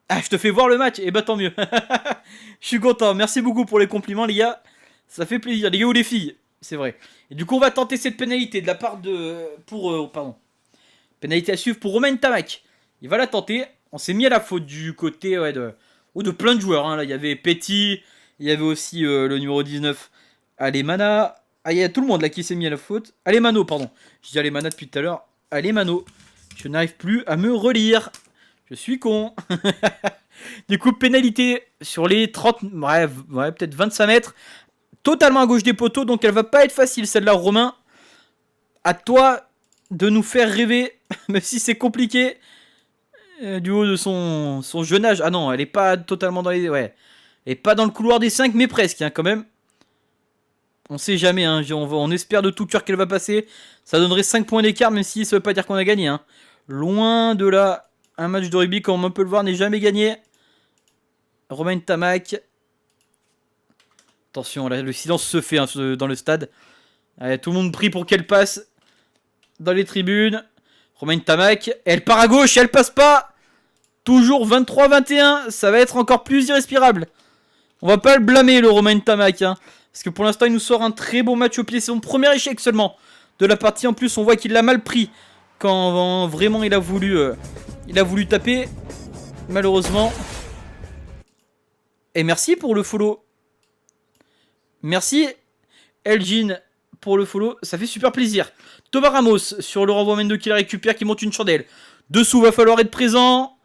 Ah, je te fais voir le match. Et bah, tant mieux. Je suis content. Merci beaucoup pour les compliments, les gars. Ça fait plaisir. Les gars ou les filles. C'est vrai. Et du coup, on va tenter cette pénalité de la part de... pardon. Pénalité à suivre pour Romain Tamac. Il va la tenter. On s'est mis à la faute du côté de plein de joueurs. Hein. Là, il y avait Petit. Il y avait aussi le numéro 19, Alemana. Ah, il y a tout le monde là qui s'est mis à la faute. Alemano, pardon. Je dis Alemana depuis tout à l'heure. Alemano. Je n'arrive plus à me relire. Je suis con. Du coup, pénalité sur les 30... Ouais, peut-être 25 mètres. Totalement à gauche des poteaux. Donc, elle va pas être facile, celle-là, Romain. À toi de nous faire rêver, même si c'est compliqué, du haut de son jeune âge. Ah non, elle est pas totalement dans les... Ouais, elle est pas dans le couloir des 5, mais presque, hein, quand même. On sait jamais, hein, on espère de tout cœur qu'elle va passer. Ça donnerait 5 points d'écart, même si ça veut pas dire qu'on a gagné. Hein. Loin de là, un match de rugby, comme on peut le voir, n'est jamais gagné. Romain Tamac. Attention, là, le silence se fait hein, dans le stade. Allez, tout le monde prie pour qu'elle passe dans les tribunes. Romain Tamac, elle part à gauche, elle passe pas. Toujours 23-21, ça va être encore plus irrespirable. On va pas le blâmer le Romain Tamac. Hein, parce que pour l'instant, il nous sort un très bon match au pied. C'est son premier échec seulement de la partie. En plus, on voit qu'il l'a mal pris quand vraiment il a voulu taper. Malheureusement. Et merci pour le follow. Merci Elgin pour le follow, ça fait super plaisir. Thomas Ramos sur le renvoi Mendo qui la récupère, qui monte une chandelle. Dessous, va falloir être présent.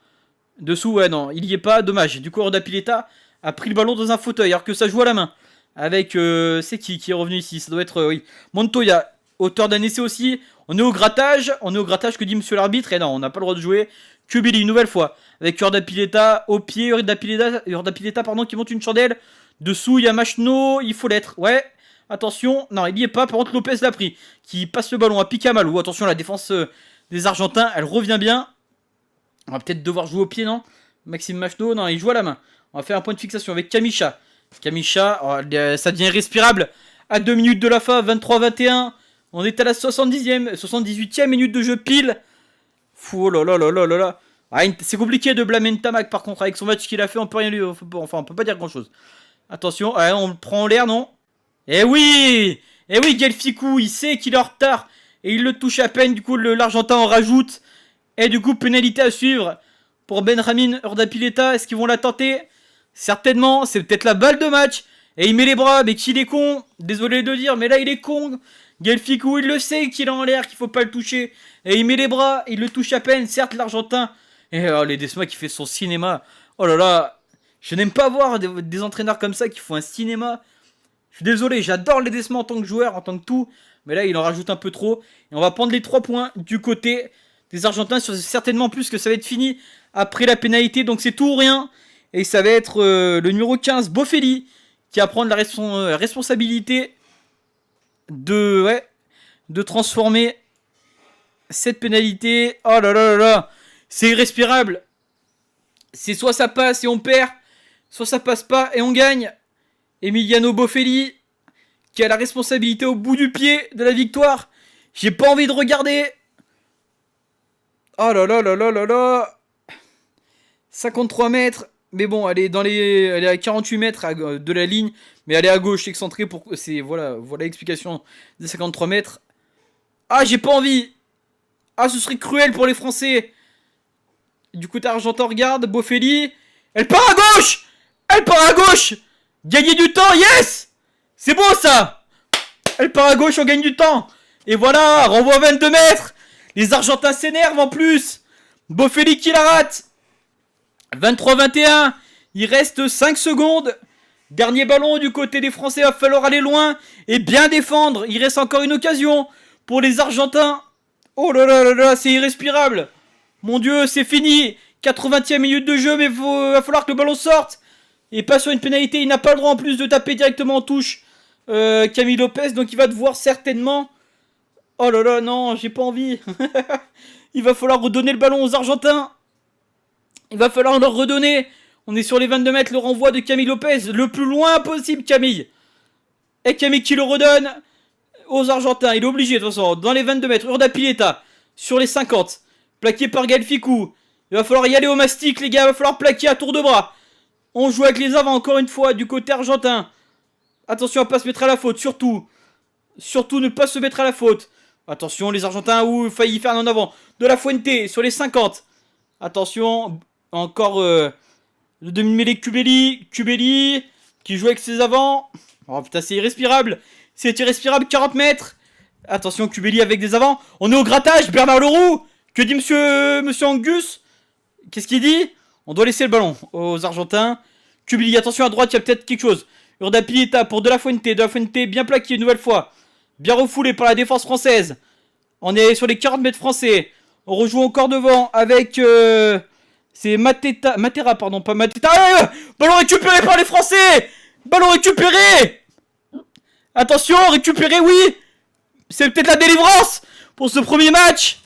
Dessous, ouais, non, il y est pas, dommage. Du coup, Urda Pileta a pris le ballon dans un fauteuil, alors que ça joue à la main. Avec, c'est qui est revenu ici? Ça doit être, oui, Montoya, auteur d'un essai aussi. On est au grattage que dit monsieur l'arbitre. Et non, on n'a pas le droit de jouer. Cubelli, une nouvelle fois. Avec Urda Pileta au pied, Urda Pileta, pardon, qui monte une chandelle. Dessous, il y a Machno, il faut l'être, ouais. Attention, non, il n'y est pas. Par contre, Lopez l'a pris. Qui passe le ballon à Picamalo. Attention, la défense des Argentins, elle revient bien. On va peut-être devoir jouer au pied, non? Maxime Machno, non, il joue à la main. On va faire un point de fixation avec Kamisha. Kamisha, oh, ça devient irrespirable. À 2 minutes de la fin, 23-21. On est à la 78e minute de jeu pile. Fou, oh là là là là là là. Ah, c'est compliqué de blâmer Ntamak par contre. Avec son match qu'il a fait, on peut rien lui. Enfin, on peut pas dire grand chose. Attention, on le prend en l'air, non? Eh oui, Gelficou, il sait qu'il est en retard. Et il le touche à peine, du coup l'Argentin en rajoute. Et du coup, pénalité à suivre pour Benjamin Urda Pileta. Est-ce qu'ils vont la tenter? Certainement, c'est peut-être la balle de match. Et il met les bras, mais qu'il est con. Désolé de dire, mais là il est con. Gelficou, il le sait qu'il est en l'air, qu'il faut pas le toucher. Et il met les bras, il le touche à peine. Certes, l'Argentin. Et oh, Ledesma qui fait son cinéma. Oh là là. Je n'aime pas voir des entraîneurs comme ça qui font un cinéma. Je suis désolé, j'adore Ledesma en tant que joueur, en tant que tout. Mais là, il en rajoute un peu trop. Et on va prendre les 3 points du côté des Argentins. Certainement plus que ça va être fini après la pénalité. Donc c'est tout ou rien. Et ça va être le numéro 15, Bofelli, qui va prendre la responsabilité de transformer cette pénalité. Oh là là là là, c'est irrespirable. C'est soit ça passe et on perd, soit ça passe pas et on gagne. Emiliano Bofelli qui a la responsabilité au bout du pied de la victoire. J'ai pas envie de regarder. Oh là là là là là là. 53 mètres. Mais bon, elle est à 48 mètres de la ligne. Mais elle est à gauche, excentrée. Voilà l'explication des 53 mètres. Ah, j'ai pas envie. Ah, ce serait cruel pour les Français. Du coup, Argentin regarde. Bofelli. Elle part à gauche. Elle part à gauche. Gagner du temps, yes. C'est beau ça. Elle part à gauche, on gagne du temps. Et voilà, renvoi 22 mètres. Les Argentins s'énervent en plus. Bofelli qui la rate. 23-21. Il reste 5 secondes. Dernier ballon du côté des Français. Il va falloir aller loin et bien défendre. Il reste encore une occasion pour les Argentins. Oh là là là là, c'est irrespirable. Mon Dieu, c'est fini. 80e minute de jeu, mais il va falloir que le ballon sorte. Et pas sur une pénalité. Il n'a pas le droit en plus de taper directement en touche Camille Lopez. Donc il va devoir certainement... Oh là là, non, j'ai pas envie. Il va falloir redonner le ballon aux Argentins. Il va falloir leur redonner. On est sur les 22 mètres, le renvoi de Camille Lopez. Le plus loin possible, Camille. Et Camille qui le redonne aux Argentins. Il est obligé, de toute façon. Dans les 22 mètres, Urda Pileta. Sur les 50. Plaqué par Gaël Ficou. Il va falloir y aller au mastic, les gars. Il va falloir plaquer à tour de bras. On joue avec les avants, encore une fois, du côté argentin. Attention à ne pas se mettre à la faute, surtout. Surtout ne pas se mettre à la faute. Attention, les Argentins ont failli faire en avant. De la Fuente sur les 50. Attention, encore le demi-mêlée Cubelli. Cubelli qui joue avec ses avants. Oh putain, c'est irrespirable. C'est irrespirable, 40 mètres. Attention, Cubelli avec des avants. On est au grattage, Bernard Leroux. Que dit monsieur Angus? Qu'est-ce qu'il dit? On doit laisser le ballon aux Argentins. Cubelli, attention à droite, il y a peut-être quelque chose. Urda Pileta pour De La Fuente. De La Fuente bien plaqué une nouvelle fois. Bien refoulé par la défense française. On est sur les 40 mètres français. On rejoue encore devant avec... c'est Matera, pardon, pas Mateta. Ballon récupéré par les Français. Ballon récupéré. Attention, récupéré, oui. C'est peut-être la délivrance pour ce premier match.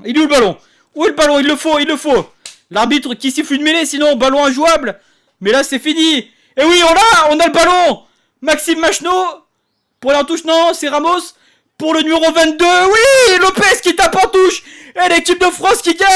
Il est où le ballon? Où est le ballon? Il le faut, il le faut. L'arbitre qui siffle une mêlée, sinon ballon injouable. Mais là, c'est fini. Et oui, on a le ballon. Maxime Machenaud. Pour aller en touche, non, c'est Ramos. Pour le numéro 22, oui, Lopez qui tape en touche. Et l'équipe de France qui gagne.